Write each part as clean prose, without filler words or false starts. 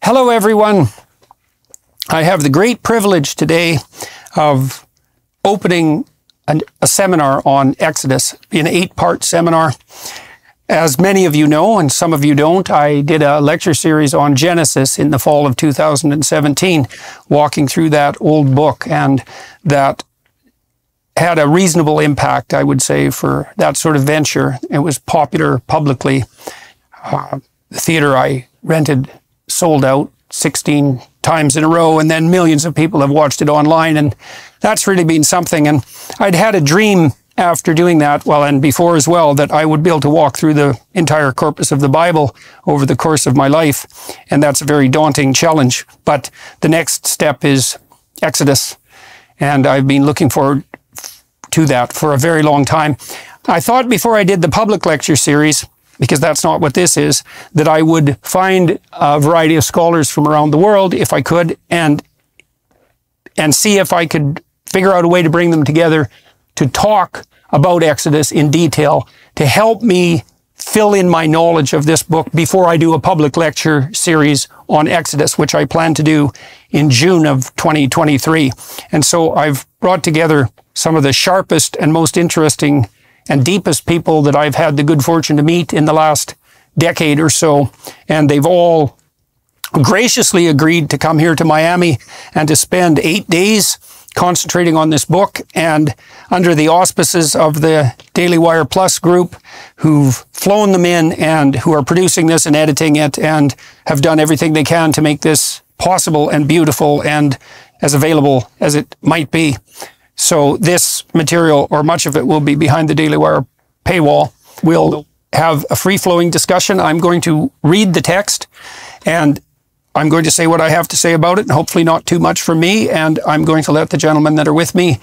Hello, everyone. I have the great privilege today of opening a seminar on Exodus, an 8-part seminar. As many of you know, and some of you don't, I did a lecture series on Genesis in the fall of 2017, walking through that old book, and that had a reasonable impact, I would say, for that sort of venture. It was popular publicly. The theater I rented sold out 16 times in a row, and then millions of people have watched it online, and that's really been something. And I'd had a dream after doing that, well, and before as well, that I would be able to walk through the entire corpus of the Bible over the course of my life, and that's a very daunting challenge. But the next step is Exodus, and I've been looking forward to that for a very long time. I thought before I did the public lecture series, because that's not what this is, that I would find a variety of scholars from around the world, if I could, and see if I could figure out a way to bring them together to talk about Exodus in detail, to help me fill in my knowledge of this book before I do a public lecture series on Exodus, which I plan to do in June of 2023. And so I've brought together some of the sharpest and most interesting and deepest people that I've had the good fortune to meet in the last decade or so. And they've all graciously agreed to come here to Miami and to spend 8 days concentrating on this book, and under the auspices of the Daily Wire Plus group, who've flown them in and who are producing this and editing it and have done everything they can to make this possible and beautiful and as available as it might be. So this material, or much of it, will be behind the Daily Wire paywall. We'll have a free-flowing discussion. I'm going to read the text, and I'm going to say what I have to say about it, and hopefully not too much from me, and I'm going to let the gentlemen that are with me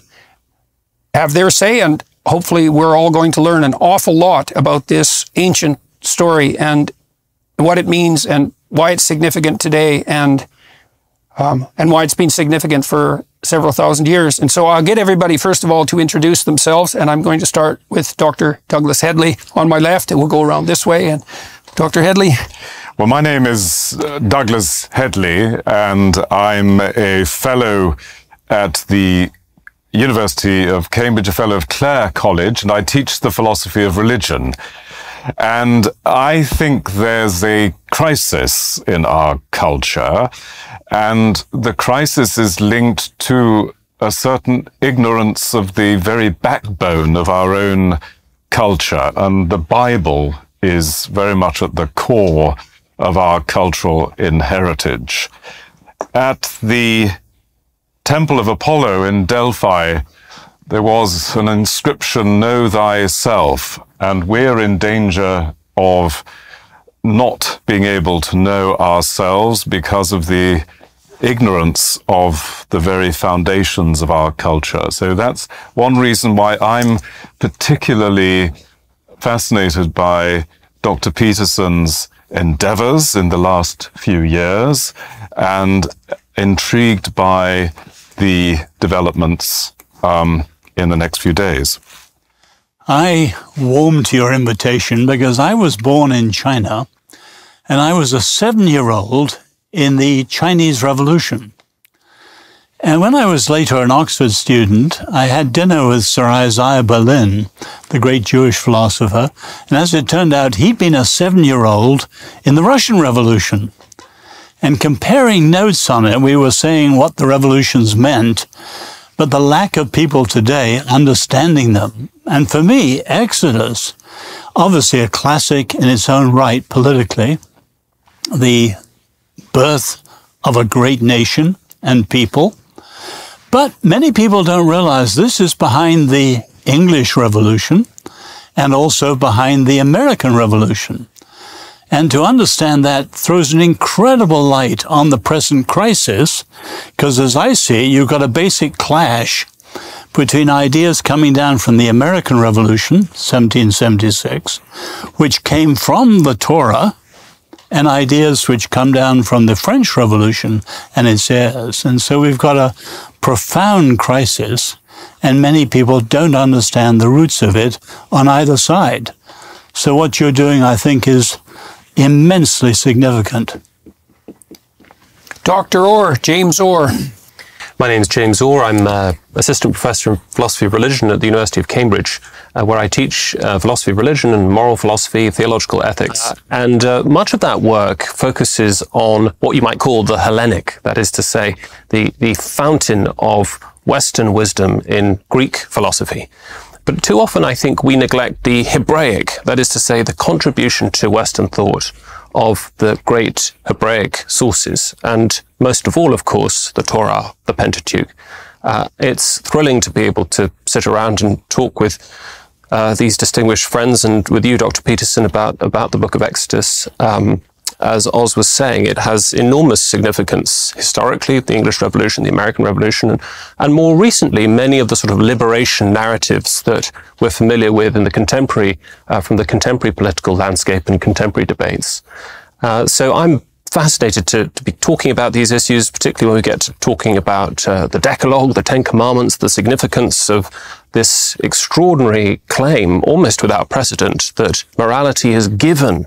have their say, and hopefully we're all going to learn an awful lot about this ancient story and what it means and why it's significant today, and why it's been significant for several thousand years. And so I'll get everybody, first of all, to introduce themselves, and I'm going to start with Dr. Douglas Headley on my left, and we'll go around this way. And Dr. Headley. Well, my name is Douglas Headley, and I'm a fellow at the University of Cambridge, a fellow of Clare College, and I teach the philosophy of religion. And I think there's a crisis in our culture, and the crisis is linked to a certain ignorance of the very backbone of our own culture, and the Bible is very much at the core of our cultural inheritage. At the Temple of Apollo in Delphi, there was an inscription, "Know thyself," and we're in danger of not being able to know ourselves because of the ignorance of the very foundations of our culture. So that's one reason why I'm particularly fascinated by Dr. Peterson's endeavors in the last few years, and intrigued by the developments in the next few days. I warmed to your invitation because I was born in China, and I was a 7-year-old in the Chinese Revolution. And when I was later an Oxford student, I had dinner with Sir Isaiah Berlin, the great Jewish philosopher, and as it turned out, he'd been a 7-year-old in the Russian Revolution. And comparing notes on it, we were saying what the revolutions meant, but the lack of people today understanding them. And for me, Exodus, obviously a classic in its own right politically, the birth of a great nation and people. But many people don't realize this is behind the English Revolution and also behind the American Revolution. And to understand that throws an incredible light on the present crisis, because as I see it, you've got a basic clash between ideas coming down from the American Revolution, 1776, which came from the Torah, and ideas which come down from the French Revolution and its heirs. And so we've got a profound crisis, and many people don't understand the roots of it on either side. So what you're doing, I think, is immensely significant. Dr. Orr, James Orr. My name is James Orr. I'm Assistant Professor in Philosophy of Religion at the University of Cambridge, where I teach philosophy of religion and moral philosophy, theological ethics. And much of that work focuses on what you might call the Hellenic, that is to say, the fountain of Western wisdom in Greek philosophy. But too often I think we neglect the Hebraic, that is to say, the contribution to Western thought of the great Hebraic sources, and most of all, of course, the Torah, the Pentateuch. It's thrilling to be able to sit around and talk with these distinguished friends and with you, Dr. Peterson, about the book of Exodus. As Oz was saying, it has enormous significance historically, the English Revolution, the American Revolution, and more recently, many of the sort of liberation narratives that we're familiar with in the contemporary, from the contemporary political landscape and contemporary debates. So I'm fascinated to be talking about these issues, particularly when we get to talking about the Decalogue, the Ten Commandments, the significance of this extraordinary claim, almost without precedent, that morality is given,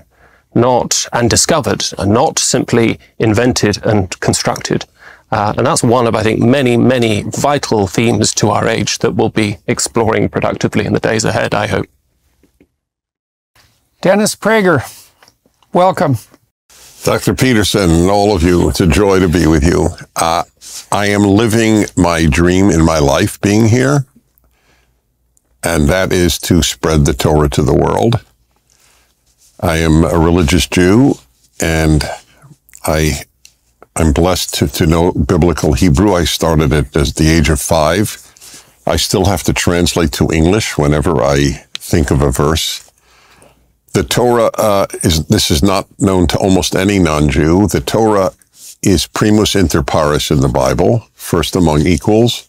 not and discovered, and not simply invented and constructed. And that's one of, I think, many, many vital themes to our age that we'll be exploring productively in the days ahead, I hope. Dennis Prager, welcome. Dr. Peterson and all of you, it's a joy to be with you. I am living my dream in my life being here, and that is to spread the Torah to the world. I am a religious Jew, and I'm blessed to know biblical Hebrew. I started it at the age of 5. I still have to translate to English whenever I think of a verse. The Torah this is not known to almost any non-Jew. The Torah is primus inter pares in the Bible, first among equals.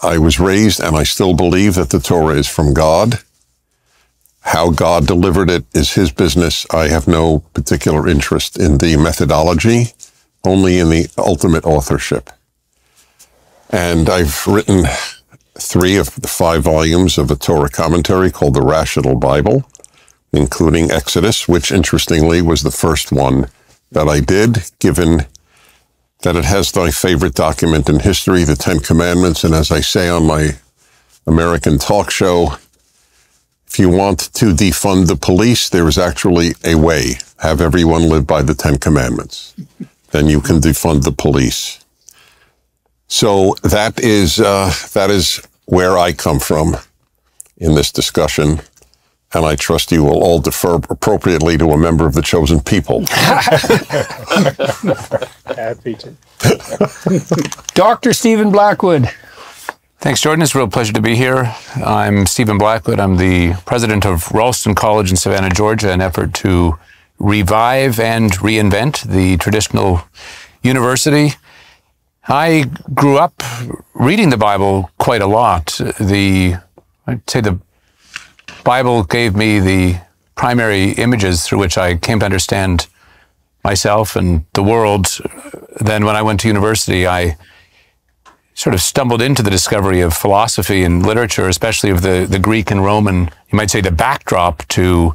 I was raised, and I still believe that the Torah is from God. How God delivered it is his business. I have no particular interest in the methodology, only in the ultimate authorship. And I've written 3 of the 5 volumes of a Torah commentary called the Rational Bible, including Exodus, which interestingly was the first one that I did, given that it has my favorite document in history, the Ten Commandments. And as I say on my American talk show, if you want to defund the police, there is actually a way. Have everyone live by the Ten Commandments. Then you can defund the police. So that is where I come from in this discussion. And I trust you will all defer appropriately to a member of the chosen people. Dr. Stephen Blackwood. Thanks, Jordan. It's a real pleasure to be here. I'm Stephen Blackwood. I'm the president of Ralston College in Savannah, Georgia, an effort to revive and reinvent the traditional university. I grew up reading the Bible quite a lot. I'd say the Bible gave me the primary images through which I came to understand myself and the world. Then when I went to university, I sort of stumbled into the discovery of philosophy and literature, especially of the Greek and Roman, you might say the backdrop to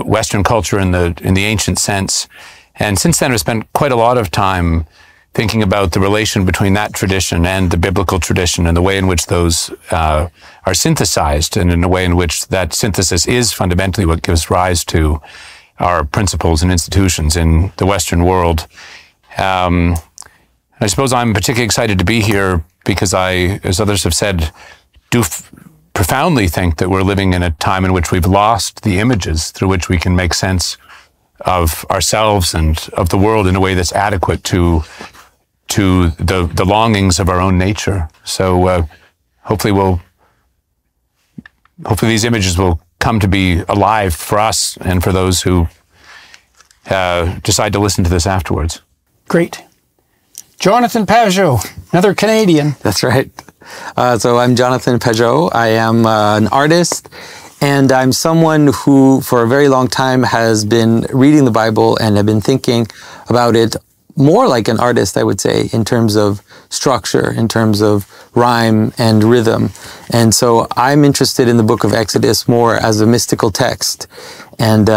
Western culture in the ancient sense. And since then, I've spent quite a lot of time thinking about the relation between that tradition and the biblical tradition and the way in which those are synthesized, and in a way in which that synthesis is fundamentally what gives rise to our principles and institutions in the Western world. I suppose I'm particularly excited to be here because I, as others have said, do profoundly think that we're living in a time in which we've lost the images through which we can make sense of ourselves and of the world in a way that's adequate to the longings of our own nature. So hopefully these images will come to be alive for us and for those who decide to listen to this afterwards. Great. Jonathan Pajot, another Canadian. That's right. So I'm Jonathan Pajot. I am an artist, and I'm someone who, for a very long time, has been reading the Bible and have been thinking about it more like an artist, I would say, in terms of structure, in terms of rhyme and rhythm. And so I'm interested in the book of Exodus more as a mystical text. and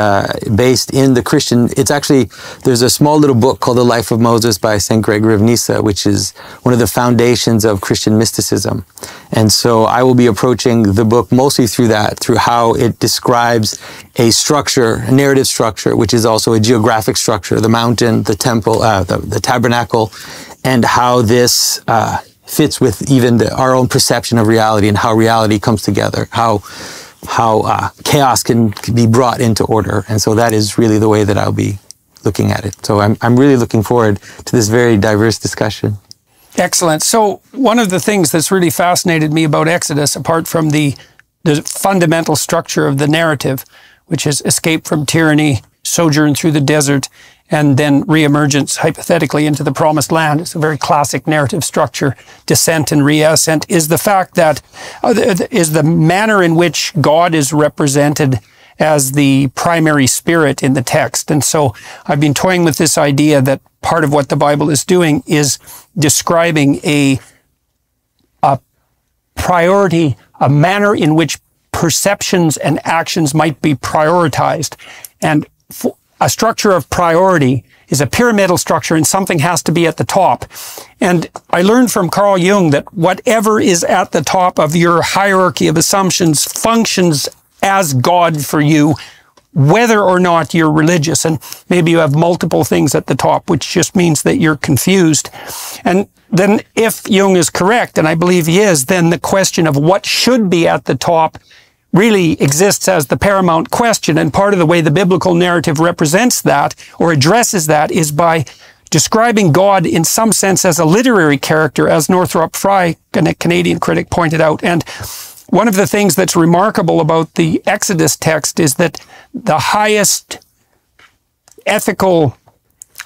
based in the Christian. It's actually, there's a small little book called The Life of Moses by St. Gregory of Nyssa, which is one of the foundations of Christian mysticism. And so I will be approaching the book mostly through that, through how it describes a structure, a narrative structure, which is also a geographic structure, the mountain, the temple, the tabernacle, and how this fits with even our own perception of reality and how reality comes together, how chaos can be brought into order. And so that is really the way that I'll be looking at it. So I'm really looking forward to this very diverse discussion. Excellent. So one of the things that's really fascinated me about Exodus, apart from the fundamental structure of the narrative, which is escape from tyranny, sojourn through the desert, and then reemergence, hypothetically, into the promised land. It's a very classic narrative structure, descent and reascent, is the fact that, is the manner in which God is represented as the primary spirit in the text. And so I've been toying with this idea that part of what the Bible is doing is describing a priority, a manner in which perceptions and actions might be prioritized. And a structure of priority is a pyramidal structure, and something has to be at the top. And I learned from Carl Jung that whatever is at the top of your hierarchy of assumptions functions as God for you, whether or not you're religious. And maybe you have multiple things at the top, which just means that you're confused. And then if Jung is correct, and I believe he is, then the question of what should be at the top really exists as the paramount question. And part of the way the biblical narrative represents that or addresses that is by describing God in some sense as a literary character, as Northrop Frye, a Canadian critic, pointed out. And one of the things that's remarkable about the Exodus text is that the highest ethical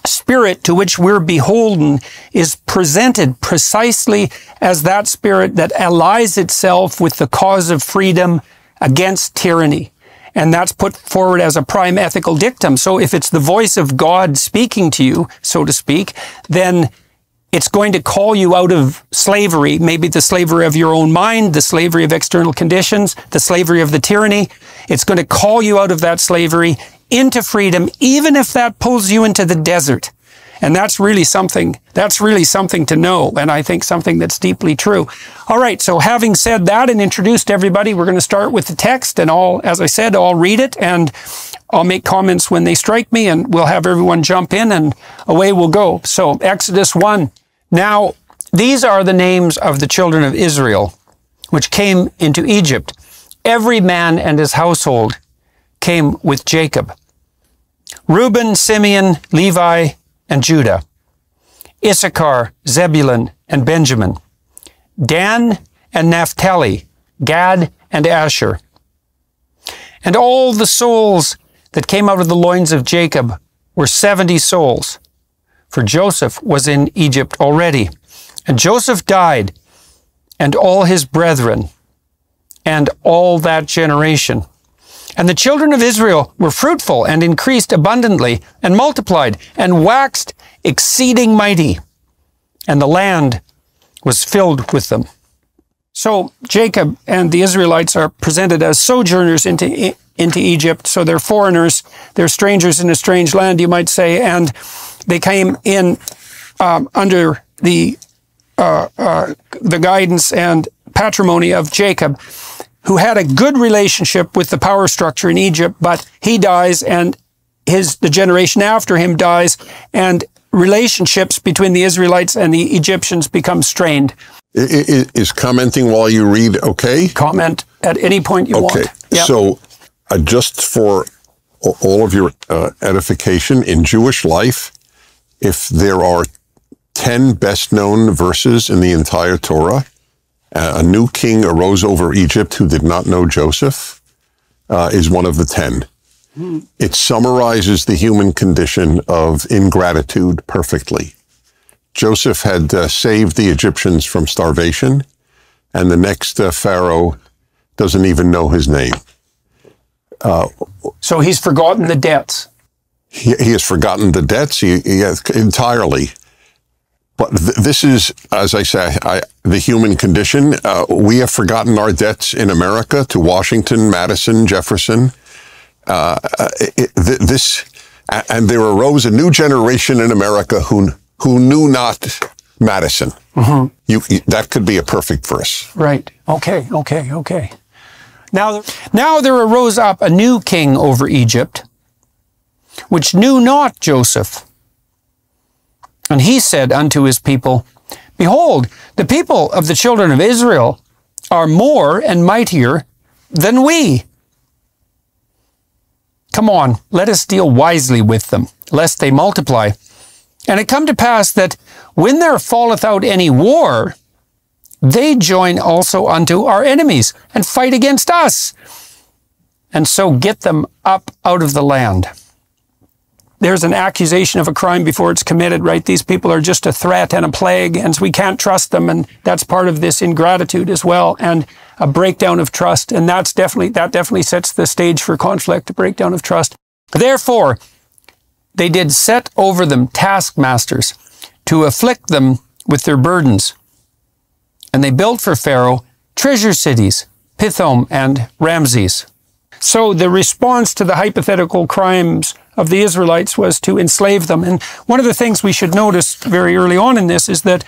spirit to which we're beholden is presented precisely as that spirit that allies itself with the cause of freedom against tyranny. And that's put forward as a prime ethical dictum. So if it's the voice of God speaking to you, so to speak, then it's going to call you out of slavery, maybe the slavery of your own mind, the slavery of external conditions, the slavery of the tyranny. It's going to call you out of that slavery into freedom, even if that pulls you into the desert. And that's really something to know, and I think something that's deeply true. All right, so having said that and introduced everybody, we're going to start with the text, and as I said, I'll read it, and I'll make comments when they strike me, and we'll have everyone jump in, and away we'll go. So, Exodus 1. Now, these are the names of the children of Israel, which came into Egypt. Every man and his household came with Jacob. Reuben, Simeon, Levi, and Judah. Issachar, Zebulun, and Benjamin. Dan and Naphtali, Gad and Asher. And all the souls that came out of the loins of Jacob were 70 souls, for Joseph was in Egypt already. And Joseph died, and all his brethren, and all that generation. And the children of Israel were fruitful and increased abundantly and multiplied and waxed exceeding mighty. And the land was filled with them. So Jacob and the Israelites are presented as sojourners into Egypt. So they're foreigners, they're strangers in a strange land, you might say. And they came in under the guidance and patrimony of Jacob, who had a good relationship with the power structure in Egypt, but he dies and the generation after him dies, and relationships between the Israelites and the Egyptians become strained. Is commenting while you read okay? Comment at any point you want. Okay, Yep. So just for all of your edification, in Jewish life, if there are 10 best-known verses in the entire Torah, a new king arose over Egypt who did not know Joseph, is one of the 10. It summarizes the human condition of ingratitude perfectly. Joseph had saved the Egyptians from starvation, and the next Pharaoh doesn't even know his name. So he's forgotten the debts. He has forgotten the debts entirely. But this is, as I say, the human condition. We have forgotten our debts in America to Washington, Madison, Jefferson. and there arose a new generation in America who knew not Madison. That could be a perfect verse. Right. Okay. Now there arose up a new king over Egypt, which knew not Joseph. And he said unto his people, Behold, the people of the children of Israel are more and mightier than we. Come on, let us deal wisely with them, lest they multiply. And it come to pass that when there falleth out any war, they join also unto our enemies and fight against us, and so get them up out of the land. There's an accusation of a crime before it's committed, right? These people are just a threat and a plague, and we can't trust them, and that's part of this ingratitude as well, and a breakdown of trust, and that definitely sets the stage for conflict, a breakdown of trust. Therefore, they did set over them taskmasters to afflict them with their burdens, and they built for Pharaoh treasure cities, Pithom and Ramses. So the response to the hypothetical crimes of the Israelites was to enslave them. And one of the things we should notice very early on in this is that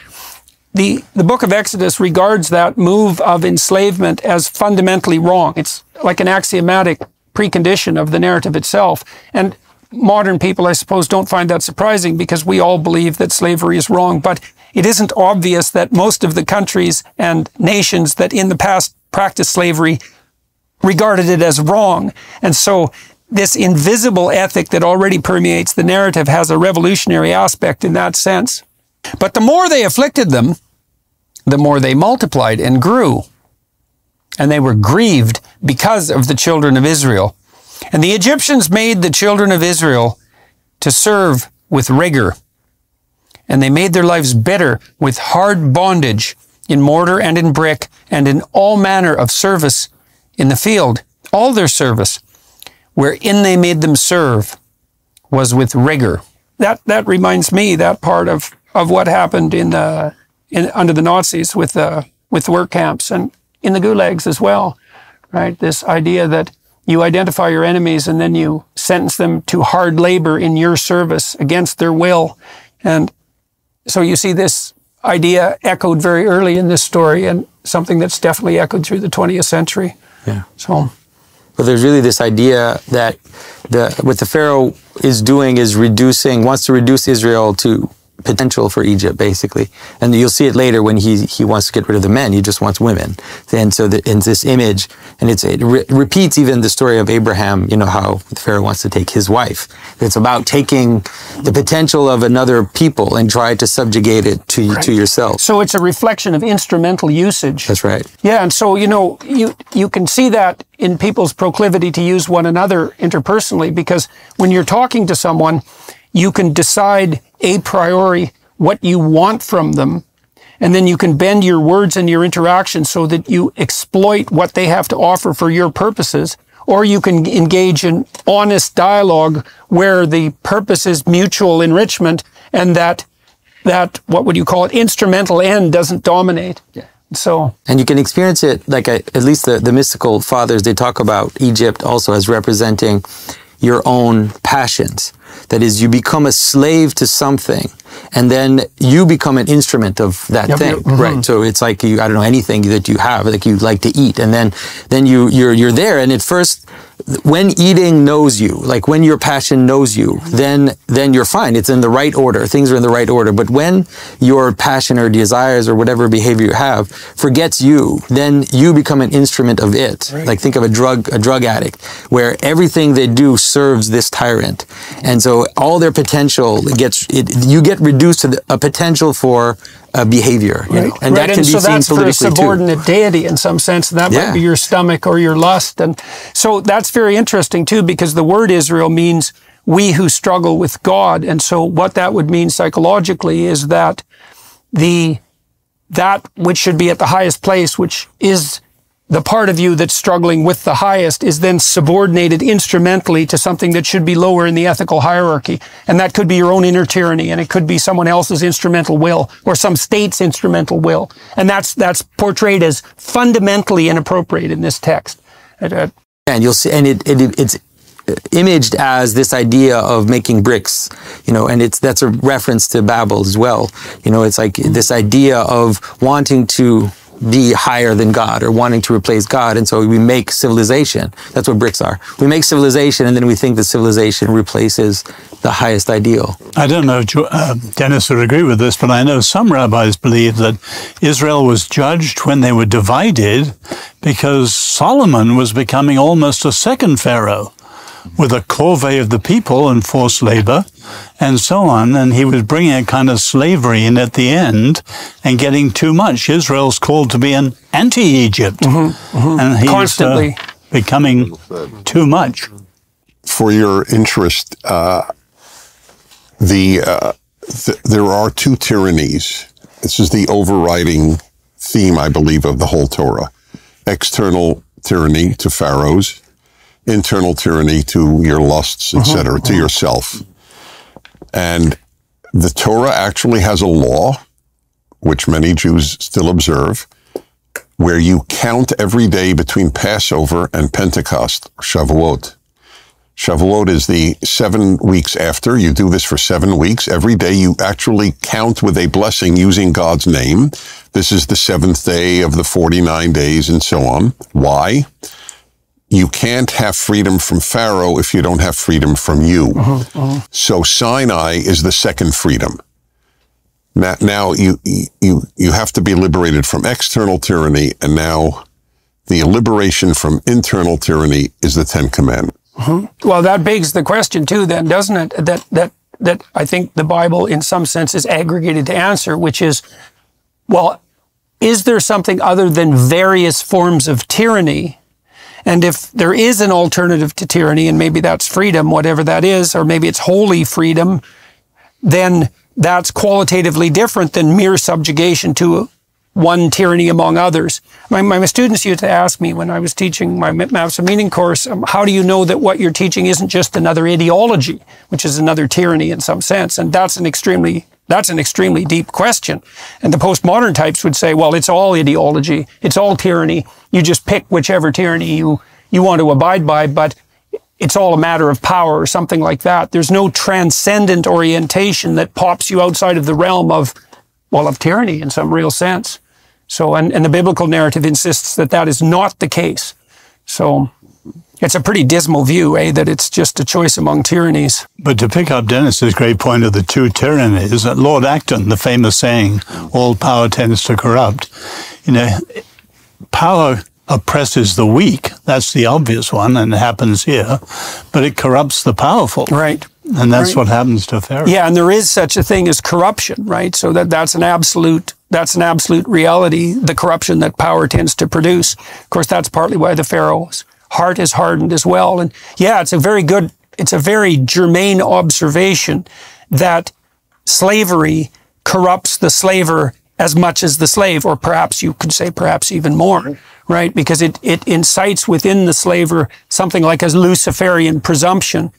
the book of Exodus regards that move of enslavement as fundamentally wrong. It's like an axiomatic precondition of the narrative itself. And modern people, I suppose, don't find that surprising because we all believe that slavery is wrong. But it isn't obvious that most of the countries and nations that in the past practiced slavery regarded it as wrong. And so this invisible ethic that already permeates the narrative has a revolutionary aspect in that sense. But the more they afflicted them, the more they multiplied and grew. And they were grieved because of the children of Israel. And the Egyptians made the children of Israel to serve with rigor. And they made their lives bitter with hard bondage in mortar and in brick and in all manner of service in the field. All their service, wherein they made them serve, was with rigor. That reminds me, that part of what happened under the Nazis with work camps and in the gulags as well, right? This idea that you identify your enemies and then you sentence them to hard labor in your service against their will. And so you see this idea echoed very early in this story, and something that's definitely echoed through the 20th century. Yeah. So, but there's really this idea that what the Pharaoh is doing is wants to reduce Israel to potential for Egypt, basically. And you'll see it later when he wants to get rid of the men. He just wants women. And so in this image, and it repeats even the story of Abraham, how the Pharaoh wants to take his wife. It's about taking the potential of another people and try to subjugate it to yourself. So it's a reflection of instrumental usage. That's right. Yeah, and so, you can see that in people's proclivity to use one another interpersonally, because when you're talking to someone, you can decide a priori what you want from them, and then you can bend your words and your interactions so that you exploit what they have to offer for your purposes, or you can engage in honest dialogue where the purpose is mutual enrichment and that what would you call it, instrumental end doesn't dominate. Yeah. So, and you can experience it like at least the mystical fathers, they talk about Egypt also as representing your own passions. That is, you become a slave to something, and then you become an instrument of that thing, right? So it's like anything that you have, like you like to eat, and then you're there. And at first, when eating knows you, like when your passion knows you, then you're fine. It's in the right order. Things are in the right order. But when your passion or desires or whatever behavior you have forgets you, then you become an instrument of it. Right. Like think of a drug addict, where everything they do serves this tyrant, and so all their potential you get reduced to a potential for a behavior, and that can be seen politically too. So that's for a subordinate deity in some sense. That might be your stomach or your lust, and so that's very interesting too, because the word Israel means we who struggle with God, and so what that would mean psychologically is that that which should be at the highest place, which is the part of you that's struggling with the highest, is then subordinated instrumentally to something that should be lower in the ethical hierarchy. And that could be your own inner tyranny, and it could be someone else's instrumental will, or some state's instrumental will. And that's portrayed as fundamentally inappropriate in this text. And you'll see, and it's imaged as this idea of making bricks, and that's a reference to Babel as well. It's like this idea of wanting to be higher than God or wanting to replace God. And so we make civilization. That's what bricks are. We make civilization, and then we think that civilization replaces the highest ideal. I don't know if Dennis would agree with this, but I know some rabbis believe that Israel was judged when they were divided because Solomon was becoming almost a second Pharaoh, with a corvée of the people and forced labor and so on. And he was bringing a kind of slavery in at the end and getting too much. Israel's called to be an anti-Egypt. And he's Constantly becoming too much. For your interest, there are two tyrannies. This is the overriding theme, I believe, of the whole Torah. External tyranny to pharaohs, internal tyranny to your lusts, etc., to yourself. And the Torah actually has a law, which many Jews still observe, where you count every day between Passover and Pentecost, Shavuot. Shavuot is the 7 weeks after. You do this for 7 weeks. Every day you actually count with a blessing using God's name. This is the 7th day of the 49 days and so on. Why? You can't have freedom from Pharaoh if you don't have freedom from you. So Sinai is the second freedom. Now you have to be liberated from external tyranny, and now the liberation from internal tyranny is the Ten Commandments. Well, that begs the question too, then, doesn't it? That I think the Bible, in some sense, is aggregated to answer, which is, well, is there something other than various forms of tyranny? And if there is an alternative to tyranny, and maybe that's freedom, whatever that is, or maybe it's holy freedom, then that's qualitatively different than mere subjugation to one tyranny among others. My students used to ask me when I was teaching my Maps of Meaning course, how do you know that what you're teaching isn't just another ideology, which is another tyranny in some sense? And that's an extremely deep question. And the postmodern types would say, well, it's all ideology, it's all tyranny. You just pick whichever tyranny you want to abide by, but it's all a matter of power or something like that. There's no transcendent orientation that pops you outside of the realm of tyranny in some real sense. So, and the biblical narrative insists that that is not the case. So it's a pretty dismal view, that it's just a choice among tyrannies. But to pick up Dennis's great point of the two tyrannies, Lord Acton, the famous saying, all power tends to corrupt. Power oppresses the weak. That's the obvious one, and it happens here. But it corrupts the powerful. Right. And that's what happens to Pharaoh. Yeah, and there is such a thing as corruption, right? So that's an absolute reality, the corruption that power tends to produce. Of course, that's partly why the Pharaoh's heart is hardened as well. And yeah, it's a very germane observation that slavery corrupts the slaver as much as the slave, or perhaps you could say perhaps even more, right? Because it incites within the slaver something like a Luciferian presumption,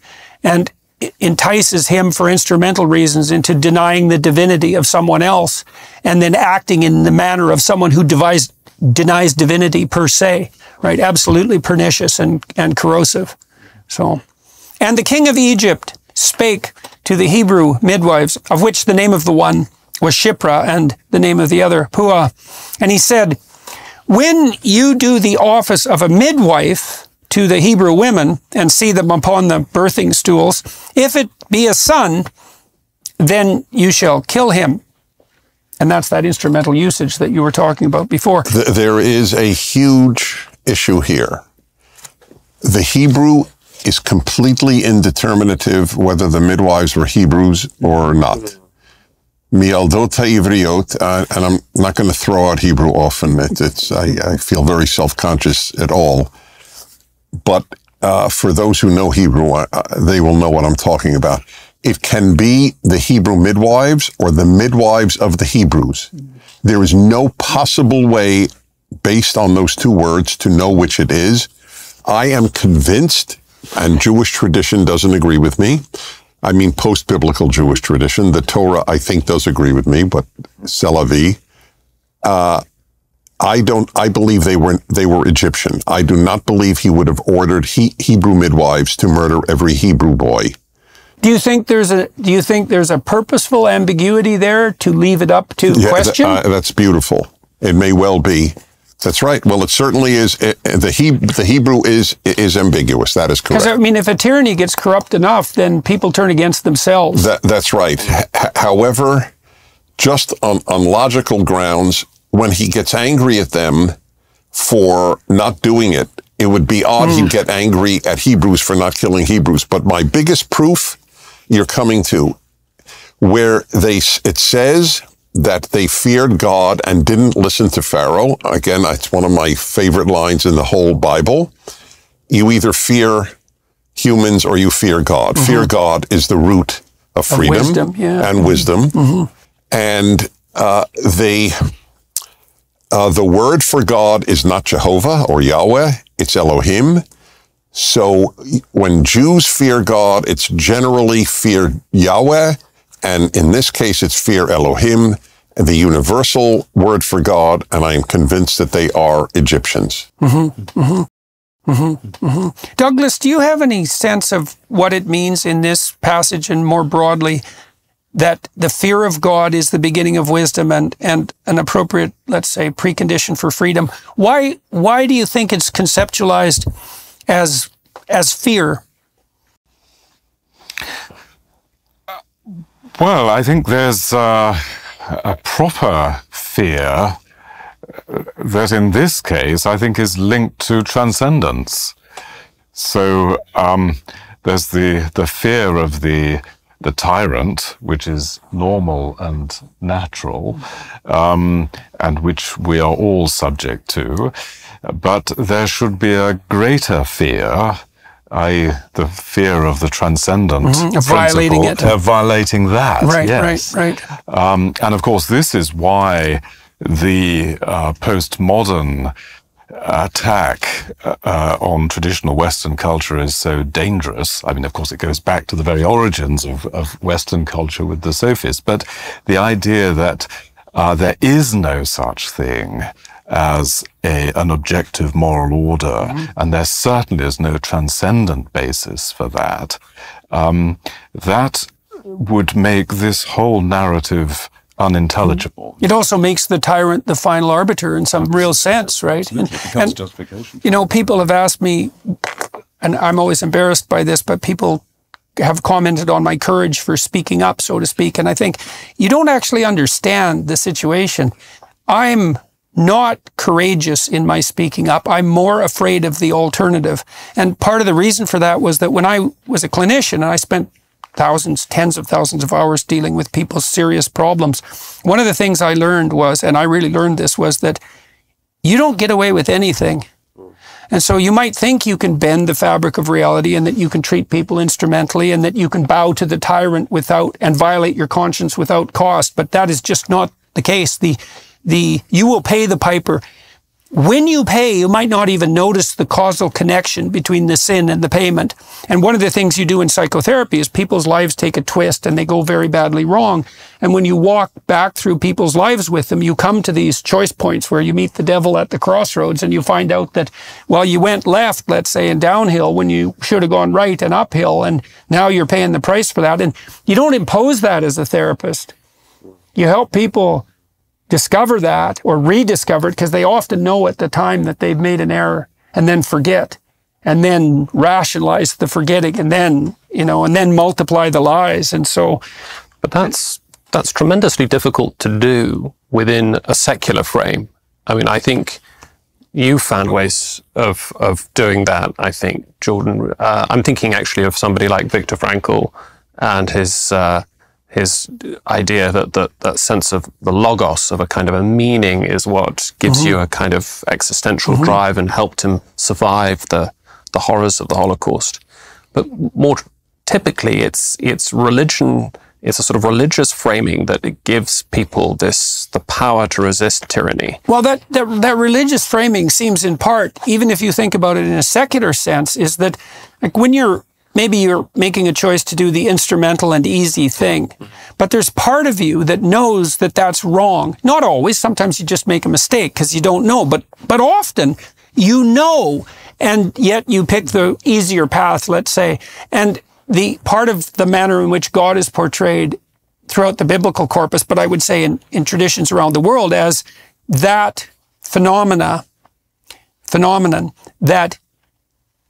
and it entices him for instrumental reasons into denying the divinity of someone else, and then acting in the manner of someone who denies divinity per se, right? Absolutely pernicious and corrosive. So, and the king of Egypt spake to the Hebrew midwives, of which the name of the one was Shipra and the name of the other Puah. And he said, when you do the office of a midwife to the Hebrew women and see them upon the birthing stools, if it be a son, then you shall kill him. And that's that instrumental usage that you were talking about before. There is a huge issue here. The Hebrew is completely indeterminative whether the midwives were Hebrews or not. Mialdota Ivriot, and I'm not going to throw out Hebrew often. I feel very self-conscious at all. But for those who know Hebrew, they will know what I'm talking about. It can be the Hebrew midwives or the midwives of the Hebrews. There is no possible way, based on those two words, to know which it is. I am convinced, and Jewish tradition doesn't agree with me. I mean post-biblical Jewish tradition. The Torah, I think, does agree with me, but c'est la vie. I believe they were Egyptian. I do not believe he would have ordered Hebrew midwives to murder every Hebrew boy. Do you think there's a purposeful ambiguity there to leave it up to question? That's beautiful. It may well be. That's right. Well, it certainly is. The Hebrew is ambiguous. That is correct. Because, I mean, if a tyranny gets corrupt enough, then people turn against themselves. That's right. However, just on logical grounds, when he gets angry at them for not doing it, it would be odd he'd get angry at Hebrews for not killing Hebrews. But my biggest proof you're coming to, where it says that they feared God and didn't listen to Pharaoh. Again, it's one of my favorite lines in the whole Bible. You either fear humans or you fear God. Fear God is the root of freedom wisdom, and wisdom. And the word for God is not Jehovah or Yahweh, it's Elohim. So when Jews fear God, it's generally fear Yahweh, and in this case, it's fear Elohim, the universal word for God, and I am convinced that they are Egyptians. Douglas, do you have any sense of what it means in this passage and more broadly that the fear of God is the beginning of wisdom and an appropriate, let's say, precondition for freedom? Why do you think it's conceptualized as fear? Well, I think there's a proper fear that in this case, I think is linked to transcendence. So there's the fear of the tyrant, which is normal and natural, and which we are all subject to. But there should be a greater fear, i.e. the fear of the transcendent of violating it. Violating that, right, yes. Right. And of course, this is why the postmodern attack on traditional Western culture is so dangerous. I mean, of course, it goes back to the very origins of Western culture with the sophists, but the idea that there is no such thing as an objective moral order, and there certainly is no transcendent basis for that, that would make this whole narrative unintelligible. It also makes the tyrant the final arbiter in some real sense, right? It becomes justification. You know, people have asked me, and I'm always embarrassed by this, but people have commented on my courage for speaking up, so to speak, and I think you don't actually understand the situation. I'm not courageous in my speaking up. I'm more afraid of the alternative. And part of the reason for that was that when I was a clinician and I spent thousands, tens of thousands of hours dealing with people's serious problems, one of the things I learned was, and I really learned this, was that you don't get away with anything. And so you might think you can bend the fabric of reality and that you can treat people instrumentally and that you can bow to the tyrant without and violate your conscience without cost, but that is just not the case. You will pay the piper. When you pay, you might not even notice the causal connection between the sin and the payment. And one of the things you do in psychotherapy is people's lives take a twist and they go very badly wrong. And when you walk back through people's lives with them, you come to these choice points where you meet the devil at the crossroads and you find out that, well, you went left, let's say, and downhill when you should have gone right and uphill. And now you're paying the price for that. And you don't impose that as a therapist. You help people discover that or rediscover it because they often know at the time that they've made an error and then forget and then rationalize the forgetting and then, and then multiply the lies. And so, but that's tremendously difficult to do within a secular frame. I mean, I think you found ways of doing that. I think, Jordan, I'm thinking actually of somebody like Viktor Frankl and his idea that sense of the logos, of a kind of a meaning, is what gives you a kind of existential drive and helped him survive the horrors of the Holocaust. But more typically, it's religion. It's a sort of religious framing that it gives people the power to resist tyranny. Well, that religious framing seems in part, even if you think about it in a secular sense, is that like when you're maybe you're making a choice to do the instrumental and easy thing, but there's part of you that knows that that's wrong. Not always. Sometimes you just make a mistake because you don't know, but often you know, and yet you pick the easier path, let's say. And the part of the manner in which God is portrayed throughout the biblical corpus, but I would say in traditions around the world, as that phenomenon that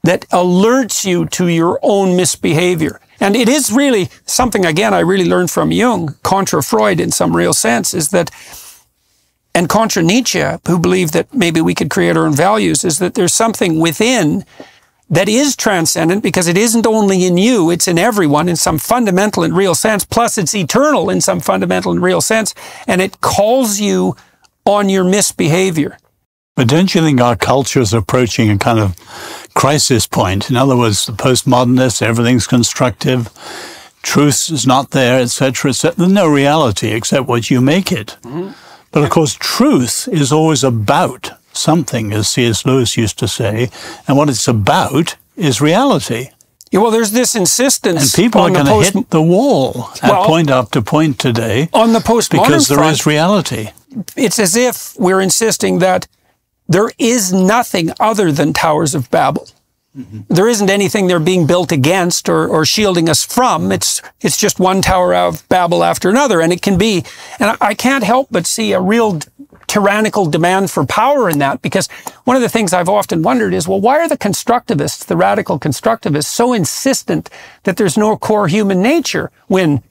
alerts you to your own misbehavior. And it is really something, again, I really learned from Jung, contra Freud in some real sense, is that, and contra Nietzsche, who believed that maybe we could create our own values, is that there's something within that is transcendent, because it isn't only in you, it's in everyone in some fundamental and real sense, plus it's eternal in some fundamental and real sense, and it calls you on your misbehavior. But don't you think our culture is approaching a kind of crisis point? In other words, the postmodernists, everything's constructive, truth is not there, etc., etc. There's no reality except what you make it. Mm-hmm. But of course, truth is always about something, as C.S. Lewis used to say, and what it's about is reality. Yeah, well, there's this insistence. And people are going to hit the wall at point after point today on the postmodern because there front, is reality. It's as if we're insisting that there is nothing other than Towers of Babel. Mm-hmm. There isn't anything they're being built against or shielding us from. It's just one Tower of Babel after another. And it can be, and I can't help but see a real tyrannical demand for power in that, because one of the things I've often wondered is, well, why are the constructivists, the radical constructivists, so insistent that there's no core human nature, when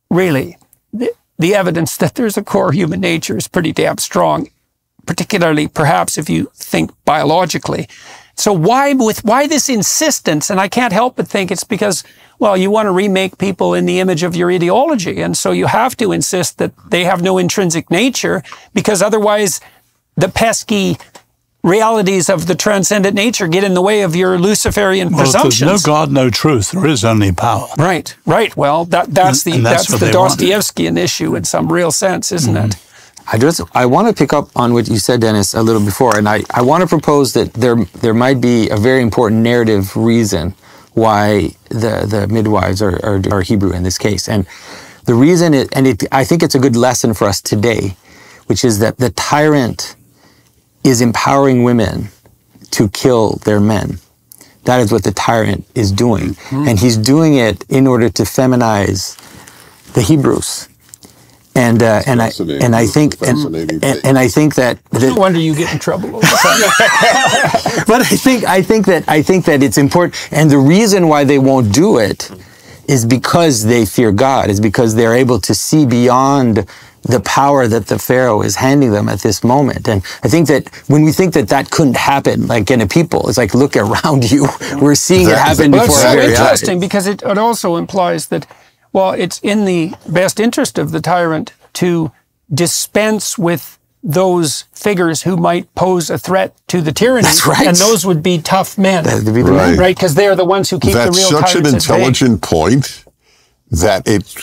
really the evidence that there's a core human nature is pretty damn strong, particularly perhaps if you think biologically. So why this insistence? And I can't help but think it's because, well, you want to remake people in the image of your ideology. And so you have to insist that they have no intrinsic nature, because otherwise the pesky realities of the transcendent nature get in the way of your Luciferian presumptions. If there's no God, no truth. There is only power. Right. Well, that's the Dostoevskian issue in some real sense, isn't it? I want to pick up on what you said, Dennis, a little before, and I want to propose that there might be a very important narrative reason why the midwives are Hebrew in this case. And the reason, I think it's a good lesson for us today, which is that the tyrant is empowering women to kill their men. That is what the tyrant is doing. Mm-hmm. And he's doing it in order to feminize the Hebrews. And I think that no wonder you get in trouble all the time. But I think that it's important, and the reason why they won't do it is because they fear God, is because they're able to see beyond the power that the Pharaoh is handing them at this moment. And I think that when we think that couldn't happen, like in a people, it's like, look around you, we're seeing it happen before our very eyes. It's interesting because it also implies that, well, it's in the best interest of the tyrant to dispense with those figures who might pose a threat to the tyranny. That's right. And those would be tough men. That would be the men. Right, because they are the ones who keep the real tyrants at bay. That's such an intelligent point that it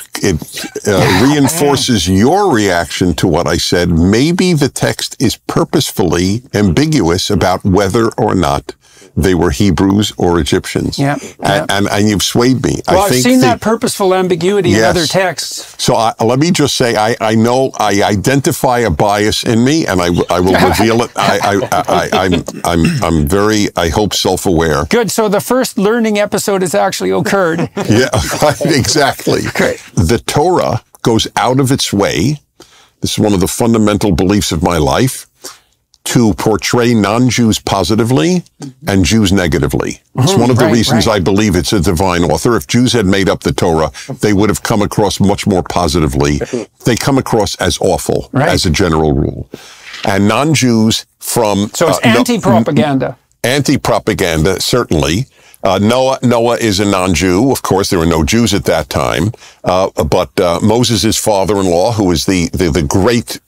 reinforces your reaction to what I said. Maybe the text is purposefully ambiguous about whether or not they were Hebrews or Egyptians. Yeah. And you've swayed me. Well, I've seen that purposeful ambiguity in other texts. So let me just say, I know I identify a bias in me, and I will reveal it. I'm very, I hope, self-aware. Good. So the first learning episode has actually occurred. Yeah, exactly. Great. The Torah goes out of its way. This is one of the fundamental beliefs of my life, to portray non-Jews positively and Jews negatively. It's one of the reasons I believe it's a divine author. If Jews had made up the Torah, they would have come across much more positively. They come across as awful, as a general rule. And non-Jews from... So it's anti-propaganda. Anti-propaganda, certainly. Noah is a non-Jew. Of course, there were no Jews at that time. But Moses' father-in-law, who is the great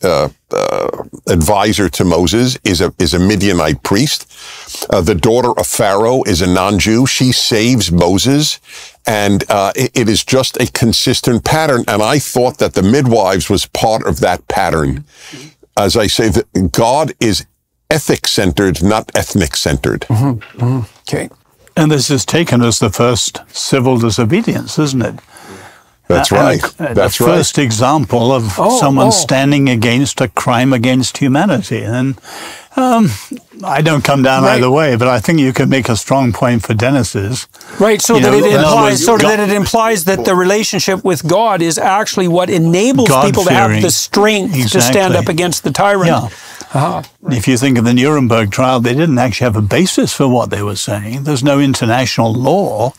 advisor to Moses, is a Midianite priest. The daughter of Pharaoh is a non-Jew. She saves Moses. And it is just a consistent pattern. And I thought that the midwives was part of that pattern. As I say, that God is ethic-centered, not ethnic-centered. Okay. And this is taken as the first civil disobedience, isn't it? That's right. That's the first example of someone standing against a crime against humanity. And I don't come down either way, but I think you can make a strong point for Dennis's. Right, so that it implies that the relationship with God is actually what enables people to have the strength to stand up against the tyrant. Yeah. If you think of the Nuremberg trial, they didn't actually have a basis for what they were saying. There's no international law.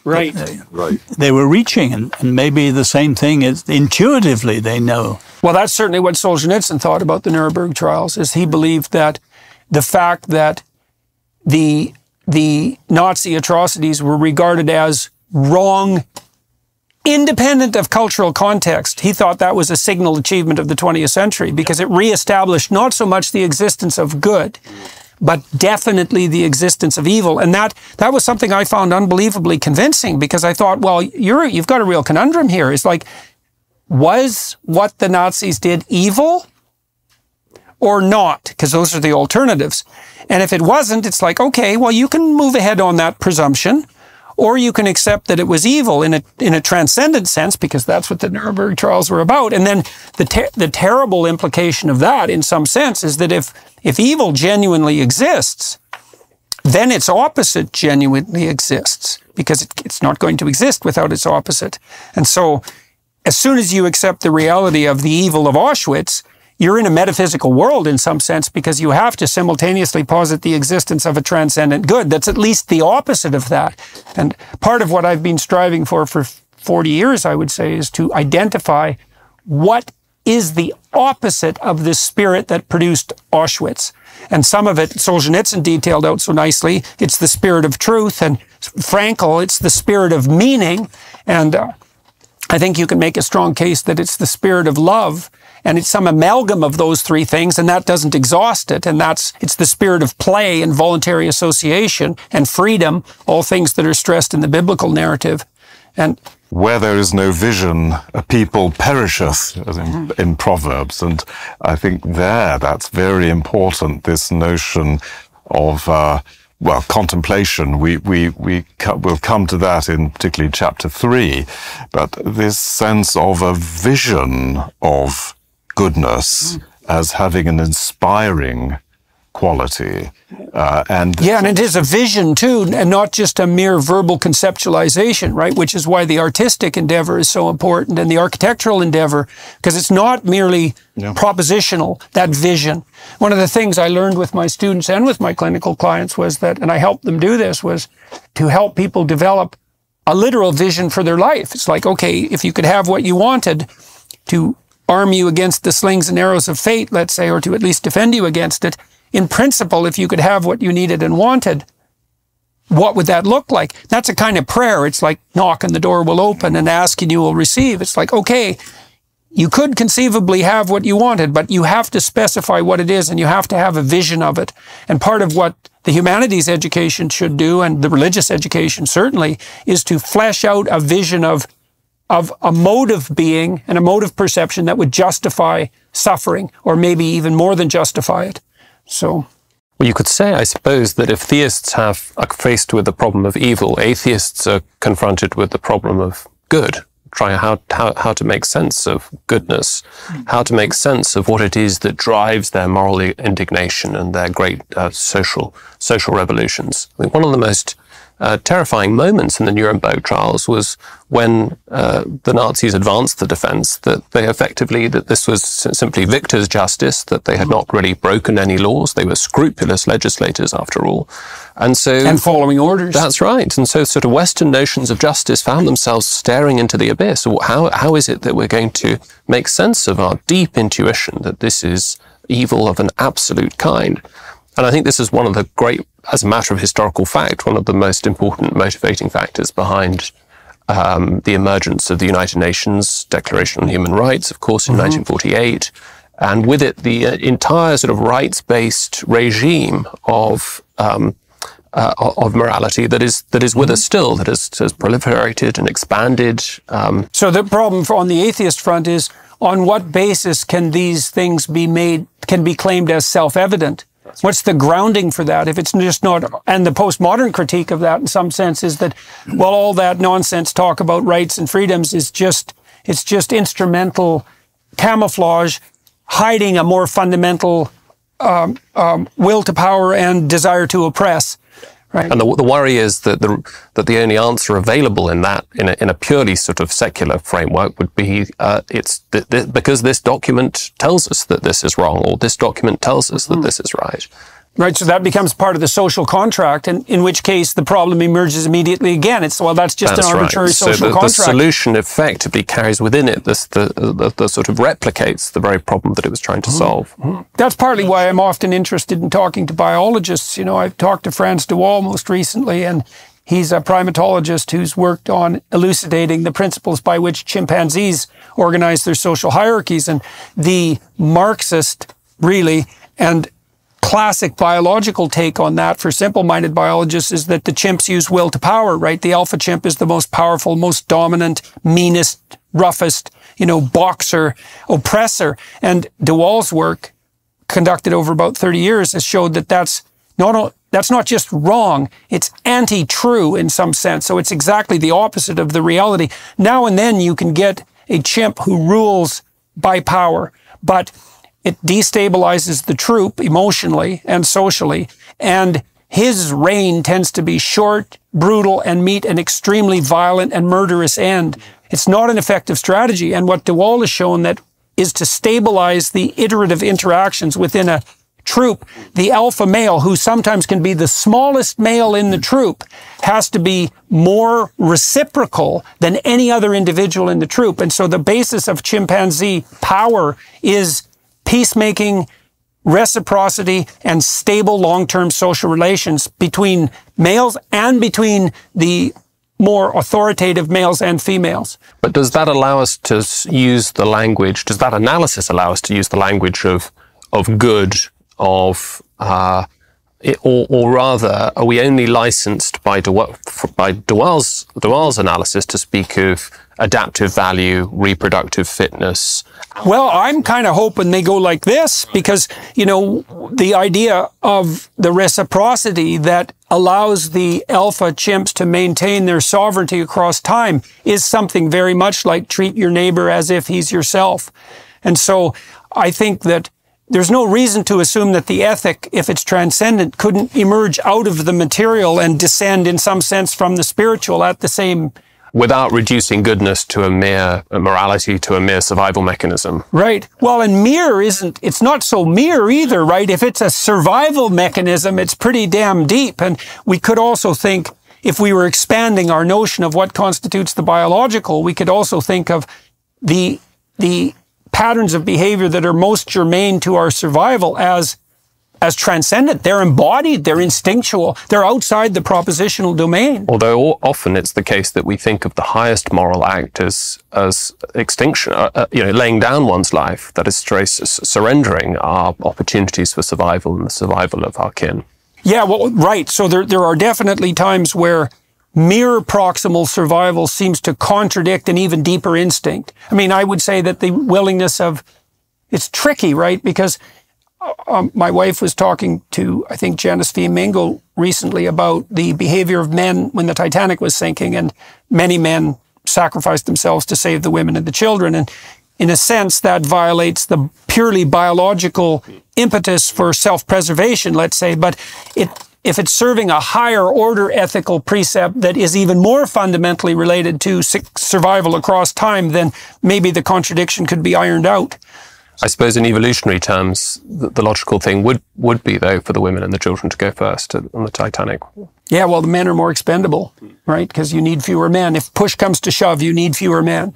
Right. They were reaching, and maybe the same thing is intuitively they know. Well, that's certainly what Solzhenitsyn thought about the Nuremberg trials, is he believed that the fact that the Nazi atrocities were regarded as wrong, independent of cultural context, he thought that was a signal achievement of the 20th century, because it reestablished not so much the existence of good, but definitely the existence of evil. And that was something I found unbelievably convincing, because I thought, well, you've got a real conundrum here. It's like, was what the Nazis did evil or not? Because those are the alternatives. And if it wasn't, it's like, okay, well, you can move ahead on that presumption, or you can accept that it was evil in a transcendent sense, because that's what the Nuremberg trials were about. And then the terrible implication of that, in some sense, is that if evil genuinely exists, then its opposite genuinely exists, because it's not going to exist without its opposite. And so, as soon as you accept the reality of the evil of Auschwitz, you're in a metaphysical world in some sense, because you have to simultaneously posit the existence of a transcendent good that's at least the opposite of that. And part of what I've been striving for 40 years, I would say, is to identify what is the opposite of the spirit that produced Auschwitz. And some of it, Solzhenitsyn detailed out so nicely. It's the spirit of truth, and Frankl, it's the spirit of meaning. And I think you can make a strong case that it's the spirit of love, and it's some amalgam of those three things, and that doesn't exhaust it. And it's the spirit of play and voluntary association and freedom, all things that are stressed in the biblical narrative. And where there is no vision, a people perisheth, as in Proverbs. And I think that's very important, this notion of, contemplation. We'll come to that in particularly chapter 3, but this sense of a vision of goodness as having an inspiring quality. And it is a vision too, and not just a mere verbal conceptualization, right? Which is why the artistic endeavor is so important, and the architectural endeavor, because it's not merely propositional, that vision. One of the things I learned with my students and with my clinical clients was that, and I helped them do this, was to help people develop a literal vision for their life. It's like, okay, if you could have what you wanted to arm you against the slings and arrows of fate, let's say, or to at least defend you against it, in principle, if you could have what you needed and wanted, what would that look like? That's a kind of prayer. It's like knock and the door will open, and ask and you will receive. It's like, okay, you could conceivably have what you wanted, but you have to specify what it is, and you have to have a vision of it. And part of what the humanities education should do, and the religious education certainly, is to flesh out a vision of a mode of being and a mode of perception that would justify suffering, or maybe even more than justify it. So, well, you could say, I suppose, that if theists are faced with the problem of evil, atheists are confronted with the problem of good, trying how to make sense of goodness, how to make sense of what it is that drives their moral indignation and their great social revolutions. I mean, one of the most terrifying moments in the Nuremberg trials was when the Nazis advanced the defense that this was simply victor's justice, that they had not really broken any laws. They were scrupulous legislators, after all. And following orders. That's right. And so sort of Western notions of justice found themselves staring into the abyss. How is it that we're going to make sense of our deep intuition that this is evil of an absolute kind? And I think this is one of the great, as a matter of historical fact, one of the most important motivating factors behind the emergence of the United Nations Declaration on Human Rights, of course, in 1948, and with it the entire sort of rights-based regime of morality that is with us still, that has proliferated and expanded. So the problem on the atheist front is, on what basis can these things be claimed as self-evident? What's the grounding for that? If it's just not, and the postmodern critique of that in some sense is that, well, all that nonsense talk about rights and freedoms is just, it's just instrumental camouflage, hiding a more fundamental will to power and desire to oppress. Right. And the worry is that the only answer available in that, in a purely sort of secular framework, would be because this document tells us that this is wrong, or this document tells us that this is right. Right, so that becomes part of the social contract, and in which case the problem emerges immediately again. It's, well, that's just an arbitrary social contract. So the solution effectively carries within it the sort of replicates the very problem that it was trying to solve. That's partly why I'm often interested in talking to biologists. You know, I've talked to Frans de Waal most recently, and he's a primatologist who's worked on elucidating the principles by which chimpanzees organize their social hierarchies. And the Marxist, really, and classic biological take on that for simple-minded biologists is that the chimps use will to power, right? The alpha chimp is the most powerful, most dominant, meanest, roughest, you know, boxer, oppressor. And de Waal's work, conducted over about 30 years, has showed that that's not just wrong, it's anti-true in some sense. So it's exactly the opposite of the reality. Now and then you can get a chimp who rules by power, but it destabilizes the troop emotionally and socially, and his reign tends to be short, brutal, and meet an extremely violent and murderous end. It's not an effective strategy, and what de Waal has shown that is to stabilize the iterative interactions within a troop. The alpha male, who sometimes can be the smallest male in the troop, has to be more reciprocal than any other individual in the troop. And so the basis of chimpanzee power is peacemaking, reciprocity, and stable long-term social relations between males and between the more authoritative males and females. But does that allow us to use the language, does that analysis allow us to use the language of good, or rather, are we only licensed by de Waal's analysis to speak of adaptive value, reproductive fitness? Well, I'm kind of hoping they go like this, because, you know, the idea of the reciprocity that allows the alpha chimps to maintain their sovereignty across time is something very much like treat your neighbor as if he's yourself. And so I think that there's no reason to assume that the ethic, if it's transcendent, couldn't emerge out of the material and descend in some sense from the spiritual at the same. Without reducing goodness to a mere morality, to a mere survival mechanism. Right. Well, and mere it's not so mere either, right? If it's a survival mechanism, it's pretty damn deep. And we could also think, if we were expanding our notion of what constitutes the biological, we could also think of the patterns of behavior that are most germane to our survival as transcendent. They're embodied, they're instinctual, they're outside the propositional domain. Although often it's the case that we think of the highest moral act as extinction, laying down one's life, that is surrendering our opportunities for survival and the survival of our kin. Yeah, well, right. So there are definitely times where mere proximal survival seems to contradict an even deeper instinct. I mean, I would say that the willingness of, it's tricky, right? Because my wife was talking to, I think, Janice V. Mingo recently about the behavior of men when the Titanic was sinking, and many men sacrificed themselves to save the women and the children. And in a sense, that violates the purely biological impetus for self-preservation, let's say. But if it's serving a higher order ethical precept that is even more fundamentally related to survival across time, then maybe the contradiction could be ironed out. I suppose in evolutionary terms, the logical thing would be, though, for the women and the children to go first on the Titanic. Yeah, well, the men are more expendable, right? Because you need fewer men. If push comes to shove, you need fewer men.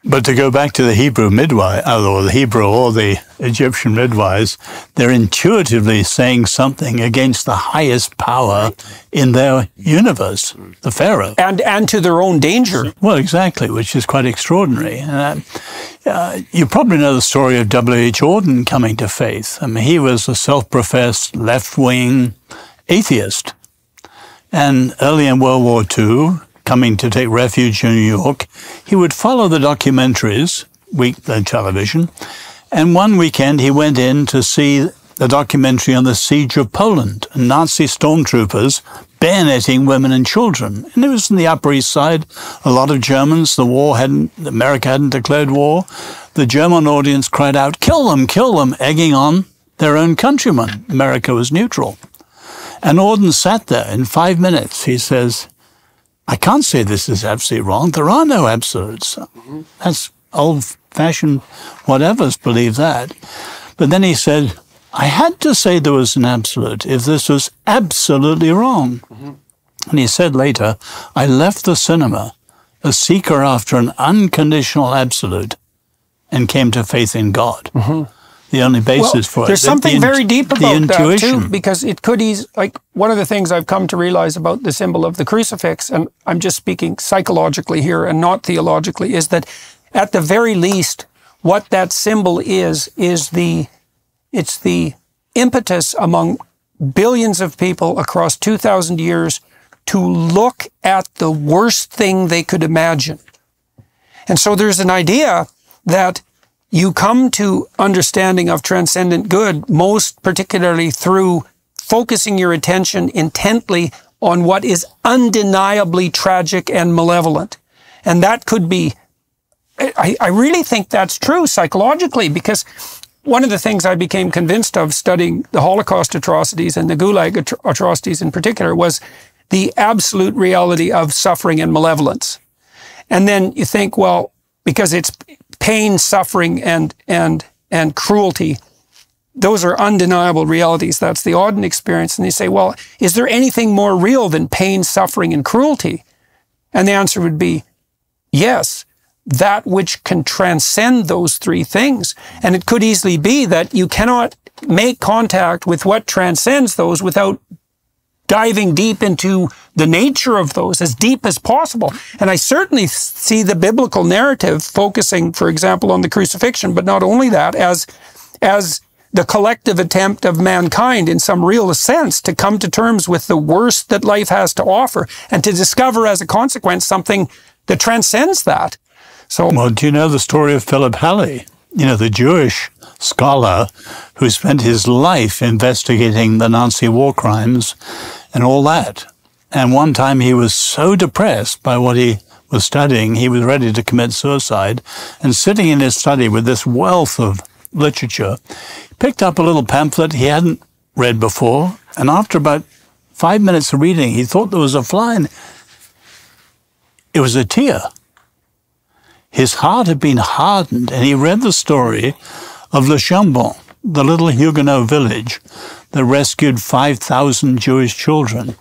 But to go back to the Hebrew midwife, or the Hebrew or the Egyptian midwives, they're intuitively saying something against the highest power in their universe, the Pharaoh. And to their own danger. Well, exactly, which is quite extraordinary. You probably know the story of W.H. Auden coming to faith. I mean, he was a self-professed left-wing atheist. And early in World War II, coming to take refuge in New York, he would follow the documentaries, weekly television, and one weekend he went in to see the documentary on the siege of Poland and Nazi stormtroopers bayoneting women and children. And it was in the Upper East Side. A lot of Germans, America hadn't declared war. The German audience cried out, kill them, egging on their own countrymen. America was neutral. And Auden sat there in 5 minutes. He says, I can't say this is absolutely wrong. There are no absolutes. That's old-fashioned whatevers believe that. But then he said, I had to say there was an absolute if this was absolutely wrong. And he said later, I left the cinema a seeker after an unconditional absolute and came to faith in God. The only basis for it. There's something very deep about that too, because it could like one of the things I've come to realize about the symbol of the crucifix, and I'm just speaking psychologically here and not theologically, is that at the very least, what that symbol is it's the impetus among billions of people across 2,000 years to look at the worst thing they could imagine. And so there's an idea that you come to understanding of transcendent good most particularly through focusing your attention intently on what is undeniably tragic and malevolent. And that could be, I really think that's true psychologically, because one of the things I became convinced of studying the Holocaust atrocities and the Gulag atrocities in particular was the absolute reality of suffering and malevolence. And then you think, well, because it's pain, suffering, and cruelty, those are undeniable realities. That's the Auden experience. And you say, well, is there anything more real than pain, suffering, and cruelty? And the answer would be yes, that which can transcend those three things. And it could easily be that you cannot make contact with what transcends those without diving deep into the nature of those, as deep as possible. And I certainly see the biblical narrative focusing, for example, on the crucifixion, but not only that, as the collective attempt of mankind in some real sense to come to terms with the worst that life has to offer and to discover as a consequence something that transcends that. So, well, do you know the story of Philip Halley? You know, the Jewish scholar who spent his life investigating the Nazi war crimes and all that. And one time he was so depressed by what he was studying, he was ready to commit suicide. And sitting in his study with this wealth of literature, he picked up a little pamphlet he hadn't read before. And after about 5 minutes of reading, he thought there was a fly in it. It was a tear. His heart had been hardened, and he read the story of Le Chambon, the little Huguenot village that rescued 5,000 Jewish children.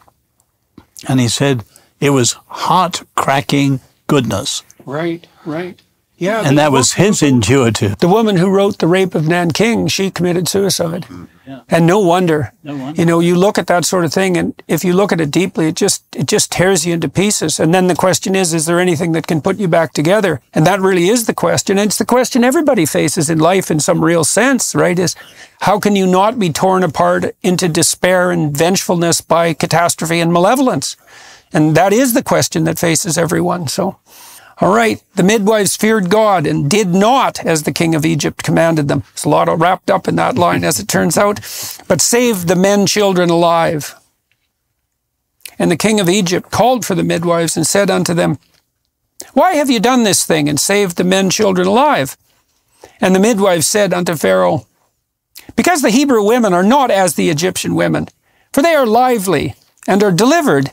And he said it was heart-cracking goodness. Right, right. Yeah, and that was his intuitive. The woman who wrote The Rape of Nanking, she committed suicide. Yeah. And no wonder. You know, you look at that sort of thing, and if you look at it deeply, it just tears you into pieces. And then the question is there anything that can put you back together? And that really is the question. And it's the question everybody faces in life in some real sense, right? Is how can you not be torn apart into despair and vengefulness by catastrophe and malevolence? And that is the question that faces everyone. So, all right, the midwives feared God and did not, as the king of Egypt commanded them. There's a lot wrapped up in that line, as it turns out, but saved the men, children alive. And the king of Egypt called for the midwives and said unto them, Why have you done this thing and saved the men, children alive? And the midwives said unto Pharaoh, Because the Hebrew women are not as the Egyptian women, for they are lively and are delivered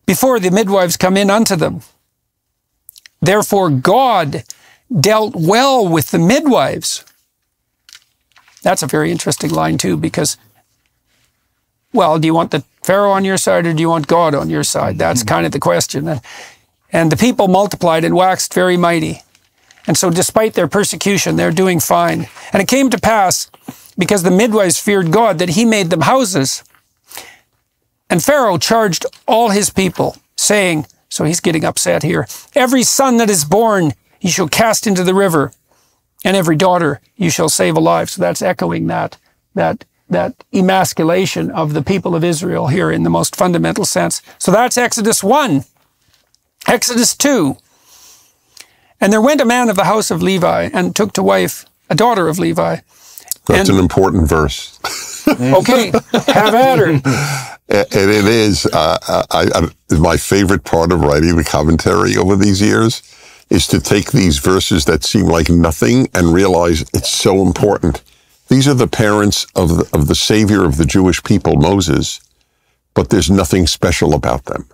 before the midwives come in unto them. Therefore God dealt well with the midwives. That's a very interesting line too, because, well, do you want the Pharaoh on your side or do you want God on your side? That's kind of the question. And the people multiplied and waxed very mighty. And so despite their persecution, they're doing fine. And it came to pass, because the midwives feared God, that he made them houses. And Pharaoh charged all his people, saying, so he's getting upset here, Every son that is born you shall cast into the river, and every daughter you shall save alive. So that's echoing that emasculation of the people of Israel here in the most fundamental sense. So that's Exodus 1. Exodus 2. And there went a man of the house of Levi, and took to wife a daughter of Levi. That's an important verse. Okay, have at her. And it is, my favorite part of writing the commentary over these years is to take these verses that seem like nothing and realize it's so important. These are the parents of the savior of the Jewish people, Moses, but there's nothing special about them.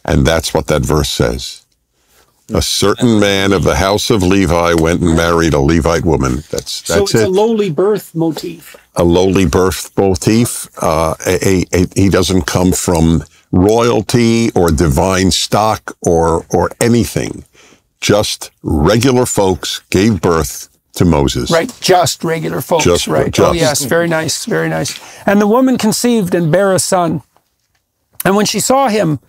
And that's what that verse says. A certain man of the house of Levi went and married a Levite woman. That's So it's it. a lowly birth motif. A lowly birth motif. He doesn't come from royalty or divine stock or anything. Just regular folks gave birth to Moses. Right, just regular folks, right. Just. Oh, yes, very nice, very nice. And the woman conceived and bare a son. And when she saw him,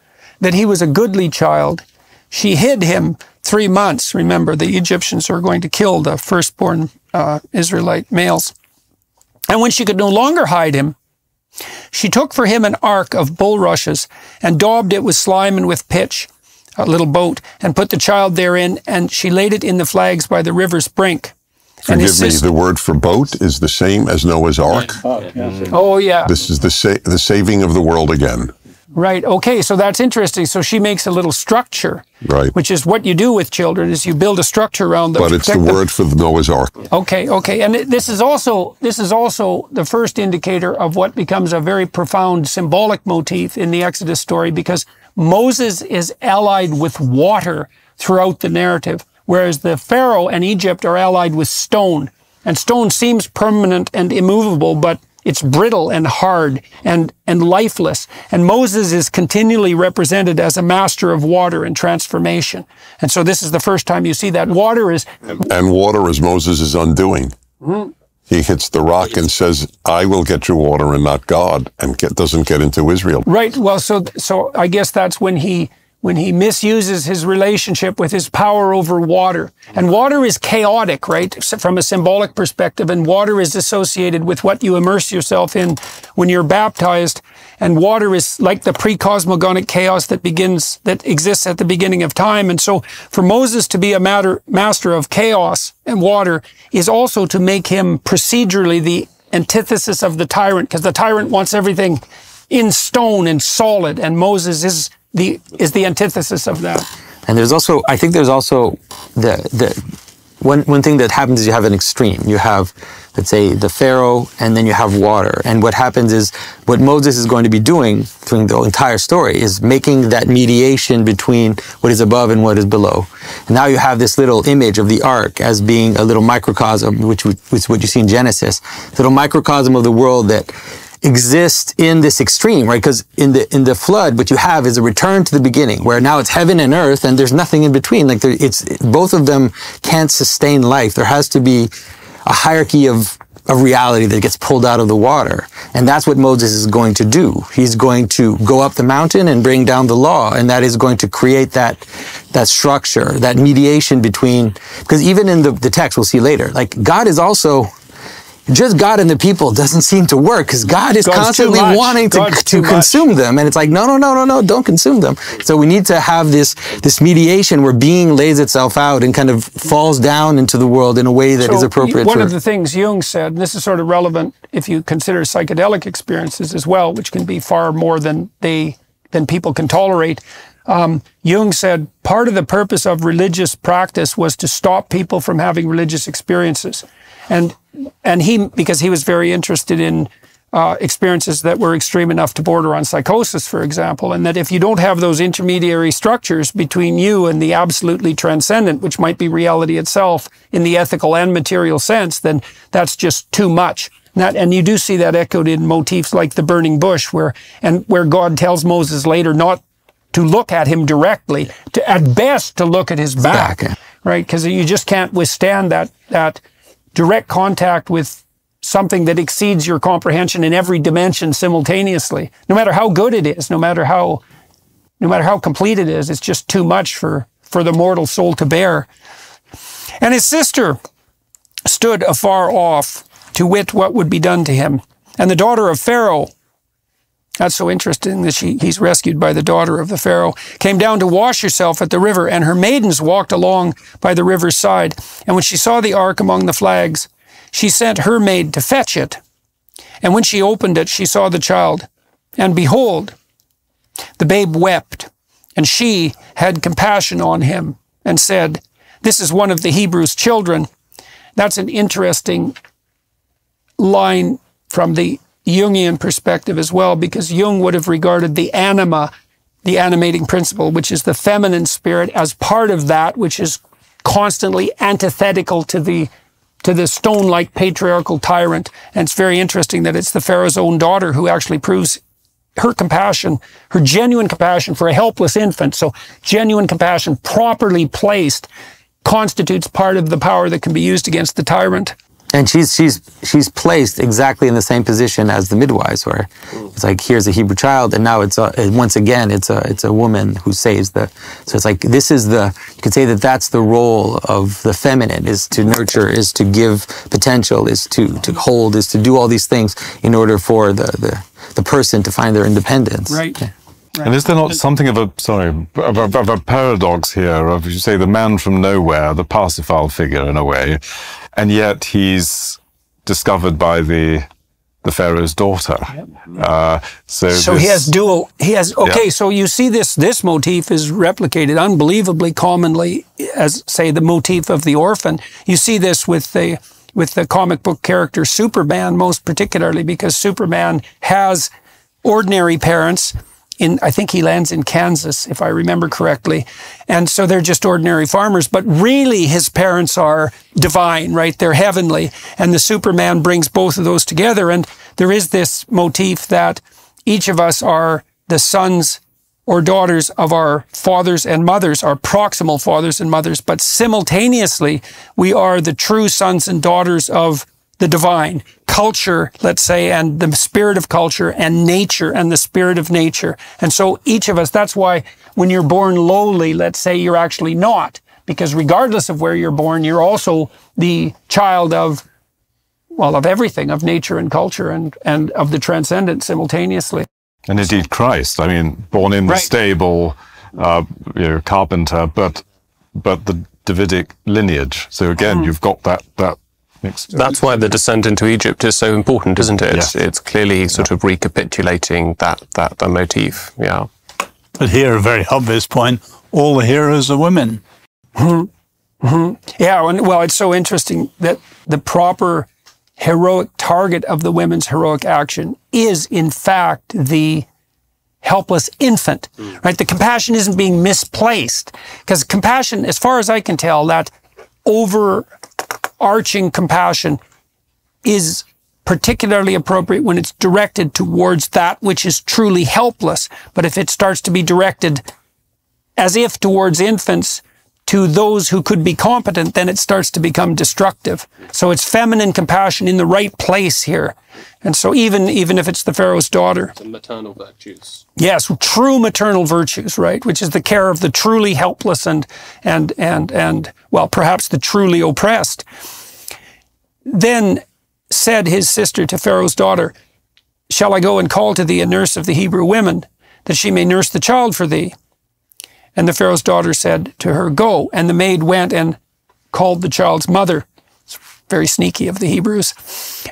that he was a goodly child, she hid him 3 months. Remember, the Egyptians are going to kill the firstborn Israelite males. And when she could no longer hide him, she took for him an ark of bulrushes and daubed it with slime and with pitch, a little boat, and put the child therein, and she laid it in the flags by the river's brink. Forgive me, the word for boat is the same as Noah's Ark. Oh, yeah. This is the saving of the world again. Right. Okay. So that's interesting. So she makes a little structure, right? Which is what you do with children: is you build a structure around them. But it's the word for the Noah's Ark. Okay. Okay. And this is also the first indicator of what becomes a very profound symbolic motif in the Exodus story, because Moses is allied with water throughout the narrative, whereas the Pharaoh and Egypt are allied with stone. And stone seems permanent and immovable, but it's brittle and hard and lifeless. And Moses is continually represented as a master of water and transformation. And so this is the first time you see that. Water is Moses' undoing. Mm-hmm. He hits the rock and says, I will get you water and not God, and doesn't get into Israel. Right. Well, so I guess that's when he misuses his relationship with his power over water. And water is chaotic, right, from a symbolic perspective, and water is associated with what you immerse yourself in when you're baptized. And water is like the pre-cosmogonic chaos that exists at the beginning of time. And so for Moses to be a master of chaos and water is also to make him procedurally the antithesis of the tyrant, because the tyrant wants everything in stone and solid, and Moses is the antithesis of that. And I think there's also one thing that happens is you have an extreme. You have, let's say, the Pharaoh, and then you have water. And what happens is, what Moses is going to be doing through the entire story is making that mediation between what is above and what is below. And now you have this little image of the ark as being a little microcosm, which is what you see in Genesis, a little microcosm of the world that exist in this extreme, right? Because in the flood, what you have is a return to the beginning, where now it's heaven and earth, and there's nothing in between. Like both of them can't sustain life. There has to be a hierarchy of reality that gets pulled out of the water, and that's what Moses is going to do. He's going to go up the mountain and bring down the law, and that is going to create that structure, that mediation between. Because even in the text, we'll see later, like God is also. Just God and the people doesn't seem to work, because God is constantly wanting to consume them. And it's like, no, don't consume them. So we need to have this mediation where being lays itself out and kind of falls down into the world in a way that is appropriate. One of the things Jung said, and this is sort of relevant if you consider psychedelic experiences as well, which can be far more than people can tolerate. Jung said part of the purpose of religious practice was to stop people from having religious experiences. And he, because he was very interested in experiences that were extreme enough to border on psychosis, for example, and that if you don't have those intermediary structures between you and the absolutely transcendent, which might be reality itself in the ethical and material sense, then that's just too much. And you do see that echoed in motifs like the burning bush, where God tells Moses later not to look at him directly, at best to look at his back, right? Because you just can't withstand that direct contact with something that exceeds your comprehension in every dimension simultaneously. No matter how good it is, no matter how complete it is, it's just too much for the mortal soul to bear. And his sister stood afar off to wit what would be done to him. And the daughter of Pharaoh, that's so interesting that he's rescued by the daughter of the Pharaoh, came down to wash herself at the river, and her maidens walked along by the river's side. And when she saw the ark among the flags, she sent her maid to fetch it. And when she opened it, she saw the child. And behold, the babe wept. And she had compassion on him and said, this is one of the Hebrews' children. That's an interesting line from the Jungian perspective as well, because Jung would have regarded the anima, the animating principle, which is the feminine spirit, as part of that which is constantly antithetical to the stone-like patriarchal tyrant. And it's very interesting that it's the Pharaoh's own daughter who actually proves her compassion, her genuine compassion for a helpless infant. So genuine compassion, properly placed, constitutes part of the power that can be used against the tyrant. And she's placed exactly in the same position as the midwives, where it's like, here's a Hebrew child, and now it's once again it's a woman who saves the. So it's like, this is the, you could say that that's the role of the feminine, is to nurture, is to give potential, is to hold, is to do all these things in order for the person to find their independence. Right. Yeah. And is there not something of a paradox here of, you say, the man from nowhere, the Parsifal figure in a way, and yet he's discovered by the Pharaoh's daughter. So he has dual, so you see this motif is replicated unbelievably commonly as, say, the motif of the orphan. You see this with the comic book character Superman, most particularly, because Superman has ordinary parents. I think he lands in Kansas, if I remember correctly. And so they're just ordinary farmers, but really his parents are divine, right? They're heavenly. And the Superman brings both of those together. And there is this motif that each of us are the sons or daughters of our fathers and mothers, our proximal fathers and mothers, but simultaneously we are the true sons and daughters of the divine, culture, let's say, and the spirit of culture, and nature and the spirit of nature. And so each of us, that's why when you're born lowly, let's say, you're actually not, because regardless of where you're born, you're also the child of, well, of everything, of nature and culture and of the transcendent simultaneously. And indeed Christ, I mean, born in the stable, carpenter, but the Davidic lineage. So again, you've got that mixed. That's why the descent into Egypt is so important, isn't it? Yes. It's clearly sort of recapitulating that motif. Yeah. But here, a very obvious point, all the heroes are women. Yeah, well, it's so interesting that the proper heroic target of the women's heroic action is, in fact, the helpless infant, right? The compassion isn't being misplaced, because compassion, as far as I can tell, that overarching compassion is particularly appropriate when it's directed towards that which is truly helpless. But if it starts to be directed as if towards infants, to those who could be competent, then it starts to become destructive. So it's feminine compassion in the right place here. And so even if it's the Pharaoh's daughter. The maternal virtues. Yes, true maternal virtues, right? Which is the care of the truly helpless and well, perhaps the truly oppressed. Then said his sister to Pharaoh's daughter, "Shall I go and call to thee a nurse of the Hebrew women, that she may nurse the child for thee?" And the Pharaoh's daughter said to her, "Go." And the maid went and called the child's mother. It's very sneaky of the Hebrews.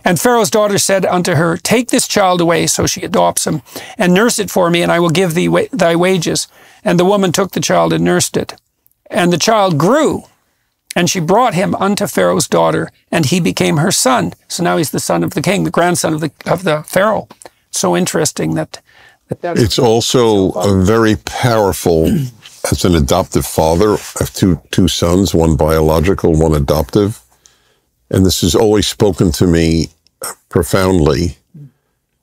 And Pharaoh's daughter said unto her, "Take this child away," so she adopts him, "and nurse it for me, and I will give thee thy wages." And the woman took the child and nursed it. And the child grew, and she brought him unto Pharaoh's daughter, and he became her son. So now he's the son of the king, the grandson of the Pharaoh. So interesting that it's also very powerful as an adoptive father of two sons, one biological, one adoptive. And this has always spoken to me profoundly,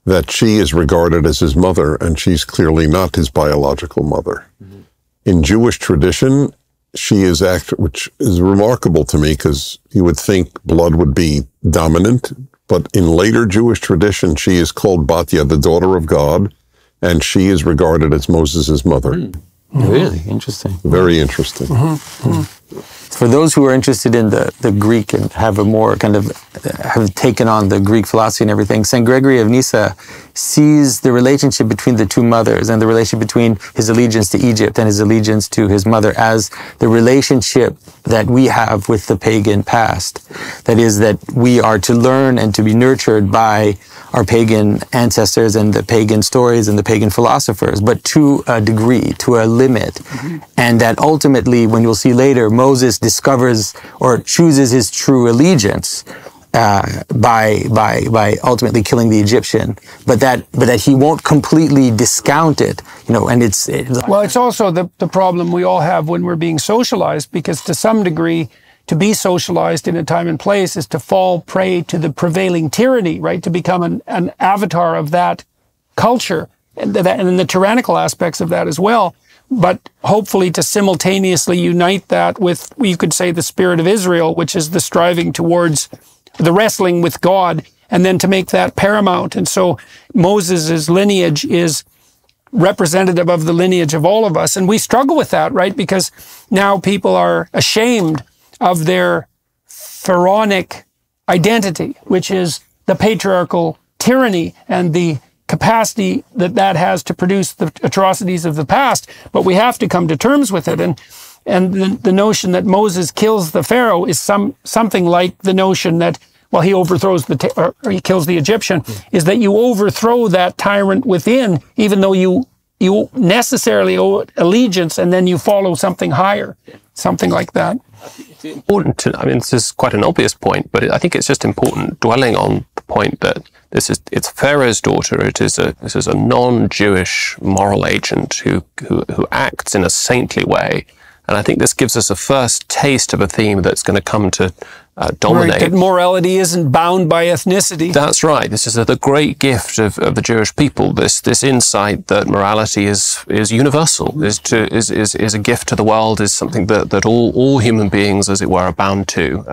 that she is regarded as his mother, and she's clearly not his biological mother. Mm-hmm. In Jewish tradition, she is which is remarkable to me, because you would think blood would be dominant, but in later Jewish tradition, she is called Batya, the daughter of God, and she is regarded as Moses' mother. Mm. Really interesting. Very interesting. Mm-hmm. Mm-hmm. For those who are interested in the Greek and have a more kind of have taken on the Greek philosophy and everything, St. Gregory of Nyssa sees the relationship between the two mothers and the relationship between his allegiance to Egypt and his allegiance to his mother as the relationship that we have with the pagan past. That is, that we are to learn and to be nurtured by our pagan ancestors and the pagan stories and the pagan philosophers, but to a degree, to a limit. And that ultimately, when you'll see later, Moses discovers or chooses his true allegiance by ultimately killing the Egyptian, but that he won't completely discount it, and well, it's also the problem we all have when we're being socialized, because to some degree, to be socialized in a time and place is to fall prey to the prevailing tyranny, right? To become an avatar of that culture and the tyrannical aspects of that as well. But hopefully to simultaneously unite that with, you could say, the spirit of Israel, which is the striving towards the wrestling with God, and then to make that paramount. And so Moses' lineage is representative of the lineage of all of us. And we struggle with that, right? Because now people are ashamed of their pharaonic identity, which is the patriarchal tyranny and the capacity that has to produce the atrocities of the past. But we have to come to terms with it. And the notion that Moses kills the Pharaoh is something like the notion that, well, he overthrows or he kills the Egyptian, is that you overthrow that tyrant within, even though you necessarily owe allegiance, and then you follow something higher, something like that. It's important to, this is quite an obvious point, but I think it's just important dwelling on the point that it's Pharaoh's daughter. This is a non-Jewish moral agent who acts in a saintly way. And I think this gives us a first taste of a theme that's going to come to dominate. Right, that morality isn't bound by ethnicity. That's right. This is the great gift of the Jewish people. This insight that morality is universal, is a gift to the world, is something that all human beings, as it were, are bound to.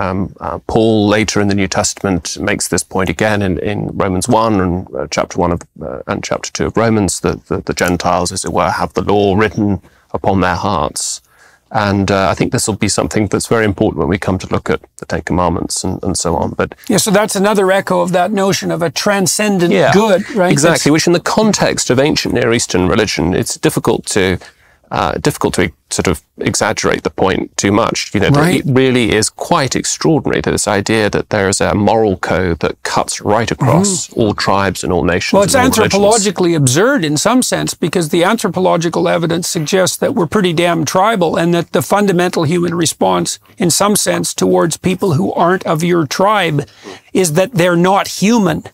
Paul later in the New Testament makes this point again in Romans 1 and chapter 1 and chapter 2 of Romans, that the Gentiles, as it were, have the law written upon their hearts. And I think this will be something that's very important when we come to look at the Ten Commandments and so on. But yeah, so that's another echo of that notion of a transcendent good, right? Exactly, which in the context of ancient Near Eastern religion, it's difficult to sort of exaggerate the point too much. It really is quite extraordinary, this idea that there is a moral code that cuts right across all tribes and all nations. Well, it's anthropologically absurd in some sense, because the anthropological evidence suggests that we're pretty damn tribal, and that the fundamental human response, in some sense, towards people who aren't of your tribe is that they're not human.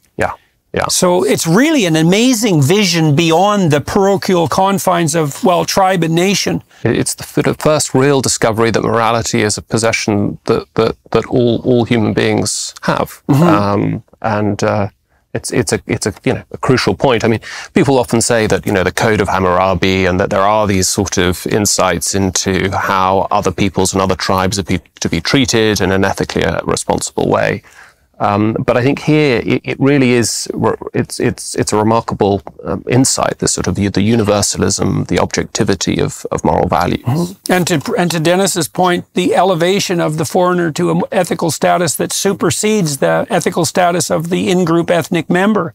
Yeah. So it's really an amazing vision beyond the parochial confines of, well, tribe and nation. It's the first real discovery that morality is a possession that all human beings have. It's a crucial point. People often say that, the Code of Hammurabi, and that there are these sort of insights into how other peoples and other tribes are to be treated in an ethically responsible way. But I think here it really is. It's a remarkable insight. This sort of the universalism, the objectivity of moral values. And to Dennis's point, the elevation of the foreigner to an ethical status that supersedes the ethical status of the in-group ethnic member.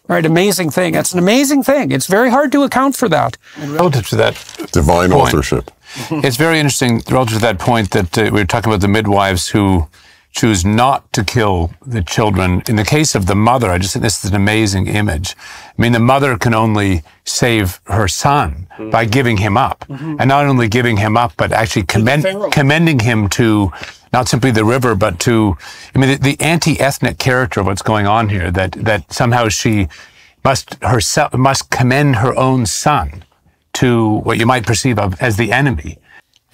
Right, amazing thing. It's an amazing thing. It's very hard to account for that. And relative to that divine point, authorship. It's very interesting relative to that point that we were talking about the midwives who choose not to kill the children. In the case of the mother, I just think this is an amazing image. The mother can only save her son by giving him up. And not only giving him up, but actually commending him to not simply the river, but to, the anti-ethnic character of what's going on here, that somehow she must commend her own son to what you might perceive of as the enemy.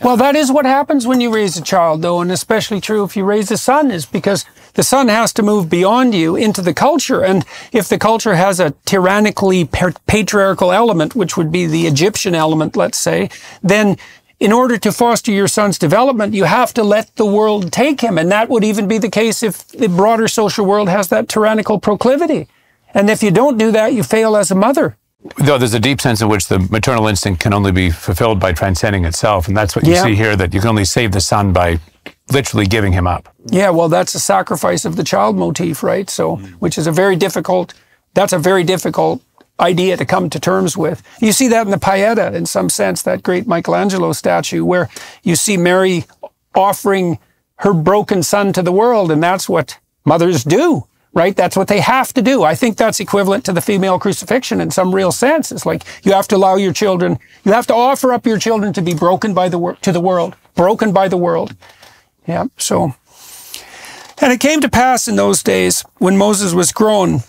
Well, that is what happens when you raise a child, though, and especially true if you raise a son, is because the son has to move beyond you into the culture. And if the culture has a tyrannically patriarchal element, which would be the Egyptian element, let's say, then in order to foster your son's development, you have to let the world take him. And that would even be the case if the broader social world has that tyrannical proclivity. And if you don't do that, you fail as a mother. Though there's a deep sense in which the maternal instinct can only be fulfilled by transcending itself. And that's what you see here, that you can only save the son by literally giving him up. Yeah, well, that's a sacrifice of the child motif, right? So, which is a very difficult idea to come to terms with. You see that in the Pieta, in some sense, that great Michelangelo statue, where you see Mary offering her broken son to the world, and that's what mothers do, right? That's what they have to do. I think that's equivalent to the female crucifixion in some real sense. It's like you have to allow your children, you have to offer up your children to be broken by to the world, broken by the world. Yeah, so. And it came to pass in those days, when Moses was grown,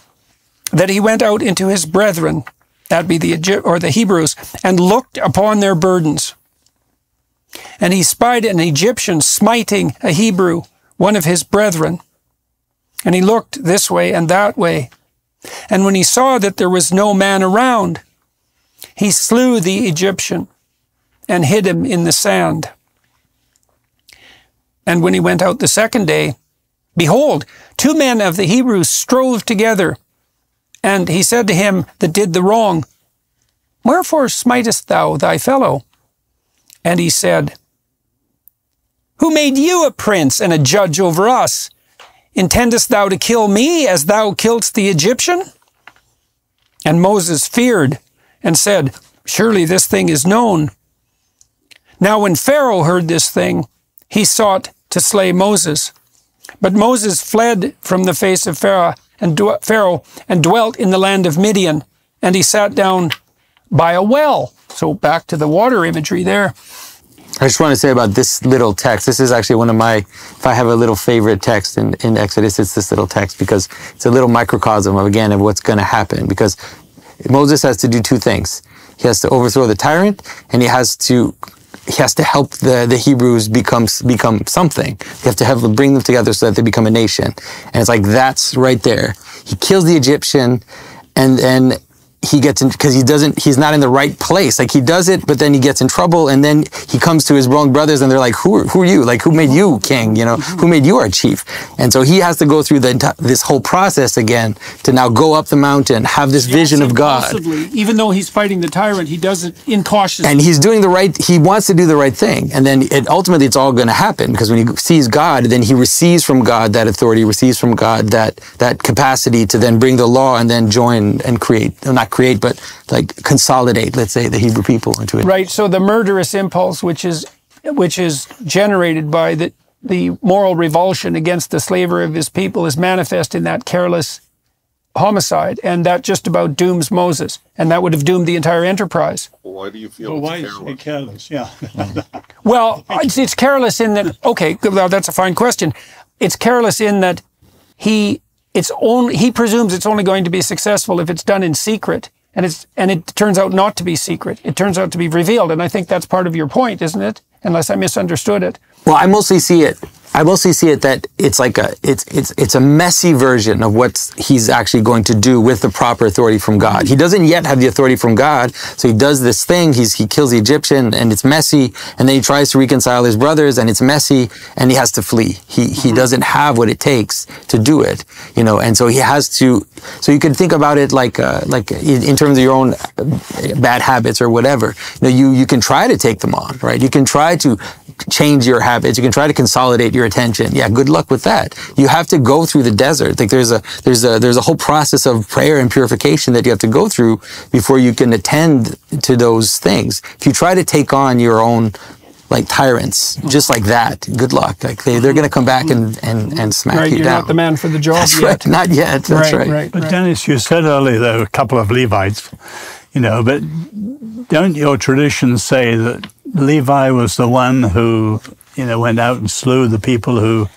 that he went out into his brethren, that'd be the Hebrews, and looked upon their burdens. And he spied an Egyptian smiting a Hebrew, one of his brethren. And he looked this way and that way. And when he saw that there was no man around, he slew the Egyptian and hid him in the sand. And when he went out the second day, behold, 2 men of the Hebrews strove together. And he said to him that did the wrong, Wherefore smitest thou thy fellow? And he said, Who made you a prince and a judge over us? Intendest thou to kill me as thou killedst the Egyptian? And Moses feared and said, Surely this thing is known. Now when Pharaoh heard this thing, he sought to slay Moses. But Moses fled from the face of Pharaoh and dwelt in the land of Midian, and he sat down by a well. So back to the water imagery there. I just want to say about this little text. This is actually one of my, if I have a little favorite text in Exodus, it's this little text, because it's a little microcosm of, again, of what's going to happen. Because Moses has to do 2 things. He has to overthrow the tyrant, and he has to help the Hebrews become something. You have to bring them together so that they become a nation. And it's like, that's right there. He kills the Egyptian, and then he gets in, because he's not in the right place. Like, he does it, but then he gets in trouble, and then he comes to his wrong brothers, and they're like, who are you? Like, who made you king? You know, who made you our chief? And so he has to go through this whole process again to now go up the mountain, have this vision of God. Even though he's fighting the tyrant, he does it incautiously. And he's doing he wants to do the right thing. And then ultimately it's all going to happen, because when he sees God, then he receives from God that authority, receives from God that capacity to then bring the law and then join and not create, but like consolidate, let's say, the Hebrew people into it. Right. So the murderous impulse, which is generated by the moral revulsion against the slavery of his people, is manifest in that careless homicide, and that just about dooms Moses, and that would have doomed the entire enterprise. Why do you feel It's careless? Yeah. Well, it's careless in that. Okay, well, that's a fine question. It's careless in that he presumes it's only going to be successful if it's done in secret, and it turns out not to be secret. It turns out to be revealed, and I think that's part of your point, isn't it? Unless I misunderstood it. Well, I mostly see it that it's like it's a messy version of what he's actually going to do with the proper authority from God. He doesn't yet have the authority from God, so he does this thing. He kills the Egyptian, and it's messy, and then he tries to reconcile his brothers, and it's messy, and he has to flee. He doesn't have what it takes to do it, you know, and so he has to. So you could think about it like in terms of your own bad habits or whatever. You know, you can try to take them on, right? You can try to change your habits. You can try to consolidate your attention. Yeah, good luck with that. You have to go through the desert. Like there's a whole process of prayer and purification that you have to go through before you can attend to those things. If you try to take on your own like tyrants, just like that, good luck. Like they're going to come back and smack you you're down. Not the man for the job That's yet. right. Not yet. That's right. But Dennis, you said earlier there were a couple of Levites, you know, but don't your traditions say that Levi was the one who, you know, went out and slew the people who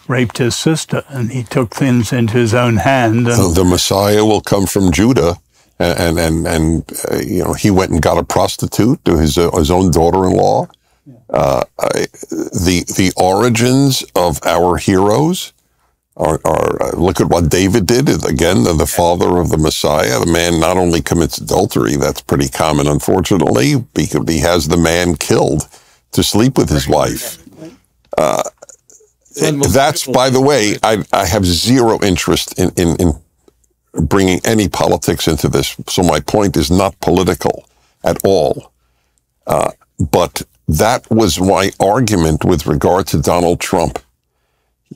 raped his sister, and he took things into his own hand? And the Messiah will come from Judah, and you know, he went and got a prostitute to his own daughter-in-law. The origins of our heroes are look at what David did. Again, the father of the Messiah. The man not only commits adultery, that's pretty common, unfortunately, because he has the man killed to sleep with his wife. That's, by the way, I have zero interest in bringing any politics into this. So my point is not political at all. But that was my argument with regard to Donald Trump.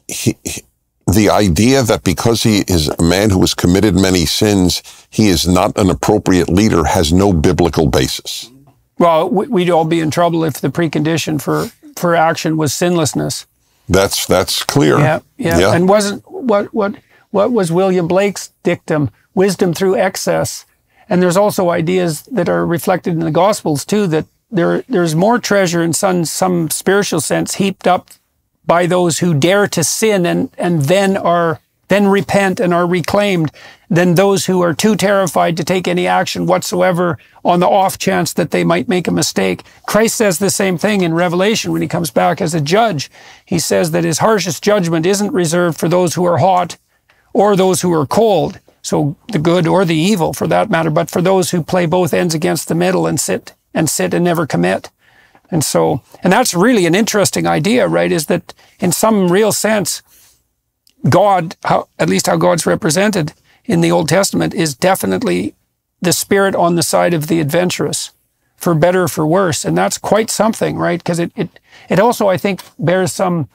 The idea that because he is a man who has committed many sins, he is not an appropriate leader has no biblical basis. Well, we'd all be in trouble if the precondition for action was sinlessness. That's clear. Yeah. And wasn't what was William Blake's dictum? Wisdom through excess. And there's also ideas that are reflected in the Gospels too, that there's more treasure in some spiritual sense heaped up by those who dare to sin and then repent and are reclaimed than those who are too terrified to take any action whatsoever on the off chance that they might make a mistake. Christ says the same thing in Revelation when he comes back as a judge. He says that his harshest judgment isn't reserved for those who are hot or those who are cold, so the good or the evil for that matter, but for those who play both ends against the middle and sit and never commit. And that's really an interesting idea, right? Is that in some real sense, God, at least how God's represented in the Old Testament, is definitely the spirit on the side of the adventurous, for better or for worse. And that's quite something, right? Because it also, I think, bears some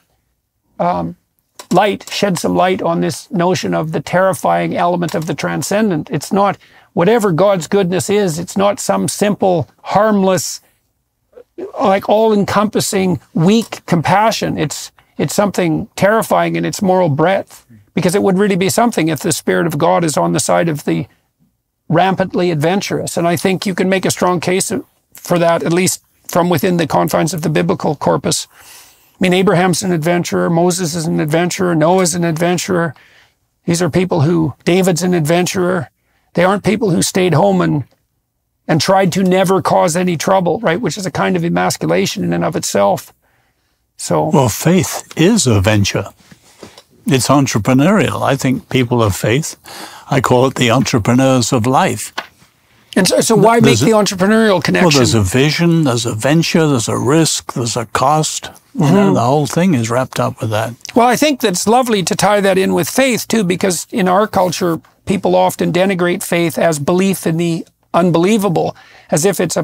sheds some light on this notion of the terrifying element of the transcendent. It's not, whatever God's goodness is, it's not some simple, harmless, like all-encompassing, weak compassion. It's something terrifying in its moral breadth, because it would really be something if the Spirit of God is on the side of the rampantly adventurous. And I think you can make a strong case for that, at least from within the confines of the biblical corpus. I mean, Abraham's an adventurer, Moses is an adventurer, Noah's an adventurer. These are people David's an adventurer. They aren't people who stayed home and tried to never cause any trouble, right? Which is a kind of emasculation in and of itself. Well, faith is a venture. It's entrepreneurial. I think people of faith, I call it the entrepreneurs of life. And so why make the entrepreneurial connection? Well, there's a vision, there's a venture, there's a risk, there's a cost. You know, the whole thing is wrapped up with that. Well, I think that's lovely to tie that in with faith, too, because in our culture, people often denigrate faith as belief in the unbelievable, as if it's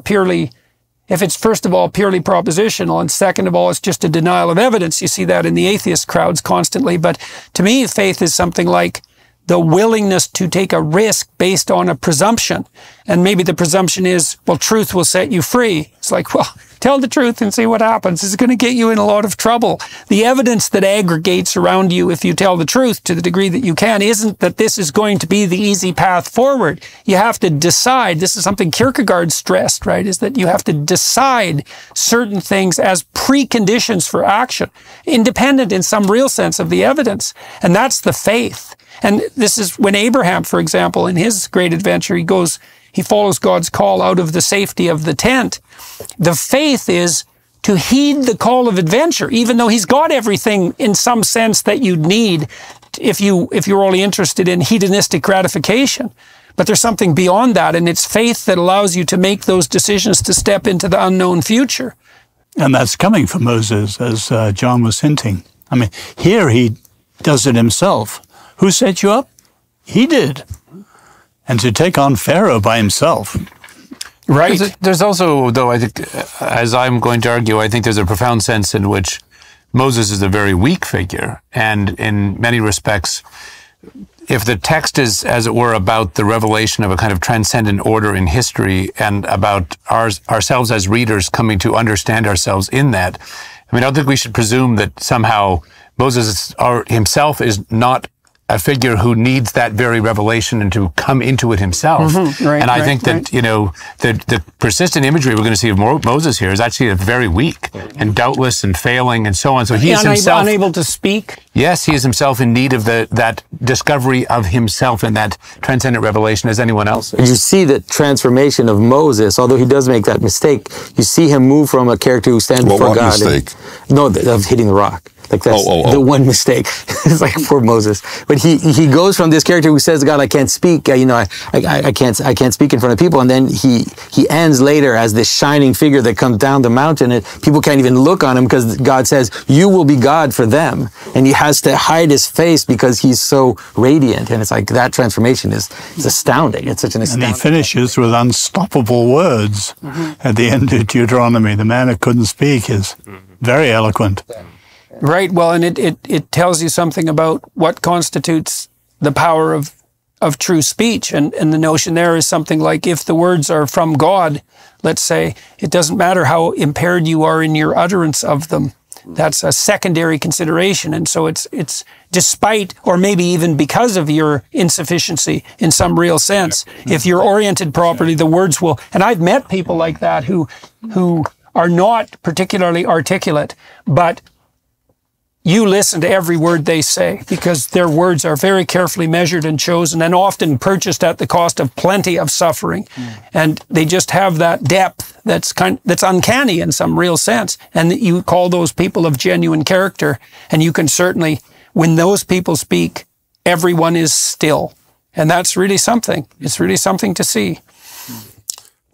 first of all purely propositional, and second of all it's just a denial of evidence. You see that in the atheist crowds constantly. But to me, faith is something like the willingness to take a risk based on a presumption. And maybe the presumption is, well, truth will set you free. It's like, well, tell the truth and see what happens. It's going to get you in a lot of trouble. The evidence that aggregates around you if you tell the truth to the degree that you can isn't that this is going to be the easy path forward. You have to decide. This is something Kierkegaard stressed, right? Is that you have to decide certain things as preconditions for action, independent in some real sense of the evidence. And that's the faith. And this is when Abraham, for example, in his great adventure, he follows God's call out of the safety of the tent. The faith is to heed the call of adventure, even though he's got everything in some sense that you'd need if you're only interested in hedonistic gratification. But there's something beyond that, and it's faith that allows you to make those decisions to step into the unknown future. And that's coming from Moses, as John was hinting. I mean, here he does it himself. Who set you up? He did. And to take on Pharaoh by himself. Right. There's also, though, I think, as I'm going to argue, I think there's a profound sense in which Moses is a very weak figure. And in many respects, if the text is, as it were, about the revelation of a kind of transcendent order in history and about ourselves as readers coming to understand ourselves in that, I mean, I don't think we should presume that somehow Moses himself is not a figure who needs that very revelation and to come into it himself. And I think that, you know, the persistent imagery we're going to see of Moses here is actually very weak and doubtless and failing and so on. So he is himself unable to speak. Yes, he is himself in need of that discovery of himself and that transcendent revelation as anyone else is. You see the transformation of Moses, although he does make that mistake. You see him move from a character who stands before God. What mistake? Of hitting the rock. Like that's the one mistake. It's like poor Moses. But he goes from this character who says, God, I can't speak, I can't speak in front of people. And then he ends later as this shining figure that comes down the mountain, and people can't even look on him because God says, you will be God for them. And he has to hide his face because he's so radiant. And it's like that transformation is astounding. It's such an astounding. And he finishes with unstoppable words at the end of Deuteronomy. The man who couldn't speak is very eloquent. Right. Well, and it tells you something about what constitutes the power of true speech. And the notion there is something like, if the words are from God, let's say, it doesn't matter how impaired you are in your utterance of them. That's a secondary consideration. And so it's despite, or maybe even because of your insufficiency in some real sense, if you're oriented properly, the words will, and I've met people like that who are not particularly articulate, but you listen to every word they say because their words are very carefully measured and chosen and often purchased at the cost of plenty of suffering. And they just have that depth that's uncanny in some real sense. And you call those people of genuine character. And you can certainly, when those people speak, everyone is still. And that's really something. It's really something to see.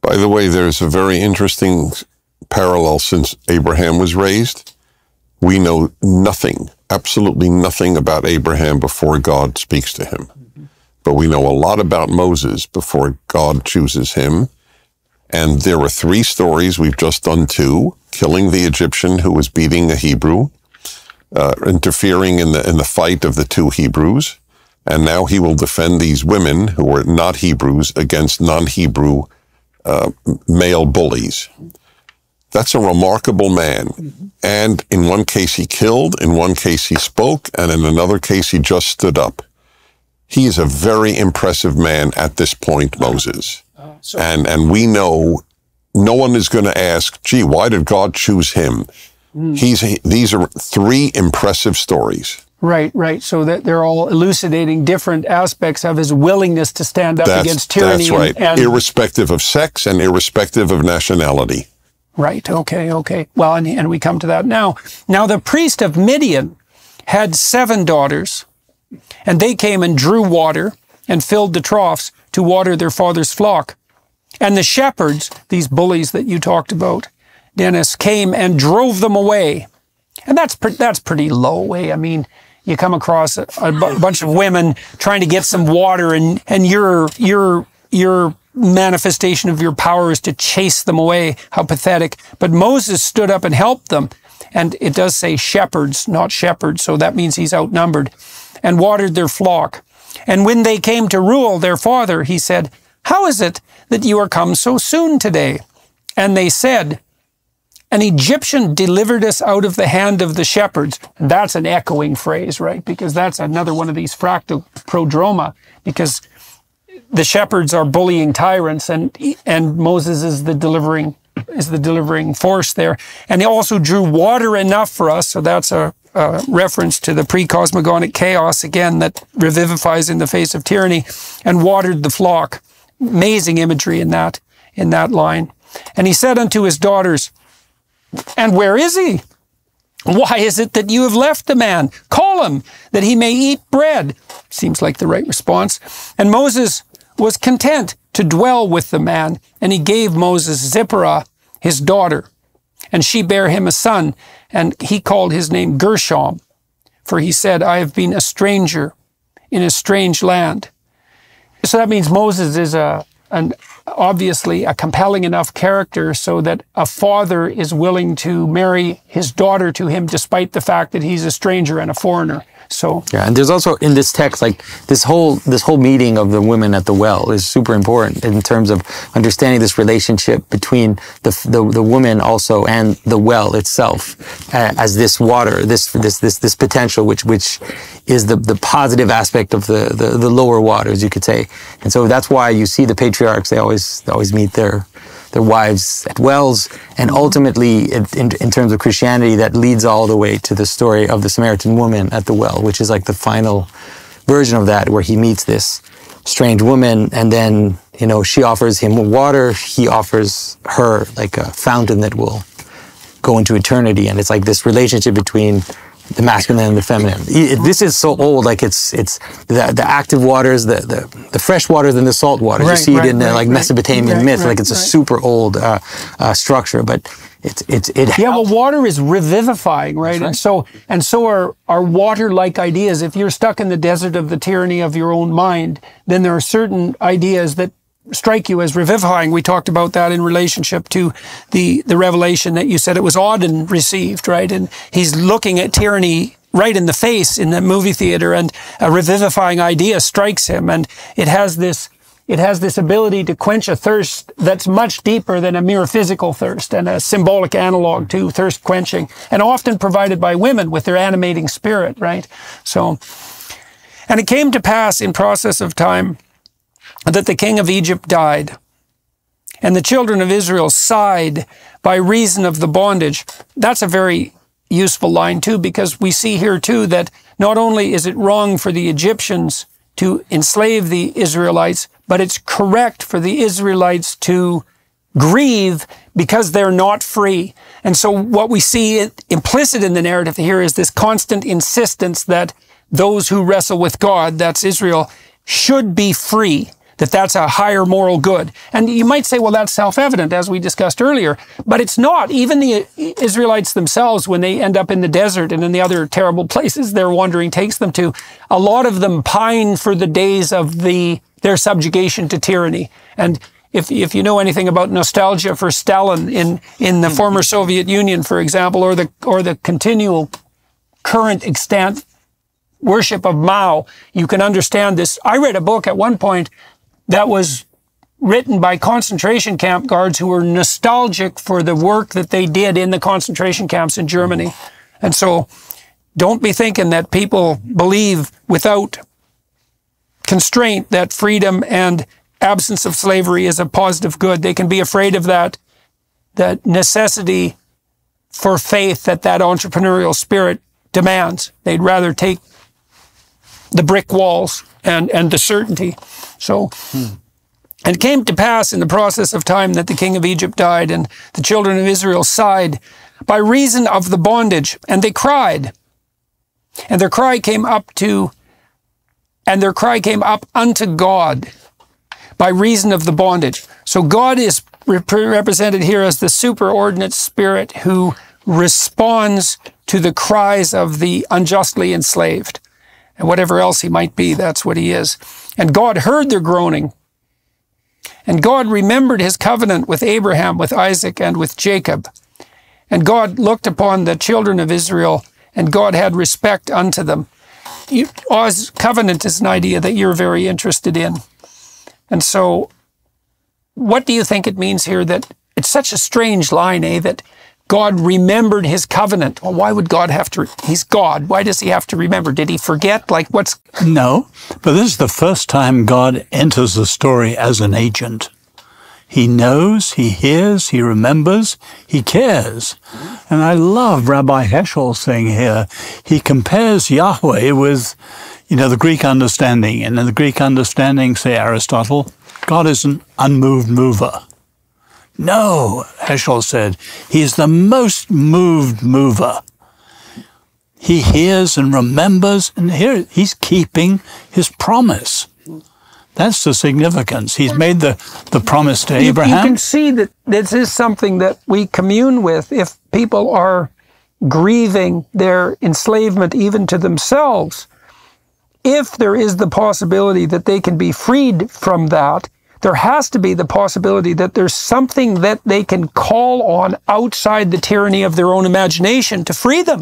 By the way, there's a very interesting parallel since Abraham was raised. We know nothing, absolutely nothing about Abraham before God speaks to him. But we know a lot about Moses before God chooses him. And there were 3 stories. We've just done 2. Killing the Egyptian who was beating a Hebrew, interfering in the fight of the 2 Hebrews. And now he will defend these women who were not Hebrews against non-Hebrew male bullies. That's a remarkable man. And in one case he killed, in one case he spoke, and in another case he just stood up. He is a very impressive man at this point, Moses. And we know no one is going to ask, gee, why did God choose him? These are 3 impressive stories. Right. So that they're all elucidating different aspects of his willingness to stand up against tyranny. That's right. And irrespective of sex and irrespective of nationality. Right, okay. Well, and we come to that now. Now, the priest of Midian had 7 daughters, and they came and drew water and filled the troughs to water their father's flock. And the shepherds, these bullies that you talked about, Dennis, came and drove them away. And that's pretty low way. I mean, you come across a bunch of women trying to get some water, and your manifestation of your power is to chase them away. How pathetic. But Moses stood up and helped them. And it does say shepherds, not shepherds, so that means he's outnumbered, and watered their flock. And when they came to Reuel, their father, he said, how is it that you are come so soon today? And they said, an Egyptian delivered us out of the hand of the shepherds. And that's an echoing phrase, right? Because that's another one of these fractal prodroma, because the shepherds are bullying tyrants, and Moses is the delivering force there. And he also drew water enough for us, so that's a reference to the pre-cosmogonic chaos again that revivifies in the face of tyranny, and watered the flock. Amazing imagery in that line. And he said unto his daughters, and where is he? Why is it that you have left the man? Call him, that he may eat bread. Seems like the right response. And Moses was content to dwell with the man, and he gave Moses Zipporah, his daughter, and she bare him a son, and he called his name Gershom, for he said, I have been a stranger in a strange land. So that means Moses is obviously a compelling enough character so that a father is willing to marry his daughter to him despite the fact that he's a stranger and a foreigner. So yeah, and there's also in this text, like this whole meeting of the women at the well is super important in terms of understanding this relationship between the woman also and the well itself as this water, this potential which is the positive aspect of the lower waters, you could say. And so that's why you see the patriarchs, they always meet their wives at wells, and ultimately, in terms of Christianity, that leads all the way to the story of the Samaritan woman at the well, which is like the final version of that, where he meets this strange woman, and then, she offers him water, he offers her like a fountain that will go into eternity, and it's like this relationship between the masculine and the feminine. This is so old, like it's the active waters, the fresh waters and the salt waters. You see it in like Mesopotamian myths, like it's a super old structure, but well, water is revivifying, right? And so are water-like ideas. If you're stuck in the desert of the tyranny of your own mind, then there are certain ideas that strike you as revivifying. We talked about that in relationship to the revelation that you said it was Auden received, right? And he's looking at tyranny right in the face in the movie theater, and a revivifying idea strikes him, and it has this ability to quench a thirst that's much deeper than a mere physical thirst, and a symbolic analog to thirst quenching, and often provided by women with their animating spirit, right? So, and it came to pass in process of time that the king of Egypt died, and the children of Israel sighed by reason of the bondage. That's a very useful line too, because we see here too that not only is it wrong for the Egyptians to enslave the Israelites, but it's correct for the Israelites to grieve because they're not free. And so what we see implicit in the narrative here is this constant insistence that those who wrestle with God, that's Israel, should be free, that that's a higher moral good. And you might say, well, that's self-evident, as we discussed earlier, but it's not. Even the Israelites themselves, when they end up in the desert and in the other terrible places their wandering takes them to, a lot of them pine for the days of their subjugation to tyranny. And if you know anything about nostalgia for Stalin in the former Soviet Union, for example, or the continual current extant worship of Mao, you can understand this. I read a book at one point that was written by concentration camp guards who were nostalgic for the work that they did in the concentration camps in Germany. And so don't be thinking that people believe without constraint that freedom and absence of slavery is a positive good. They can be afraid of that necessity for faith that entrepreneurial spirit demands. They'd rather take the brick walls and the certainty. So, and it came to pass in the process of time that the king of Egypt died, and the children of Israel sighed by reason of the bondage, and they cried. And their cry came up unto God by reason of the bondage. So God is represented here as the superordinate spirit who responds to the cries of the unjustly enslaved. And whatever else he might be, that's what he is. And God heard their groaning. And God remembered his covenant with Abraham, with Isaac, and with Jacob. And God looked upon the children of Israel, and God had respect unto them. Oz, covenant is an idea that you're very interested in. And so, what do you think it means here that it's such a strange line, that God remembered his covenant? Well, why would God have to? He's God. Why does he have to remember? Did he forget? No, but this is the first time God enters the story as an agent. He knows, he hears, he remembers, he cares. And I love Rabbi Heschel's thing here. He compares Yahweh with, the Greek understanding. And in the Greek understanding, say Aristotle, God is an unmoved mover. No, Heschel said, he is the most moved mover. He hears and remembers, and here he's keeping his promise. That's the significance. He's made the promise to Abraham. You can see that this is something that we commune with if people are grieving their enslavement even to themselves. If there is the possibility that they can be freed from that, there has to be the possibility that there's something that they can call on outside the tyranny of their own imagination to free them.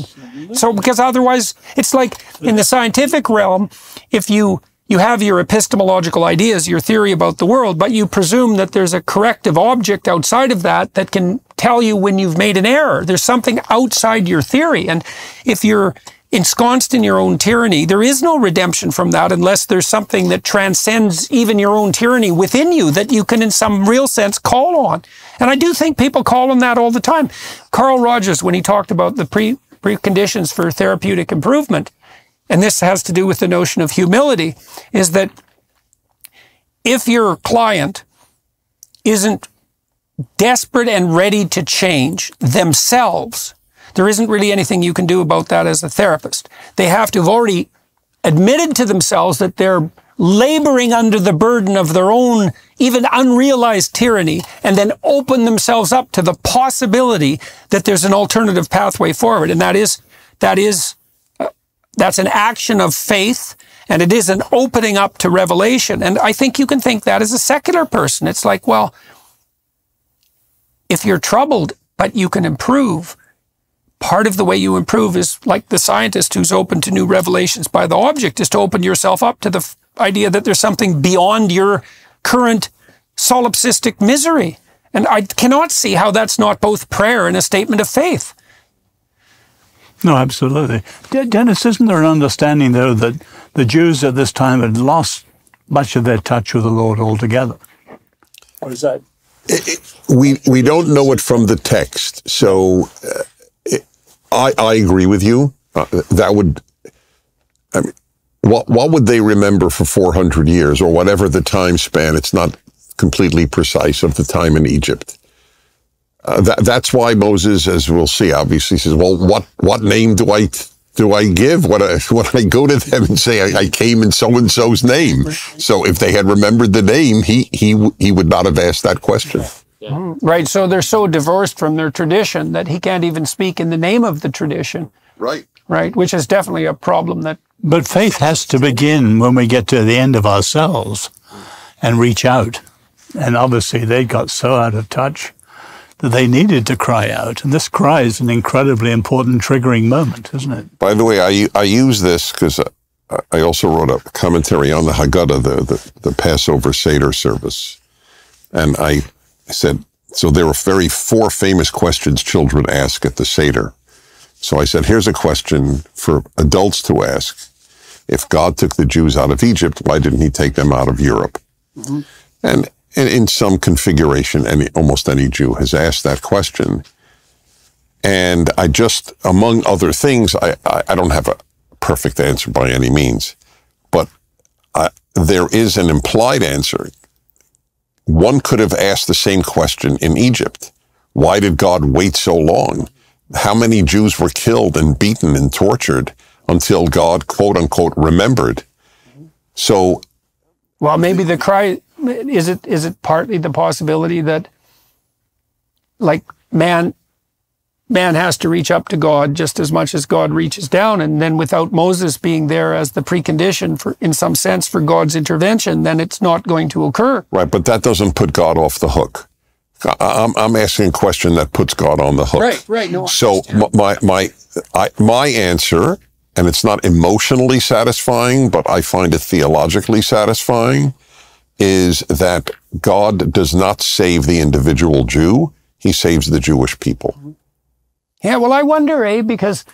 So, because otherwise, it's like in the scientific realm, if you have your epistemological ideas, your theory about the world, but you presume that there's a corrective object outside of that that can tell you when you've made an error. There's something outside your theory. And if you're ensconced in your own tyranny, there is no redemption from that unless there's something that transcends even your own tyranny within you that you can in some real sense call on. And I do think people call on that all the time. Carl Rogers, when he talked about the preconditions for therapeutic improvement, and this has to do with the notion of humility, is that if your client isn't desperate and ready to change themselves, there isn't really anything you can do about that as a therapist. They have to have already admitted to themselves that they're laboring under the burden of their own even unrealized tyranny, and then open themselves up to the possibility that there's an alternative pathway forward. And that's an action of faith, and it is an opening up to revelation. And I think you can think that as a secular person. It's like, well, if you're troubled, but you can improve, part of the way you improve is like the scientist who's open to new revelations by the object, is to open yourself up to the idea that there's something beyond your current solipsistic misery. And I cannot see how that's not both prayer and a statement of faith. No, absolutely. Dennis, isn't there an understanding, though, that the Jews at this time had lost much of their touch with the Lord altogether? Or is that? We don't know it from the text. So I agree with you. What would they remember for 400 years, or whatever the time span? It's not completely precise of the time in Egypt. That's why Moses, as we'll see, obviously says, well, what name do I give? When I go to them and say, I came in so-and-so's name. So if they had remembered the name, he would not have asked that question. Yeah. Right. So they're so divorced from their tradition that he can't even speak in the name of the tradition. Right. Right. Which is definitely a problem that. But faith has to begin when we get to the end of ourselves and reach out. And obviously they got so out of touch that they needed to cry out. And this cry is an incredibly important triggering moment, isn't it? By the way, I use this because I also wrote a commentary on the Haggadah, the Passover Seder service. And I said, so there are four famous questions children ask at the Seder. So I said, here's a question for adults to ask. If God took the Jews out of Egypt, why didn't he take them out of Europe? Mm-hmm. And in some configuration, almost any Jew has asked that question. And I just, among other things, I don't have a perfect answer by any means, but there is an implied answer. One could have asked the same question in Egypt. Why did God wait so long? How many Jews were killed and beaten and tortured until God, quote unquote, remembered? So, well, maybe the cry, is it partly the possibility that, like, man has to reach up to God just as much as God reaches down, and then without Moses being there as the precondition for, in some sense, for God's intervention, then it's not going to occur. Right, but that doesn't put God off the hook. I'm asking a question that puts God on the hook. Right. No. So my answer, and it's not emotionally satisfying, but I find it theologically satisfying, is that God does not save the individual Jew; he saves the Jewish people. Yeah, well, I wonder, because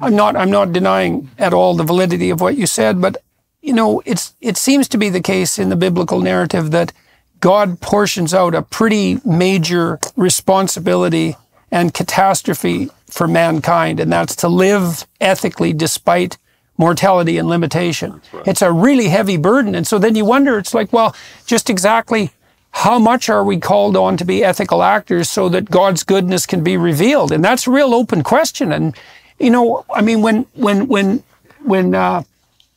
I'm not denying at all the validity of what you said, but it seems to be the case in the biblical narrative that God portions out a pretty major responsibility and catastrophe for mankind, and that's to live ethically despite mortality and limitation. Right. It's a really heavy burden. And so then you wonder, it's like, well, just exactly how much are we called on to be ethical actors so that God's goodness can be revealed? And that's a real open question. And, I mean, when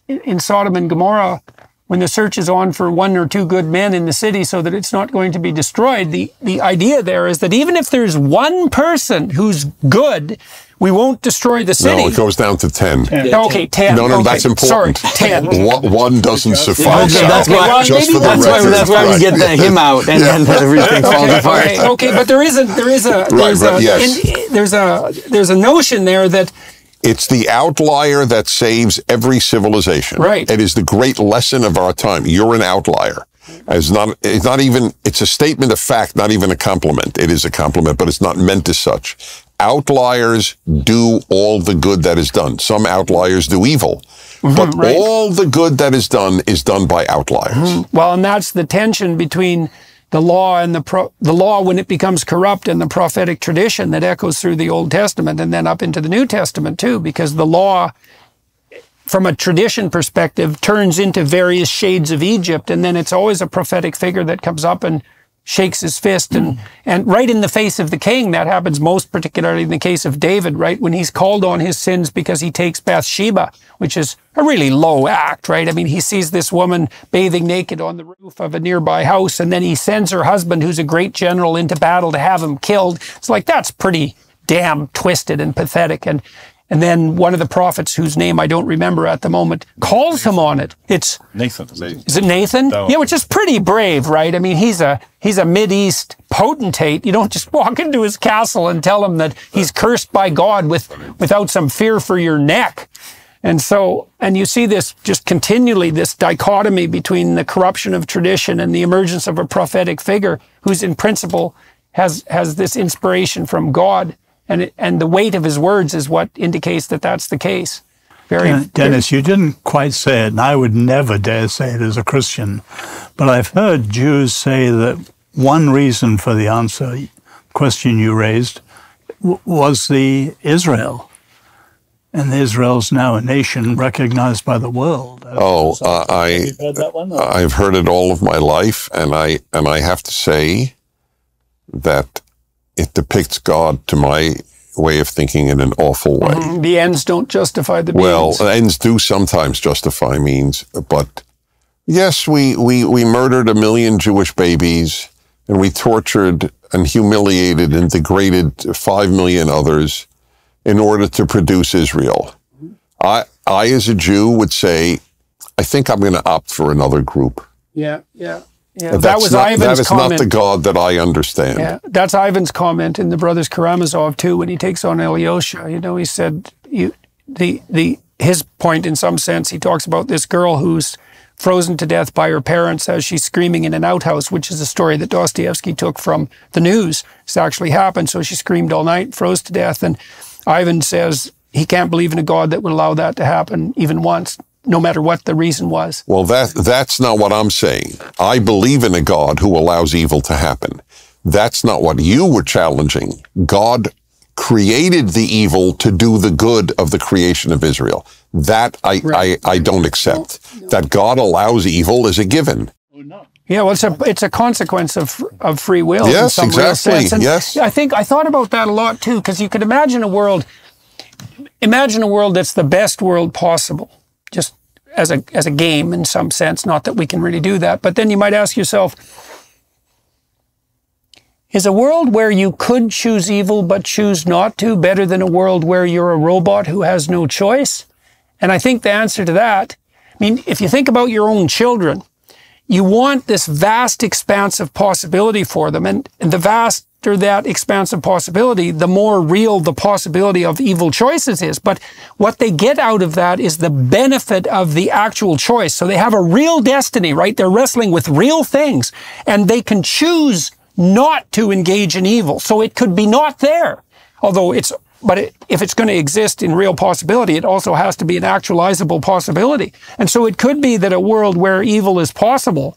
in Sodom and Gomorrah, when the search is on for one or two good men in the city so that it's not going to be destroyed, the idea there is that even if there's one person who's good, we won't destroy the city. No, it goes down to 10. Okay, 10. No, that's important. Sorry, 10. One doesn't suffice. Okay, that's why we get him out and then everything falls apart. Okay, but there's a notion there that it's the outlier that saves every civilization. Right. It is the great lesson of our time. You're an outlier. It's a statement of fact, not even a compliment. It is a compliment, but it's not meant as such. Outliers do all the good that is done. Some outliers do evil, but all the good that is done by outliers. Well, and that's the tension between the law and the law when it becomes corrupt, and the prophetic tradition that echoes through the Old Testament and then up into the New Testament too, because the law, from a tradition perspective, turns into various shades of Egypt, and then it's always a prophetic figure that comes up and shakes his fist and right in the face of the king. That happens most particularly in the case of David, right? When he's called on his sins because he takes Bathsheba, which is a really low act, right? I mean, he sees this woman bathing naked on the roof of a nearby house, and then he sends her husband, who's a great general, into battle to have him killed. It's like, that's pretty damn twisted and pathetic. And then one of the prophets, whose name I don't remember at the moment, calls him on it. It's Nathan. Is it Nathan? Yeah, which is pretty brave, right? I mean, he's a Mideast potentate. You don't just walk into his castle and tell him that he's cursed by God without some fear for your neck. And so, and you see this just continually, this dichotomy between the corruption of tradition and the emergence of a prophetic figure who's in principle has this inspiration from God. And the weight of his words is what indicates that that's the case. Dennis, you didn't quite say it, and I would never dare say it as a Christian, but I've heard Jews say that one reason for the question you raised was the Israel. And Israel's now a nation recognized by the world. Oh, You've heard that one? I've heard it all of my life, and I have to say that it depicts God, to my way of thinking, in an awful way. The ends don't justify the means. Well, ends do sometimes justify means, but yes, we murdered 1 million Jewish babies, and we tortured and humiliated and degraded 5 million others in order to produce Israel. I as a Jew would say, I think I'm going to opt for another group. Yeah. That was Ivan's comment. That is not the God that I understand. Yeah, that's Ivan's comment in the Brothers Karamazov too, when he takes on Alyosha. You know, he said his point, in some sense, he talks about this girl who's frozen to death by her parents as she's screaming in an outhouse, which is a story that Dostoevsky took from the news. It's actually happened. So she screamed all night, froze to death, and Ivan says he can't believe in a God that would allow that to happen even once, no matter what the reason was. Well, that's not what I'm saying. I believe in a God who allows evil to happen. That's not what you were challenging. God created the evil to do the good of the creation of Israel. That I don't accept. No. That God allows evil is a given. Yeah, well, it's a consequence of free will. Yes, in some exactly. Real sense. And yes, I thought about that a lot too, because you could imagine a world that's the best world possible, just as a game in some sense. Not that we can really do that, but then you might ask yourself, is a world where you could choose evil but choose not to better than a world where you're a robot who has no choice? And I think the answer to that, I mean, if you think about your own children, you want this vast expanse of possibility for them. And the vaster that expanse of possibility, the more real the possibility of evil choices is. But what they get out of that is the benefit of the actual choice. So they have a real destiny, right? They're wrestling with real things, and they can choose not to engage in evil. So it could be not there. If it's going to exist in real possibility, it also has to be an actualizable possibility. And so it could be that a world where evil is possible,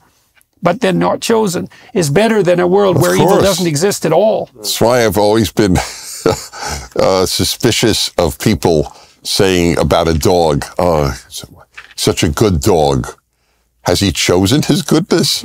but then not chosen, is better than a world where evil doesn't exist at all. That's why I've always been suspicious of people saying about a dog, such a good dog. Has he chosen his goodness?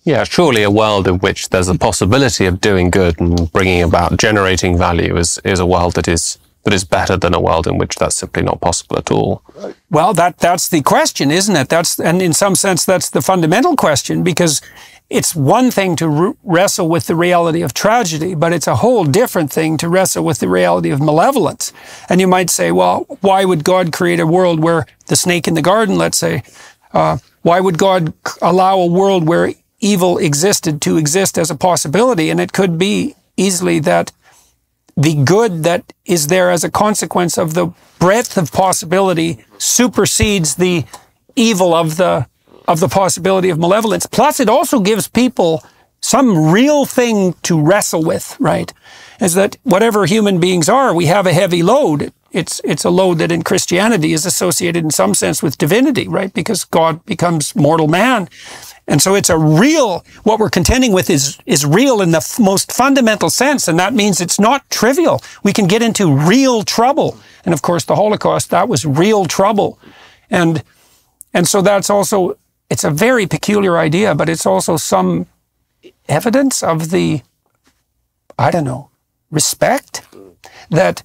Yeah, surely a world in which there's a possibility of doing good and bringing about generating value is a world that is better than a world in which that's simply not possible at all. Well, that's the question, isn't it? And in some sense, that's the fundamental question, because it's one thing to wrestle with the reality of tragedy, but it's a whole different thing to wrestle with the reality of malevolence. And you might say, well, why would God create a world where the snake in the garden, let's say, why would God allow a world where evil existed to exist as a possibility? And it could be easily that the good that is there as a consequence of the breadth of possibility supersedes the evil of the possibility of malevolence. Plus, it also gives people some real thing to wrestle with, right? Is that whatever human beings are, we have a heavy load. It's a load that in Christianity is associated in some sense with divinity, right? Because God becomes mortal man. And so it's what we're contending with is real in the most fundamental sense, and that means it's not trivial. We can get into real trouble. And of course, the Holocaust, that was real trouble. And so that's also it's a very peculiar idea, but it's also some evidence of the, I don't know, respect that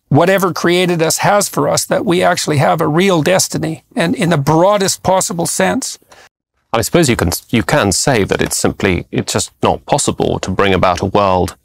whatever created us has for us, that we actually have a real destiny, and in the broadest possible sense. I suppose you can say that it's just not possible to bring about a world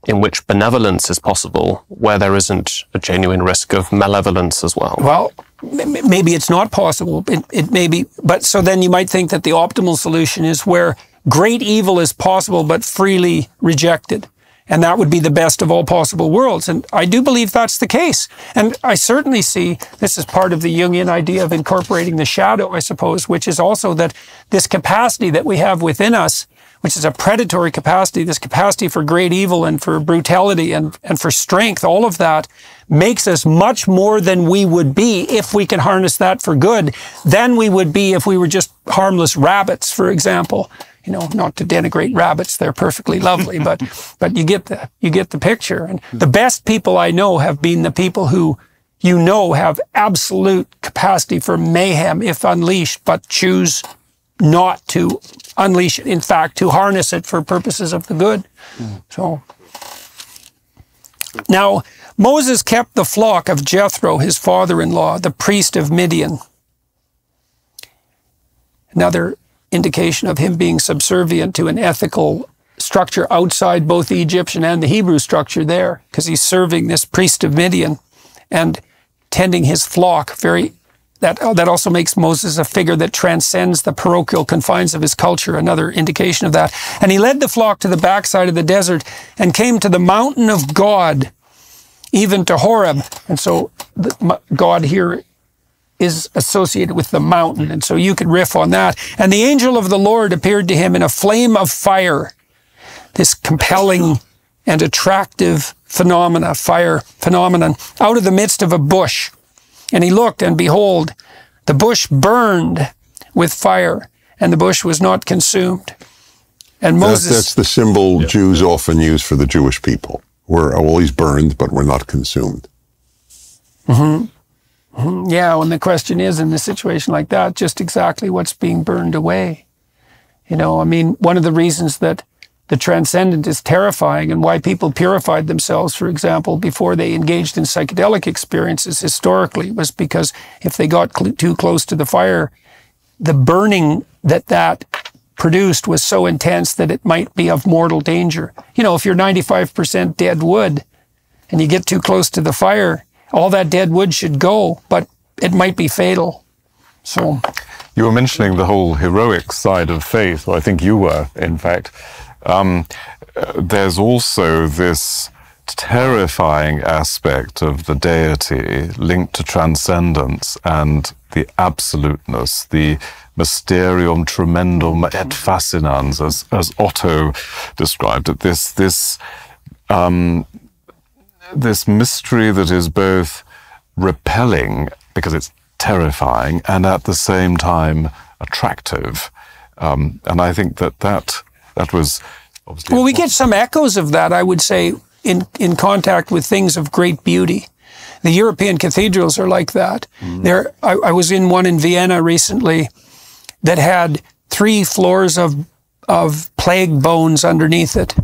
in which benevolence is possible, where there isn't a genuine risk of malevolence as well. Well, maybe it's not possible. It may be, but so then you might think that the optimal solution is where great evil is possible but freely rejected. And that would be the best of all possible worlds. And I do believe that's the case. And I certainly see this is part of the Jungian idea of incorporating the shadow, I suppose, which is also that this capacity that we have within us, which is a predatory capacity, this capacity for great evil and for brutality and for strength, all of that makes us much more than we would be if we can harness that for good than we would be if we were just harmless rabbits, for example. You know, not to denigrate rabbits, they're perfectly lovely, but you get the picture. And the best people I know have been the people who, you know, have absolute capacity for mayhem if unleashed, but choose not to unleash it, in fact, to harness it for purposes of the good. So, now, Moses kept the flock of Jethro, his father-in-law, the priest of Midian. Another indication of him being subservient to an ethical structure outside both the Egyptian and the Hebrew structure there, because he's serving this priest of Midian and tending his flock. That also makes Moses a figure that transcends the parochial confines of his culture, another indication of that. And he led the flock to the backside of the desert and came to the mountain of God, even to Horeb. And so God here is associated with the mountain, and so you could riff on that. And the angel of the Lord appeared to him in a flame of fire, this compelling and attractive fire phenomenon, out of the midst of a bush. And he looked, and behold, the bush burned with fire, and the bush was not consumed. And Moses... That's the symbol Jews often use for the Jewish people. We're always burned, but we're not consumed. Yeah, and the question is, in a situation like that, just exactly what's being burned away. You know, I mean, one of the reasons that the transcendent is terrifying and why people purified themselves, for example, before they engaged in psychedelic experiences historically, was because if they got too close to the fire, the burning that produced was so intense that it might be of mortal danger. You know, if you're 95% dead wood and you get too close to the fire, all that dead wood should go, but it might be fatal. So, you were mentioning the whole heroic side of faith, or I think you were, in fact. There's also this terrifying aspect of the deity linked to transcendence and the absoluteness, the mysterium tremendum et fascinans, as Otto described it. This mystery that is both repelling, because it's terrifying, and at the same time attractive. And I think that was obviously... Well, we get some echoes of that, I would say, in contact with things of great beauty. The European cathedrals are like that. I was in one in Vienna recently that had 3 floors of plague bones underneath it.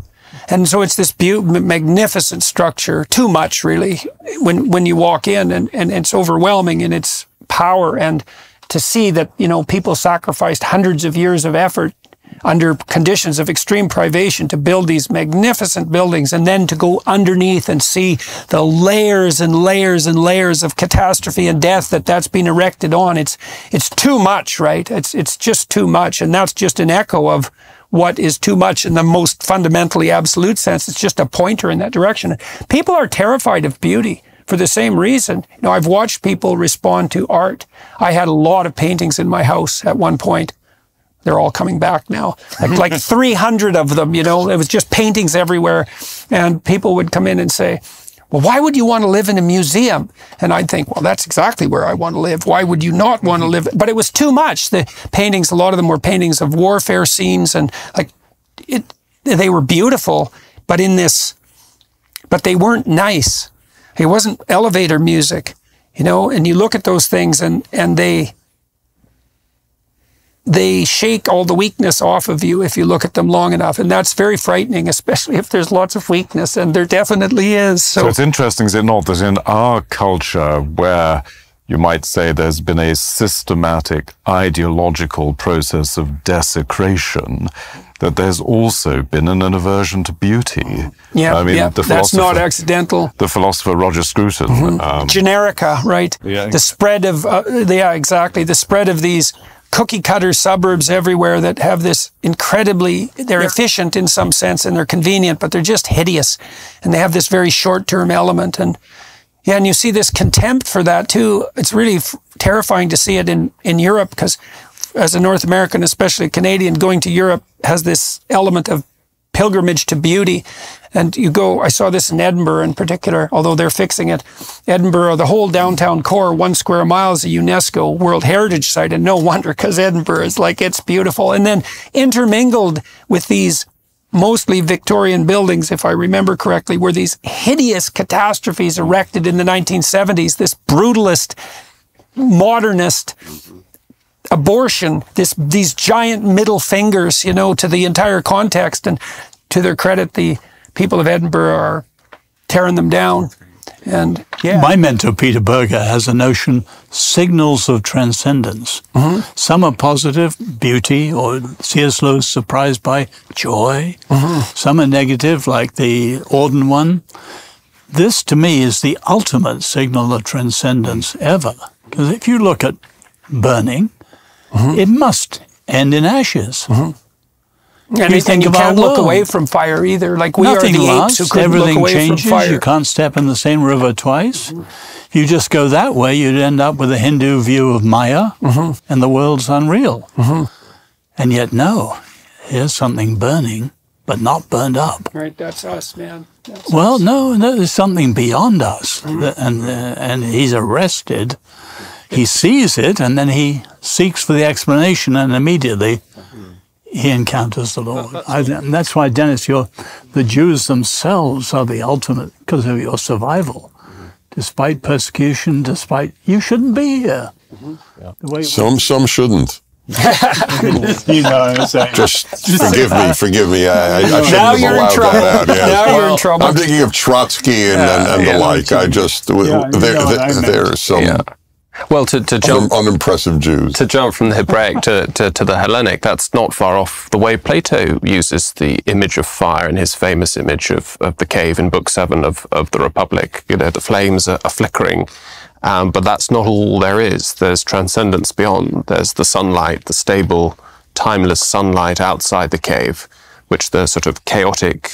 And so it's this magnificent structure, too much really, when you walk in, and it's overwhelming in its power. And to see that, you know, people sacrificed hundreds of years of effort under conditions of extreme privation to build these magnificent buildings, and then to go underneath and see the layers and layers and layers of catastrophe and death that's been erected on. It's too much, right? It's just too much. And that's just an echo of what is too much in the most fundamentally absolute sense. It's just a pointer in that direction. People are terrified of beauty for the same reason. You know, I've watched people respond to art. I had a lot of paintings in my house at one point. They're all coming back now. Like 300 of them, you know, it was just paintings everywhere. And people would come in and say, well, why would you want to live in a museum? And I'd think, well, that's exactly where I want to live. Why would you not want to live? But it was too much. The paintings, a lot of them were paintings of warfare scenes, and they were beautiful, but they weren't nice. It wasn't elevator music, you know, and you look at those things and they shake all the weakness off of you if you look at them long enough. And that's very frightening, especially if there's lots of weakness, and there definitely is. So it's interesting, is it not, that in our culture, where you might say there's been a systematic ideological process of desecration, that there's also been an aversion to beauty. Yeah, I mean, that's not accidental. The philosopher Roger Scruton. Generica, right? Yeah. The spread of, exactly, the spread of these cookie cutter suburbs everywhere that have this incredibly, they're efficient in some sense and they're convenient, but they're just hideous. And they have this very short-term element. And yeah, and you see this contempt for that too. It's really terrifying to see it in Europe, because as a North American, especially a Canadian, going to Europe has this element of pilgrimage to beauty. And you go, I saw this in Edinburgh in particular, although they're fixing it. Edinburgh, the whole downtown core, 1 square mile is a UNESCO World Heritage Site, and no wonder, because Edinburgh is like, it's beautiful. And then intermingled with these mostly Victorian buildings, if I remember correctly, were these hideous catastrophes erected in the 1970s, this brutalist, modernist abortion, these giant middle fingers, you know, to the entire context. And to their credit, the people of Edinburgh are tearing them down. And yeah, my mentor Peter Berger has a notion, signals of transcendence. Some are positive, beauty, or C.S. Lewis surprised by joy. Some are negative, like the Auden one. This to me is the ultimate signal of transcendence ever, because if you look at burning, it must end in ashes. And you can't look away from fire either. Like we Nothing are the lasts. apes who couldn't Everything look away changes. from fire. You can't step in the same river twice. If you just go that way, you'd end up with a Hindu view of Maya, and the world's unreal. And yet, no, here's something burning, but not burned up. Right, that's us, man. That's Well, us. no, there's something beyond us, and he's arrested. He sees it, and then he seeks for the explanation, and immediately he encounters the Lord. And that's why, Dennis, the Jews themselves are the ultimate, because of your survival. Despite persecution, you shouldn't be here. Some shouldn't. You know what I'm saying. Just forgive me. I shouldn't Now have you're in allowed trouble. that out. Yeah. Now you're in trouble. I'm thinking of Trotsky and the like. I just there are some Well, to jump unimpressive Jews. To jump from the Hebraic to the Hellenic, that's not far off the way Plato uses the image of fire in his famous image of the cave in Book 7 of the Republic. You know, the flames are flickering, but that's not all there is. There's transcendence beyond. There's the sunlight, the stable, timeless sunlight outside the cave, which the sort of chaotic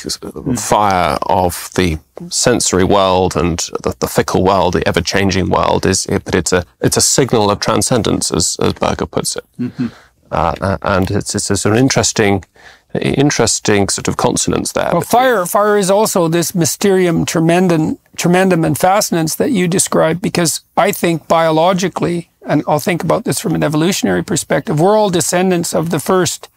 fire of the sensory world and the fickle world, the ever-changing world, but it's a signal of transcendence, as Berger puts it. And it's a sort of interesting sort of consonance there. Well, fire is also this mysterium tremendum and fascinans that you described, because I think biologically, and I'll think about this from an evolutionary perspective, we're all descendants of the first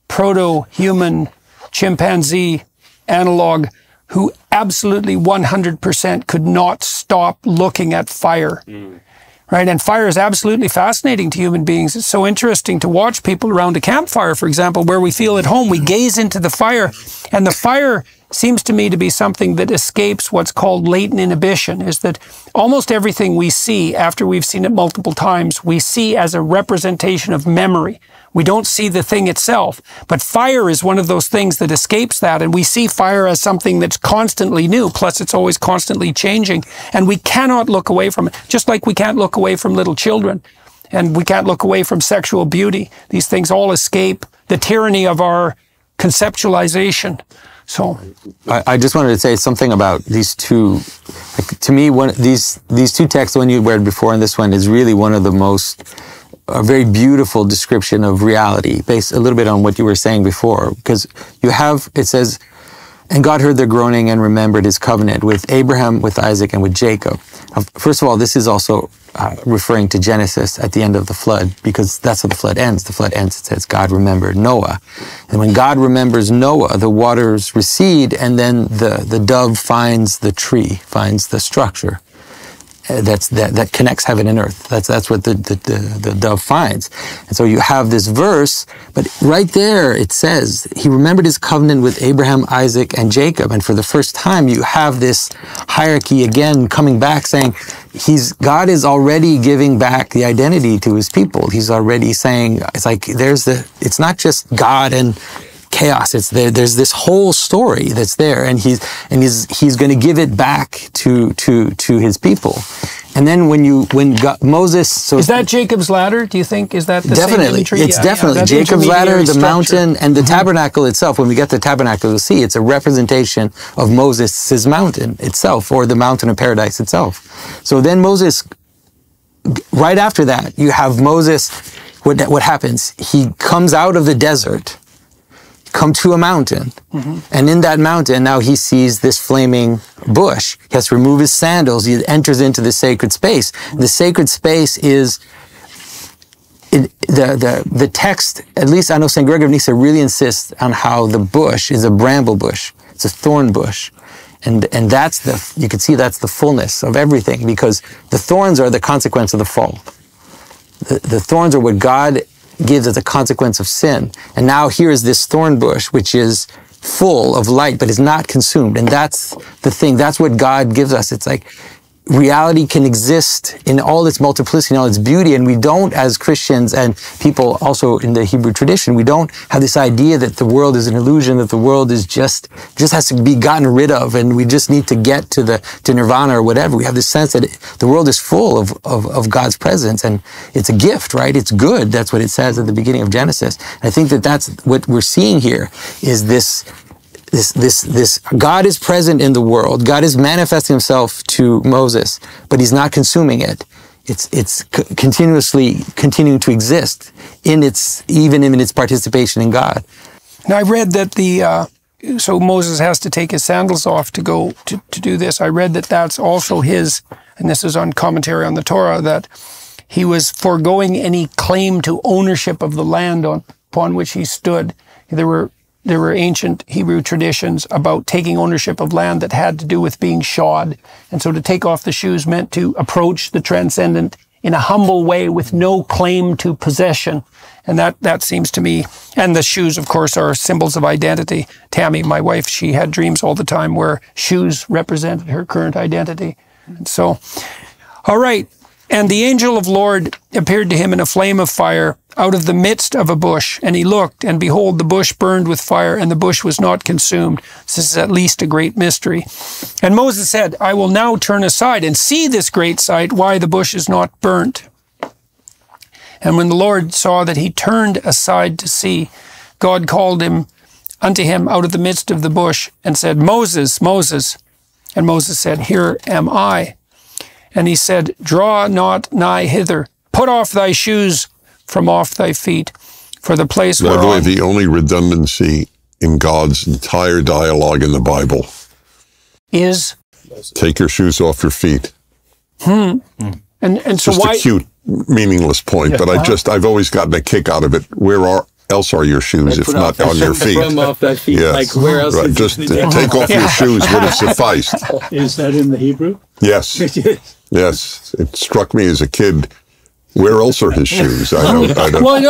proto-human chimpanzee analog who absolutely 100% could not stop looking at fire. Right? And fire is absolutely fascinating to human beings. It's so interesting to watch people around a campfire, for example, where we feel at home. We gaze into the fire, and the fire seems to me to be something that escapes what's called latent inhibition, is that almost everything we see after we've seen it multiple times, we see as a representation of memory. We don't see the thing itself, but fire is one of those things that escapes that, and we see fire as something that's constantly new, plus it's always constantly changing, and we cannot look away from it, just like we can't look away from little children, and we can't look away from sexual beauty. These things all escape the tyranny of our conceptualization. So, I just wanted to say something about these two. Like, to me, these two texts, the one you read before and this one, is really one of the most a very beautiful description of reality, based a little bit on what you were saying before. Because it says, and God heard their groaning and remembered his covenant with Abraham, with Isaac, and with Jacob. First of all, this is also referring to Genesis at the end of the flood, because that's how the flood ends. The flood ends, it says, God remembered Noah. And when God remembers Noah, the waters recede, and then the dove finds the tree, finds the structure. that connects heaven and earth. That's what the dove finds. And so you have this verse, but right there it says, he remembered his covenant with Abraham, Isaac, and Jacob. And for the first time, you have this hierarchy again coming back, saying God is already giving back the identity to his people. He's already saying, it's like it's not just God and chaos. It's there's this whole story that's there, and he's going to give it back to his people. And then Moses, so is that Jacob's ladder? Do you think is that the definitely same imagery? it's definitely Jacob's ladder, the mountain, and the tabernacle itself. When we get to the tabernacle, you'll see it's a representation of Moses' mountain itself, or the mountain of paradise itself. So then Moses, right after that, you have Moses. What happens? He comes out of the desert, come to a mountain, and in that mountain, now he sees this flaming bush. He has to remove his sandals. He enters into the sacred space. The sacred space is, the text, at least I know St. Gregory of Nyssa really insists on how the bush is a bramble bush. It's a thorn bush. And that's you can see that's the fullness of everything, because the thorns are the consequence of the fall. The thorns are what God gives as a consequence of sin. And now here is this thorn bush, which is full of light, but is not consumed. And that's the thing. That's what God gives us. It's like reality can exist in all its multiplicity, in all its beauty. And we don't, as Christians and people also in the Hebrew tradition, we don't have this idea that the world is an illusion, that the world is just has to be gotten rid of, and we just need to get to nirvana or whatever. We have this sense that the world is full of God's presence, and it's a gift, right? It's good. That's what it says at the beginning of Genesis. And I think that that's what we're seeing here, is this God is present in the world. God is manifesting himself to Moses, but he's not consuming it. It's continuously continuing to exist even in its participation in God. Now I read that so Moses has to take his sandals off to go to do this. I read that that's also his, and this is on commentary on the Torah, that he was foregoing any claim to ownership of the land upon which he stood. There were ancient Hebrew traditions about taking ownership of land that had to do with being shod. And so to take off the shoes meant to approach the transcendent in a humble way with no claim to possession. And that seems to me, and the shoes, of course, are symbols of identity. Tammy, my wife, she had dreams all the time where shoes represented her current identity. And so, all right. And the angel of Lord appeared to him in a flame of fire out of the midst of a bush. And he looked, and behold, the bush burned with fire, and the bush was not consumed. This is at least a great mystery. And Moses said, I will now turn aside and see this great sight, why the bush is not burnt. And when the Lord saw that he turned aside to see, God called unto him out of the midst of the bush and said, Moses, Moses. And Moses said, Here am I. And he said, Draw not nigh hither. Put off thy shoes from off thy feet, for the place whereon... By the way, the only redundancy in God's entire dialogue in the Bible is... Take your shoes off your feet. And so just why... a cute, meaningless point, but I've always gotten a kick out of it. Where else are your shoes if not on your feet? From off thy feet. Yes. Like where else? Right. Just take off your shoes would have sufficed. Is that in the Hebrew? Yes. Yes. It struck me as a kid. Where else are his shoes? I don't. Well, it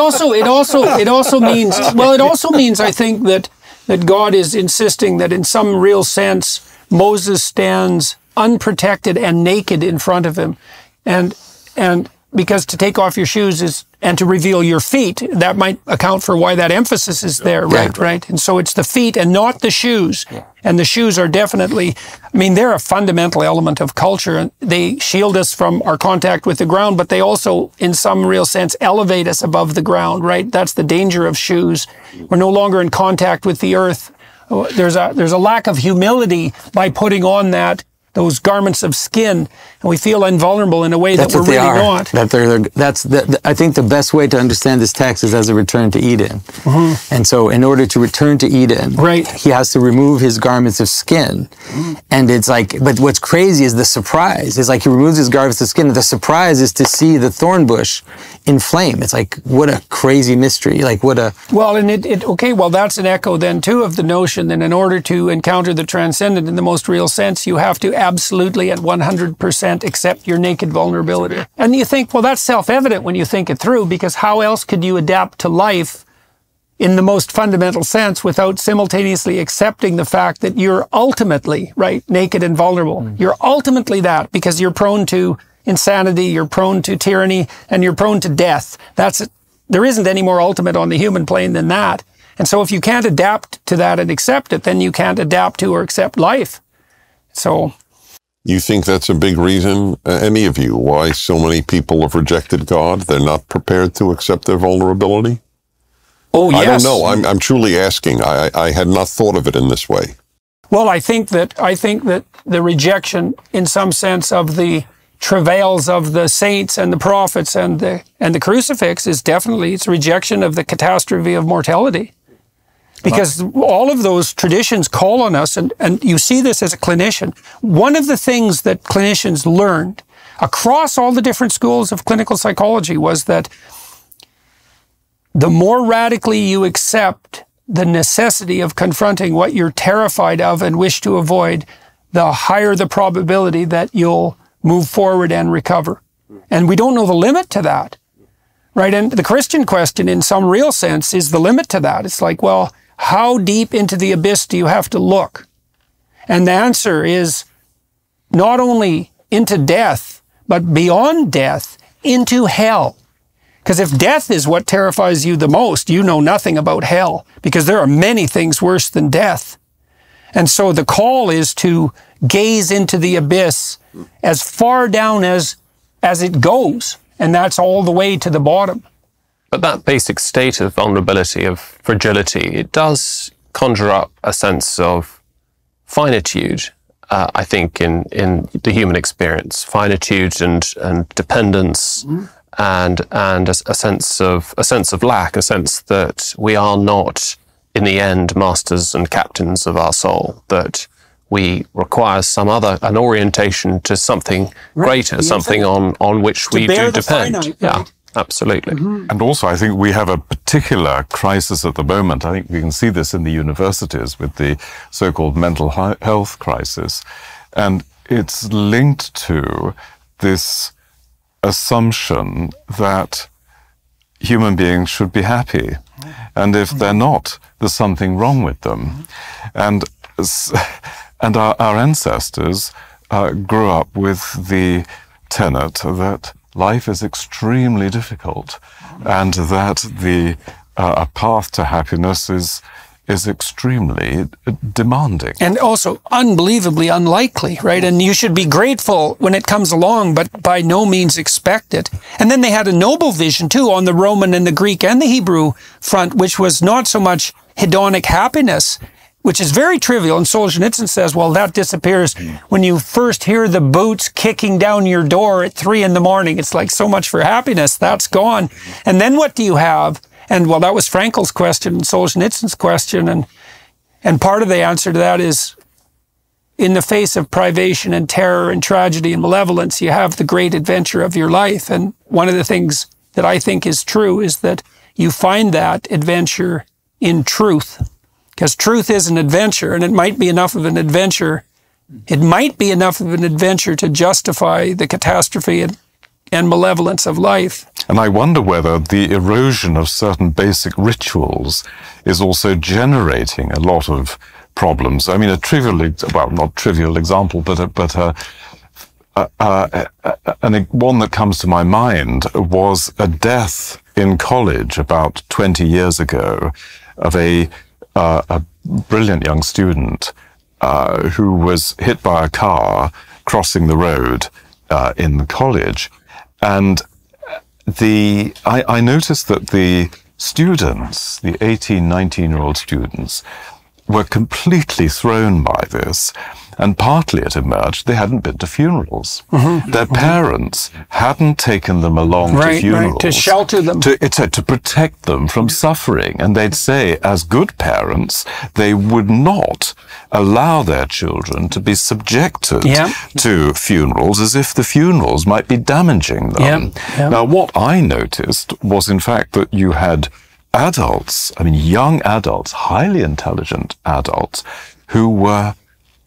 also means I think that God is insisting that in some real sense Moses stands unprotected and naked in front of him, and because to take off your shoes and to reveal your feet, that might account for why that emphasis is there, right? And so it's the feet and not the shoes. Yeah. And the shoes are definitely, they're a fundamental element of culture. And they shield us from our contact with the ground, but they also, in some real sense, elevate us above the ground, right? That's the danger of shoes. We're no longer in contact with the earth. There's a lack of humility by putting on those garments of skin, and we feel invulnerable in a way that we're really not. I think the best way to understand this text is as a return to Eden. Mm-hmm. And so in order to return to Eden, he has to remove his garments of skin. Mm-hmm. And it's like, but what's crazy is the surprise. It's like he removes his garments of skin, and the surprise is to see the thorn bush in flame. It's like, what a crazy mystery. Like, what a... Well, and that's an echo then too of the notion that in order to encounter the transcendent in the most real sense, you have to absolutely at 100% accept your naked vulnerability. And you think, well, that's self-evident when you think it through, because how else could you adapt to life in the most fundamental sense without simultaneously accepting the fact that you're ultimately, right, naked and vulnerable. You're ultimately that, because you're prone to insanity, you're prone to tyranny, and you're prone to death. There isn't any more ultimate on the human plane than that. And so if you can't adapt to that and accept it, then you can't adapt to or accept life. So, you think that's a big reason, any of you, why so many people have rejected God? They're not prepared to accept their vulnerability? oh yes. I don't know. I'm truly asking. I had not thought of it in this way. Well, I think that the rejection, in some sense, of the travails of the saints and the prophets and the crucifix is definitely, it's rejection of the catastrophe of mortality. Because all of those traditions call on us, and you see this as a clinician. One of the things that clinicians learned across all the different schools of clinical psychology was that the more radically you accept the necessity of confronting what you're terrified of and wish to avoid, the higher the probability that you'll move forward and recover. And we don't know the limit to that, right? And the Christian question, in some real sense, is the limit to that. It's like, well, how deep into the abyss do you have to look? And the answer is not only into death, but beyond death, into hell. Because if death is what terrifies you the most, you know nothing about hell, because there are many things worse than death. And so the call is to gaze into the abyss as far down as it goes, and that's all the way to the bottom. But that basic state of vulnerability, of fragility, it does conjure up a sense of finitude, I think, in the human experience. Finitude and dependence, and a sense of lack, a sense that we are not, in the end, masters and captains of our soul, that we require an orientation to something greater, something on which we do depend. Finite, yeah, right? absolutely. And also, I think we have a particular crisis at the moment. I think we can see this in the universities with the so-called mental health crisis. And it's linked to this assumption that human beings should be happy. And if they're not, there's something wrong with them. And our ancestors grew up with the tenet that life is extremely difficult, and that a path to happiness is extremely demanding. And also unbelievably unlikely, right? And you should be grateful when it comes along, but by no means expect it. And then they had a noble vision too on the Roman and the Greek and the Hebrew front, which was not so much hedonic happiness, which is very trivial. And Solzhenitsyn says, well, that disappears when you first hear the boots kicking down your door at 3 in the morning. It's like, so much for happiness, that's gone. And then what do you have? And well, that was Frankl's question and Solzhenitsyn's question. And part of the answer to that is, in the face of privation and terror and tragedy and malevolence, you have the great adventure of your life. And one of the things that I think is true is that you find that adventure in truth. Because truth is an adventure, and it might be enough of an adventure. It might be enough of an adventure to justify the catastrophe and malevolence of life. And I wonder whether the erosion of certain basic rituals is also generating a lot of problems. I mean, not trivial example, but one that comes to my mind was a death in college about 20 years ago of a brilliant young student who was hit by a car crossing the road in the college. And I noticed that the students, the 18, 19-year-old students, were completely thrown by this. And partly it emerged they hadn't been to funerals. Their parents hadn't taken them along to funerals. To shelter them. To protect them from suffering. And they'd say, as good parents, they would not allow their children to be subjected to funerals as if the funerals might be damaging them. Now, what I noticed was, in fact, that you had adults, young adults, highly intelligent adults, who were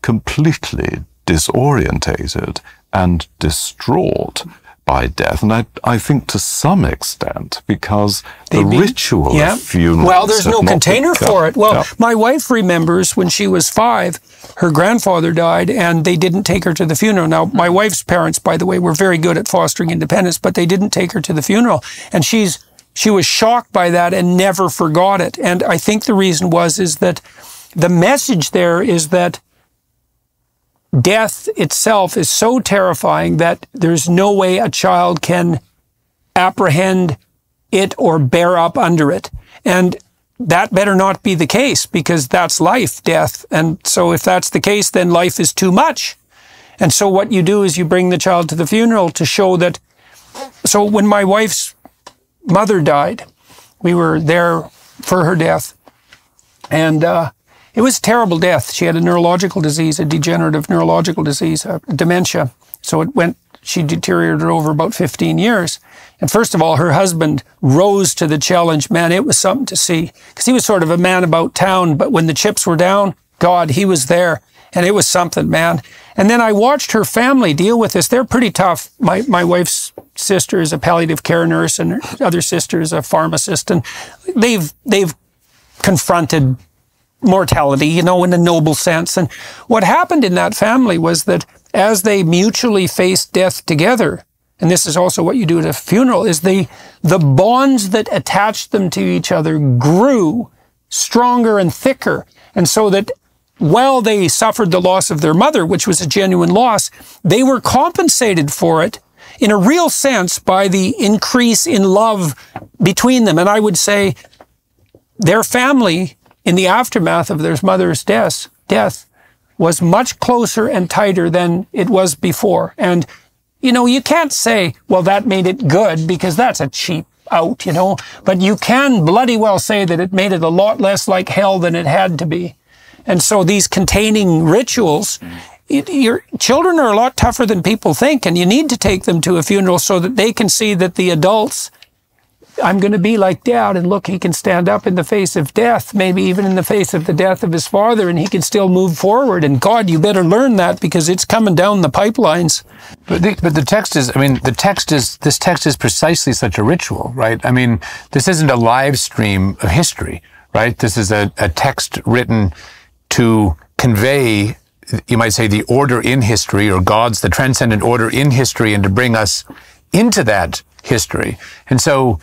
completely disorientated and distraught by death. And I think to some extent, because the ritual of funerals... Well, there's no container for it. Well, my wife remembers when she was 5, her grandfather died, and they didn't take her to the funeral. Now, my wife's parents, by the way, were very good at fostering independence, but they didn't take her to the funeral. And she was shocked by that and never forgot it. And I think the reason is that the message there is that death itself is so terrifying that there's no way a child can apprehend it or bear up under it. And that better not be the case, because that's life, death. And so if that's the case, then life is too much. And so what you do is you bring the child to the funeral to show that. So when my wife's mother died, we were there for her death. And it was a terrible death. She had a neurological disease, a degenerative neurological disease, dementia. So she deteriorated over about 15 years. And first of all, her husband rose to the challenge. Man, it was something to see, because he was sort of a man about town, but when the chips were down, God, he was there. And it was something, man. And then I watched her family deal with this. They're pretty tough. My wife's sister is a palliative care nurse, and her other sister is a pharmacist. And they've confronted mortality, in a noble sense. And what happened in that family was that as they mutually faced death together, and this is also what you do at a funeral, is the bonds that attached them to each other grew stronger and thicker. And so that while they suffered the loss of their mother, which was a genuine loss, they were compensated for it in a real sense by the increase in love between them. And I would say their family, in the aftermath of their mother's death, was much closer and tighter than it was before. And, you can't say, well, that made it good, because that's a cheap out, But you can bloody well say that it made it a lot less like hell than it had to be. And so these containing rituals, your children are a lot tougher than people think, and you need to take them to a funeral so that they can see that the adults, I'm going to be like Dad, and look, he can stand up in the face of death, maybe even in the face of the death of his father, and he can still move forward. And God, you better learn that, because it's coming down the pipelines. But the text is, this text is precisely such a ritual, right? This isn't a live stream of history, right? This is a text written to convey, you might say, the order in history, or the transcendent order in history, and to bring us into that history. And so,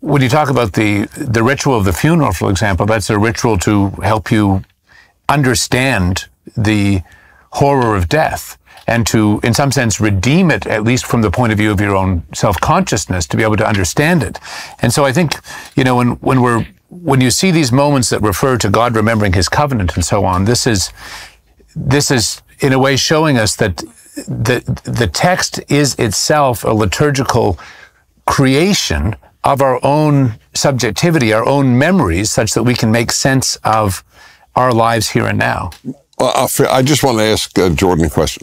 when you talk about the ritual of the funeral, for example, that's a ritual to help you understand the horror of death, and to, in some sense, redeem it, at least from the point of view of your own self-consciousness, to be able to understand it. And so I think, when you see these moments that refer to God remembering his covenant and so on, this is in a way showing us that the text is itself a liturgical creation of our own subjectivity, our own memories, such that we can make sense of our lives here and now. Well, I just want to ask Jordan a question.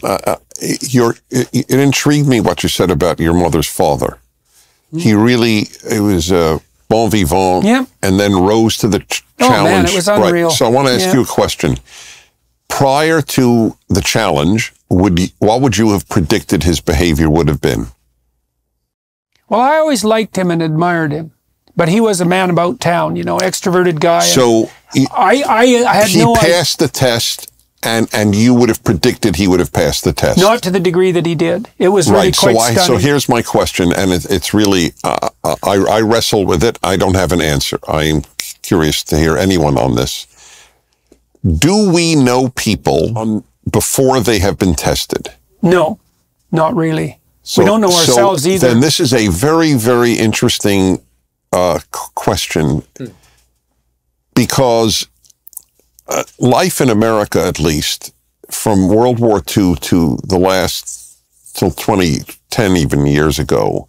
It intrigued me what you said about your mother's father. It was bon vivant, and then rose to the challenge. Oh man, it was unreal. Right. So I want to ask you a question. Prior to the challenge, what would you have predicted his behavior would have been? Well, I always liked him and admired him, but he was a man about town, extroverted guy. So he passed the test, and you would have predicted he would have passed the test. Not to the degree that he did. It was really quite stunning. So here's my question, and it's really, I wrestle with it. I don't have an answer. I am curious to hear anyone on this. Do we know people before they have been tested? No, not really. We don't know ourselves either. Then this is a very, very interesting question, because life in America, at least, from World War II to the last, till 2010 even years ago,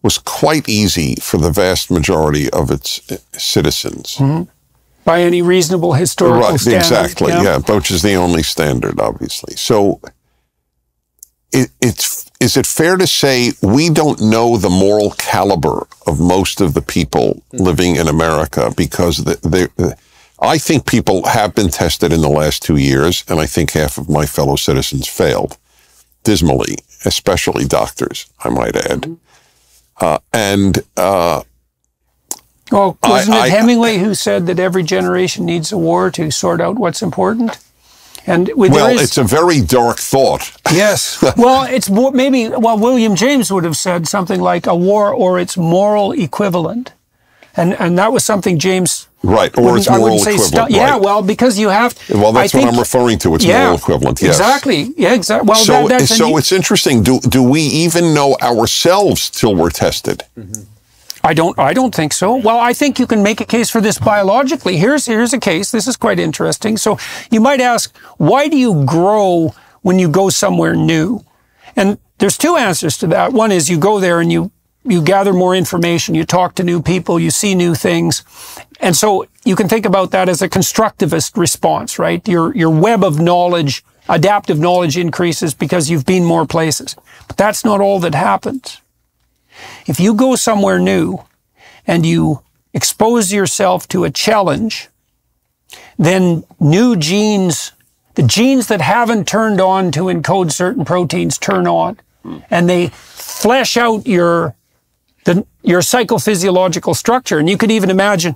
was quite easy for the vast majority of its citizens. Mm-hmm. By any reasonable historical standard. Exactly, yeah, which is the only standard, obviously. So is it fair to say we don't know the moral caliber of most of the people living in America, because I think people have been tested in the last 2 years, and I think half of my fellow citizens failed dismally, especially doctors, I might add. Well, wasn't it Hemingway who said that every generation needs a war to sort out what's important? And it's a very dark thought. Yes. Well, it's more, maybe, well, William James would have said something like a war or its moral equivalent. And that was something James... Right, or its moral equivalent. Yeah, right. well, because you have... Well, that's what I'm referring to, its moral equivalent, yes. Exactly, yeah, exactly. Well, so it's interesting. Do we even know ourselves till we're tested? Mm-hmm. I don't think so. Well, I think you can make a case for this biologically. Here's a case. This is quite interesting. So you might ask, why do you grow when you go somewhere new? And there's two answers to that. One is you go there and you gather more information, you talk to new people, you see new things. And so you can think about that as a constructivist response, right? Your web of knowledge, adaptive knowledge increases because you've been more places. But that's not all that happens. If you go somewhere new and you expose yourself to a challenge, then new genes, the genes that haven't turned on to encode certain proteins turn on, and they flesh out your psychophysiological structure. And you could even imagine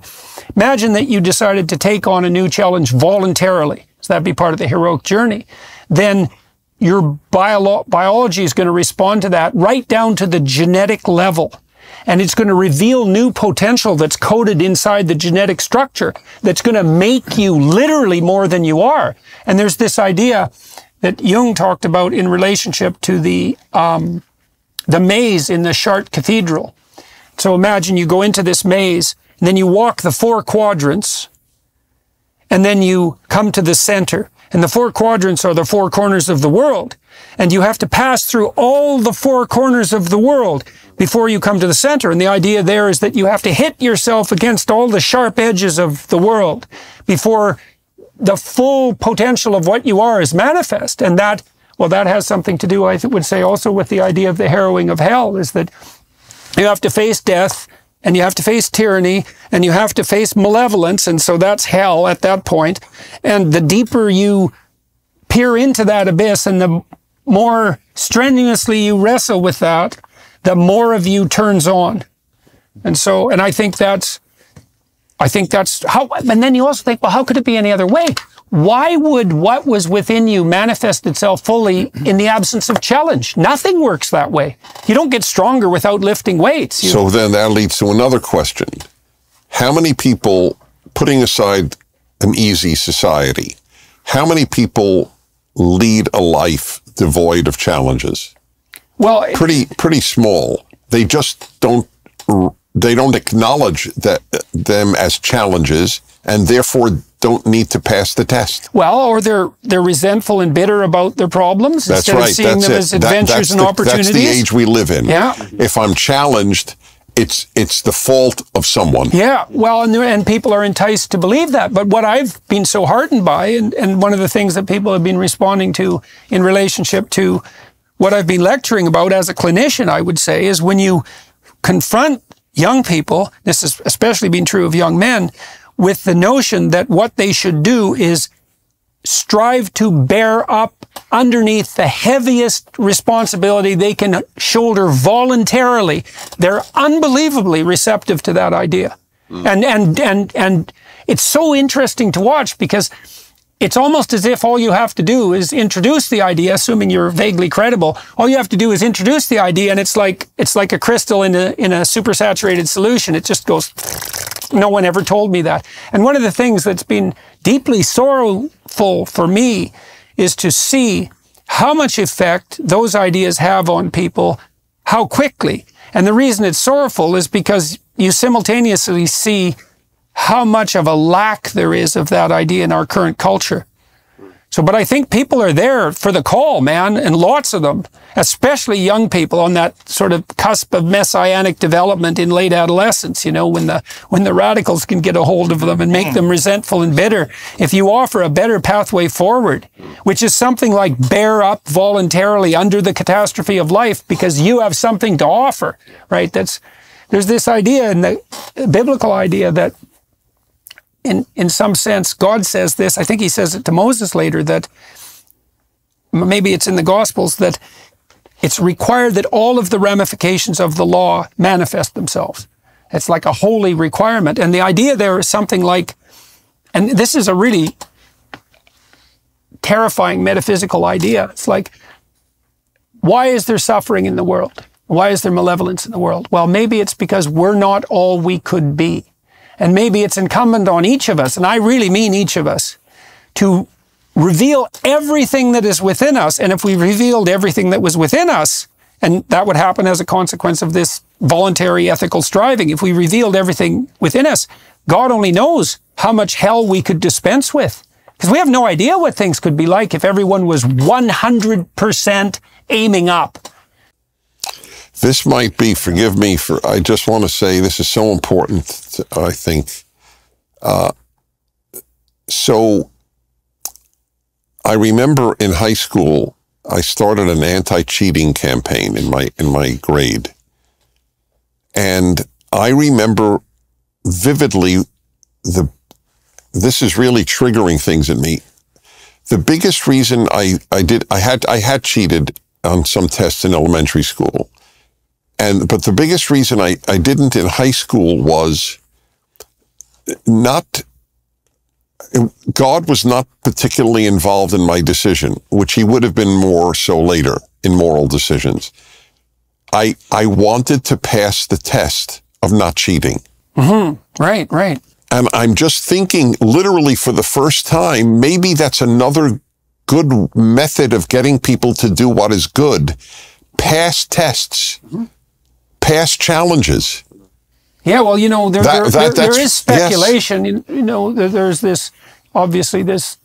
that you decided to take on a new challenge voluntarily. So that'd be part of the heroic journey. Then your biology is going to respond to that right down to the genetic level. And it's going to reveal new potential that's coded inside the genetic structure that's going to make you literally more than you are. And there's this idea that Jung talked about in relationship to the maze in the Chartres Cathedral. So imagine you go into this maze, and then you walk the 4 quadrants, and then you come to the center. And the 4 quadrants are the 4 corners of the world. And you have to pass through all the 4 corners of the world before you come to the center. And the idea there is that you have to hit yourself against all the sharp edges of the world before the full potential of what you are is manifest. And that has something to do, I would say, also with the idea of the harrowing of hell, is that you have to face death, and you have to face tyranny, and you have to face malevolence, and so that's hell at that point. And the deeper you peer into that abyss, and the more strenuously you wrestle with that, the more of you turns on. And so, and I think that's how, and then you also think, well, how could it be any other way? Why would what was within you manifest itself fully in the absence of challenge? Nothing works that way. You don't get stronger without lifting weights. So then that leads to another question. How many people, putting aside an easy society, how many people lead a life devoid of challenges? Well, pretty small. They just don't acknowledge them as challenges, and therefore don't need to pass the test. Well, or they're resentful and bitter about their problems instead of seeing them as adventures and opportunities. That's the age we live in. Yeah. If I'm challenged, it's the fault of someone. Yeah, well, and people are enticed to believe that. But what I've been so heartened by, and one of the things that people have been responding to in relationship to what I've been lecturing about as a clinician, I would say, is when you confront young people, this has especially been true of young men, with the notion that what they should do is strive to bear up underneath the heaviest responsibility they can shoulder voluntarily. They're unbelievably receptive to that idea. And it's so interesting to watch, because it's almost as if all you have to do is introduce the idea, assuming you're vaguely credible. All you have to do is introduce the idea, and it's like a crystal in a supersaturated solution. It just goes, no one ever told me that. And one of the things that's been deeply sorrowful for me is to see how much effect those ideas have on people, how quickly. And the reason it's sorrowful is because you simultaneously see how much of a lack there is of that idea in our current culture. So, but I think people are there for the call, man, and lots of them, especially young people on that sort of cusp of messianic development in late adolescence, you know, when the radicals can get a hold of them and make them resentful and bitter. If you offer a better pathway forward, which is something like bear up voluntarily under the catastrophe of life because you have something to offer, right? There's this idea, in the biblical idea, that in some sense, God says this, I think he says it to Moses later, that maybe it's in the Gospels, that it's required that all of the ramifications of the law manifest themselves. It's like a holy requirement. And the idea there is something like, and this is a really terrifying metaphysical idea. It's like, why is there suffering in the world? Why is there malevolence in the world? Well, maybe it's because we're not all we could be. And maybe it's incumbent on each of us, and I really mean each of us, to reveal everything that is within us. And if we revealed everything that was within us, and that would happen as a consequence of this voluntary ethical striving, if we revealed everything within us, God only knows how much hell we could dispense with. Because we have no idea what things could be like if everyone was 100% aiming up. This might be, forgive me for, I just want to say this is so important, I think. So I remember in high school, I started an anti-cheating campaign in my grade. And I remember vividly this is really triggering things in me. The biggest reason I had cheated on some tests in elementary school. But the biggest reason I didn't in high school was God was not particularly involved in my decision, which he would have been more so later in moral decisions. I wanted to pass the test of not cheating. Mm-hmm. Right, right. And I'm just thinking, literally for the first time, maybe that's another good method of getting people to do what is good. Pass tests. Mm-hmm. Pass challenges. Yeah, well, you know, there is speculation. Yes. You know, there's this, obviously, this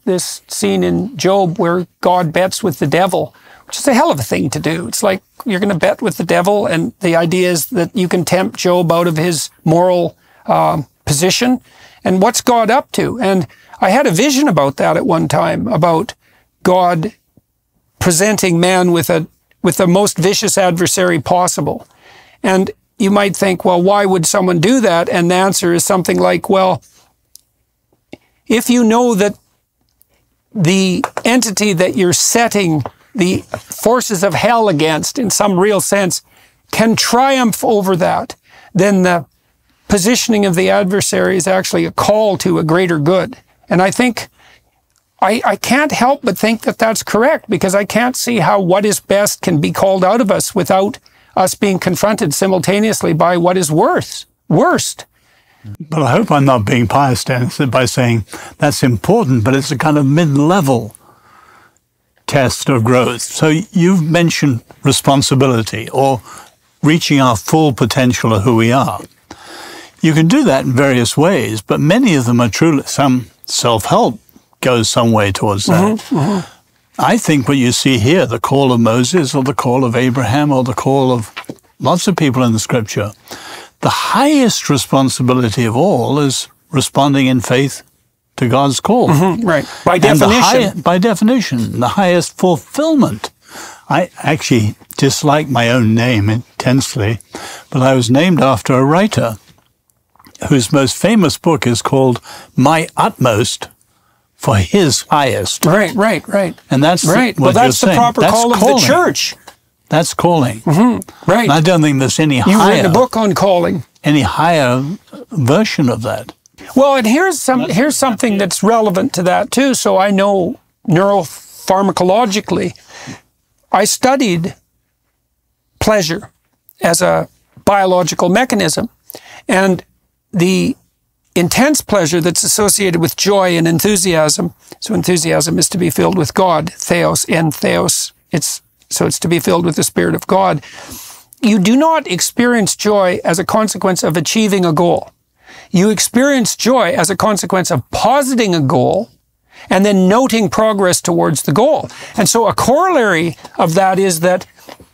scene in Job where God bets with the devil, which is a hell of a thing to do. It's like you're going to bet with the devil, and the idea is that you can tempt Job out of his moral position. And what's God up to? And I had a vision about that at one time, about God presenting man with the most vicious adversary possible. And you might think, well, why would someone do that? And the answer is something like, well, if you know that the entity that you're setting the forces of hell against, in some real sense, can triumph over that, then the positioning of the adversary is actually a call to a greater good. And I think, I can't help but think that that's correct, because I can't see how what is best can be called out of us without us being confronted simultaneously by what is worst. But I hope I'm not being pious, Dennis, by saying that's important, but it's a kind of mid-level test of growth. So you've mentioned responsibility, or reaching our full potential of who we are. You can do that in various ways, but many of them are truly, some self-help goes some way towards that. Mm-hmm, mm-hmm. I think what you see here, the call of Moses or the call of Abraham or the call of lots of people in the scripture, the highest responsibility of all is responding in faith to God's call. Mm-hmm, right. By definition. By definition, the highest fulfillment. I actually dislike my own name intensely, but I was named after a writer whose most famous book is called My Utmost for His Highest. Right, right, right. And that's right. What that's the proper call of the church. That's calling. Mm-hmm. Right. And I don't think there's any You've written a book on calling. Any higher version of that. Well, and here's something that's relevant to that too. So I know neuropharmacologically, I studied pleasure as a biological mechanism, and the intense pleasure that's associated with joy and enthusiasm. So enthusiasm is to be filled with God, theos, and theos. It's to be filled with the Spirit of God. You do not experience joy as a consequence of achieving a goal. You experience joy as a consequence of positing a goal and then noting progress towards the goal. And so a corollary of that is that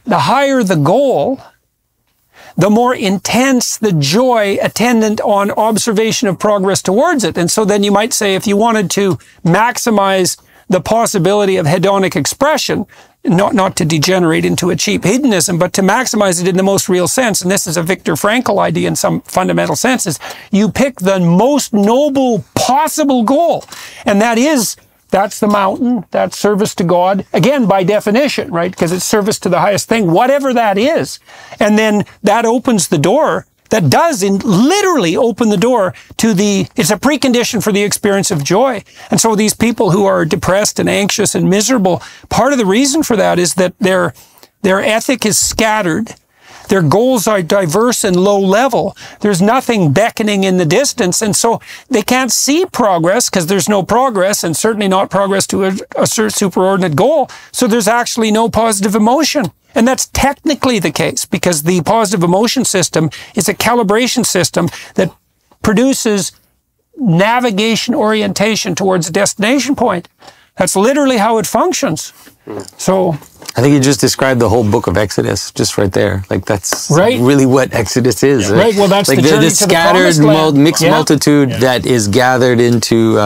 the higher the goal, the more intense the joy attendant on observation of progress towards it. And so then you might say, if you wanted to maximize the possibility of hedonic expression, not to degenerate into a cheap hedonism, but to maximize it in the most real sense, and this is a Viktor Frankl idea in some fundamental senses, you pick the most noble possible goal. And that's the mountain, that's service to God, again, by definition, right? Because it's service to the highest thing, whatever that is. And then that opens the door, that does literally open the door to it's a precondition for the experience of joy. And so these people who are depressed and anxious and miserable, part of the reason for that is that their ethic is scattered. Their goals are diverse and low level. There's nothing beckoning in the distance. And so they can't see progress because there's no progress, and certainly not progress to a superordinate goal. So there's actually no positive emotion. And that's technically the case, because the positive emotion system is a calibration system that produces navigation orientation towards a destination point. That's literally how it functions. So I think you just described the whole book of Exodus just right there. Like that's right. Really what Exodus is. Right. Well, that's like the journey the to the promised scattered land. mixed multitude that is gathered into,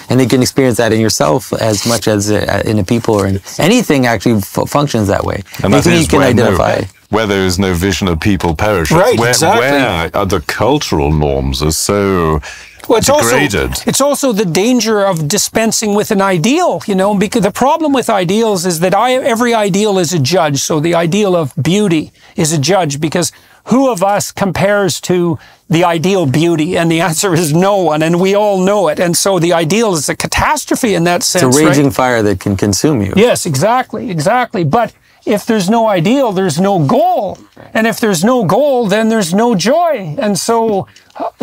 and you can experience that in yourself as much as in a people or in anything actually functions that way. And anything that is you can identify. Where there is no vision of people perish. Right, exactly. Where other cultural norms are so degraded. It's also the danger of dispensing with an ideal, because the problem with ideals is that every ideal is a judge. So the ideal of beauty is a judge, because who of us compares to the ideal beauty? And the answer is no one, and we all know it. And so the ideal is a catastrophe in that sense. It's a raging fire that can consume you. Yes, exactly. But if there's no ideal, there's no goal. And if there's no goal, then there's no joy. And so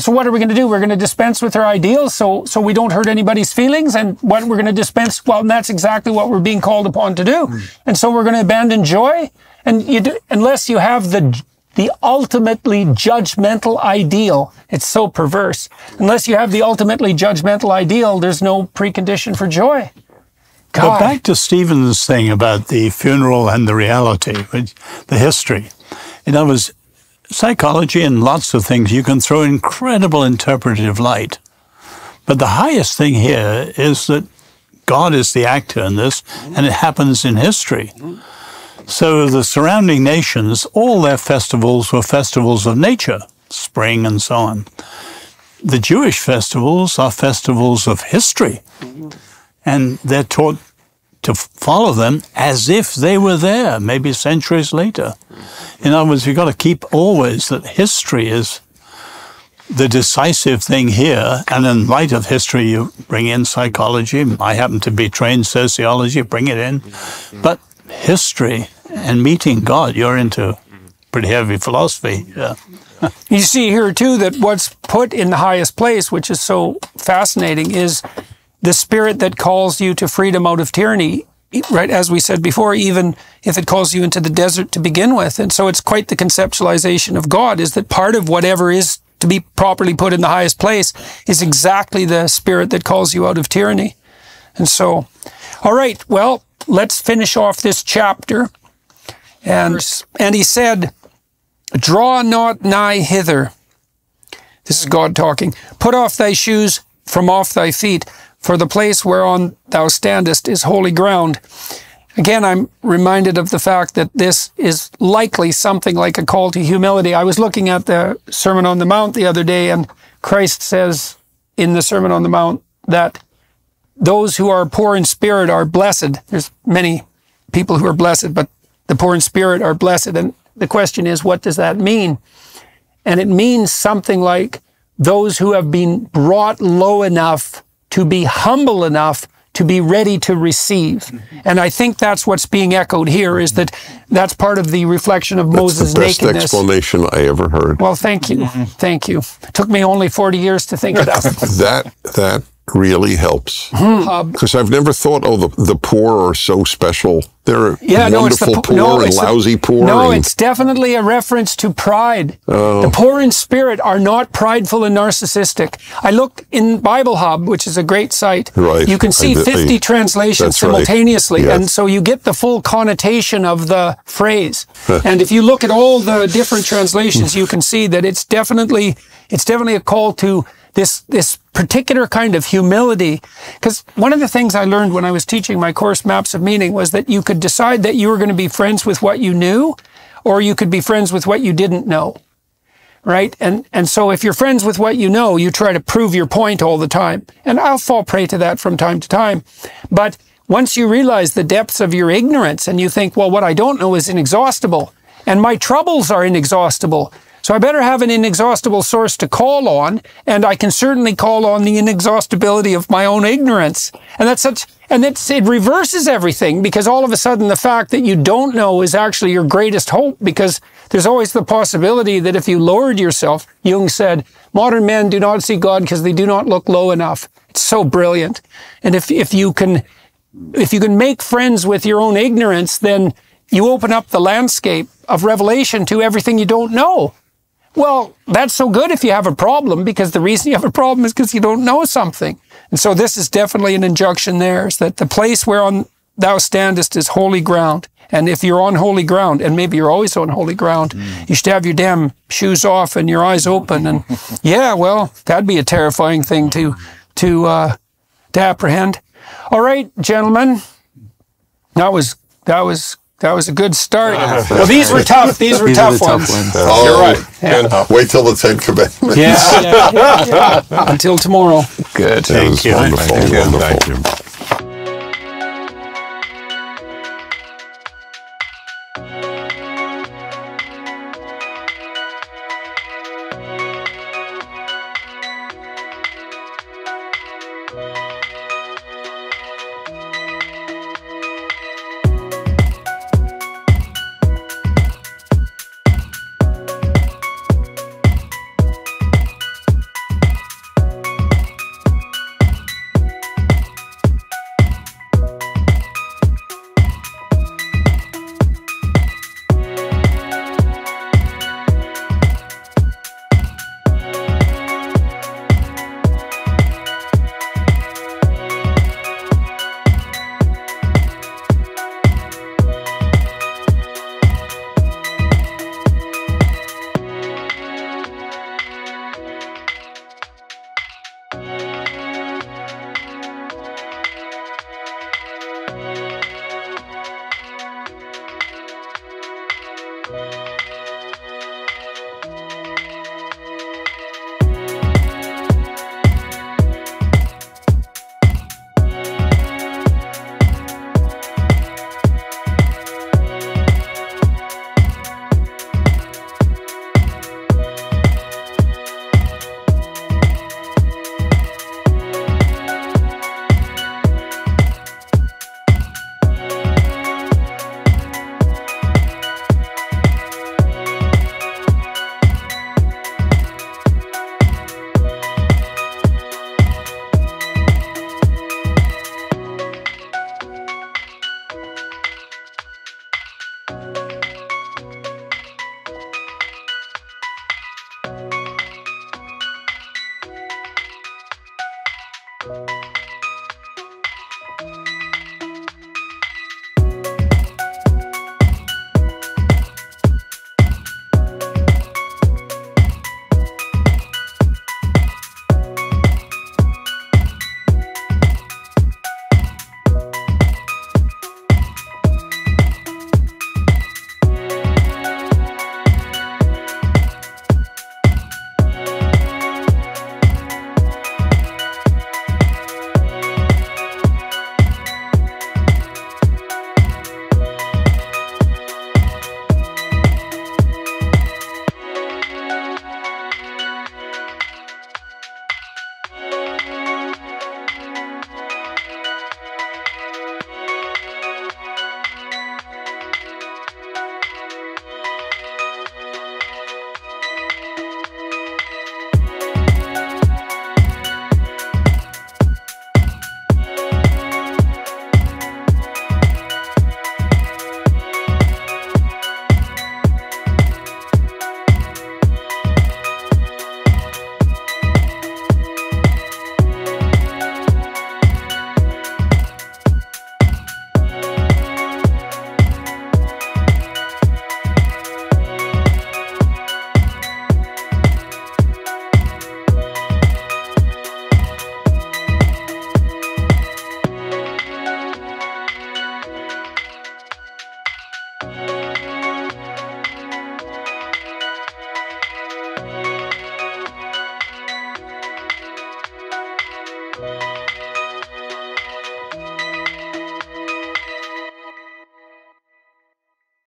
what are we going to do? We're going to dispense with our ideals so we don't hurt anybody's feelings. And what we're going to dispense, well, that's exactly what we're being called upon to do. And so we're going to abandon joy. And unless you have the ultimately judgmental ideal, it's so perverse. Unless you have the ultimately judgmental ideal, there's no precondition for joy. God. But back to Stephen's thing about the funeral and the reality, the history. In other words, psychology and lots of things, you can throw incredible interpretive light. But the highest thing here is that God is the actor in this, and it happens in history. So the surrounding nations, all their festivals were festivals of nature, spring and so on. The Jewish festivals are festivals of history. And they're taught to follow them as if they were there, maybe centuries later. In other words, you've got to keep always that history is the decisive thing here. And in light of history, you bring in psychology. I happen to be trained sociology, bring it in. But history and meeting God, you're into pretty heavy philosophy. Yeah. You see here, too, that what's put in the highest place, which is so fascinating, is the spirit that calls you to freedom out of tyranny, right? As we said before, even if it calls you into the desert to begin with. And so it's quite the conceptualization of God, is that part of whatever is to be properly put in the highest place is exactly the spirit that calls you out of tyranny. And so, all right, well, let's finish off this chapter. And he said, "Draw not nigh hither." This is God talking. "Put off thy shoes from off thy feet, for the place whereon thou standest is holy ground." Again, I'm reminded of the fact that this is likely something like a call to humility. I was looking at the Sermon on the Mount the other day, and Christ says in the Sermon on the Mount that those who are poor in spirit are blessed. There's many people who are blessed, but the poor in spirit are blessed. And the question is, what does that mean? And it means something like those who have been brought low enough to be humble enough to be ready to receive. And I think that's what's being echoed here, is that that's part of the reflection of Moses' nakedness. That's the best explanation I ever heard. Well, thank you. Thank you. It took me only 40 years to think of that. That really helps. Because I've never thought, the poor are so special. They're wonderful poor and lousy poor. No, it's definitely a reference to pride. The poor in spirit are not prideful and narcissistic. I looked in Bible Hub, which is a great site. Right. You can see 50 translations simultaneously. Right. Yes. And so you get the full connotation of the phrase. And if you look at all the different translations, you can see that it's definitely a call to this particular kind of humility. Because one of the things I learned when I was teaching my course, Maps of Meaning, was that you could decide that you were going to be friends with what you knew, or you could be friends with what you didn't know. right? And so if you're friends with what you know, you try to prove your point all the time. And I'll fall prey to that from time to time. But once you realize the depths of your ignorance and you think, well, what I don't know is inexhaustible, and my troubles are inexhaustible, so I better have an inexhaustible source to call on, and I can certainly call on the inexhaustibility of my own ignorance. And it reverses everything, because all of a sudden the fact that you don't know is actually your greatest hope, because there's always the possibility that if you lowered yourself, Jung said, modern men do not see God because they do not look low enough. It's so brilliant. And if you can make friends with your own ignorance, then you open up the landscape of revelation to everything you don't know. Well, that's so good if you have a problem, because the reason you have a problem is because you don't know something. And so this is definitely an injunction there, is that the place whereon thou standest is holy ground. And if you're on holy ground, and maybe you're always on holy ground, you should have your damn shoes off and your eyes open. And yeah, well, that'd be a terrifying thing to apprehend. All right, gentlemen, that was a good start. Well, these were tough. These were tough ones. Oh, You're right. Yeah. wait till the 10 Commandments. Yeah. Until tomorrow. Good. That was wonderful. Thank you. Wonderful. Thank you. Bye.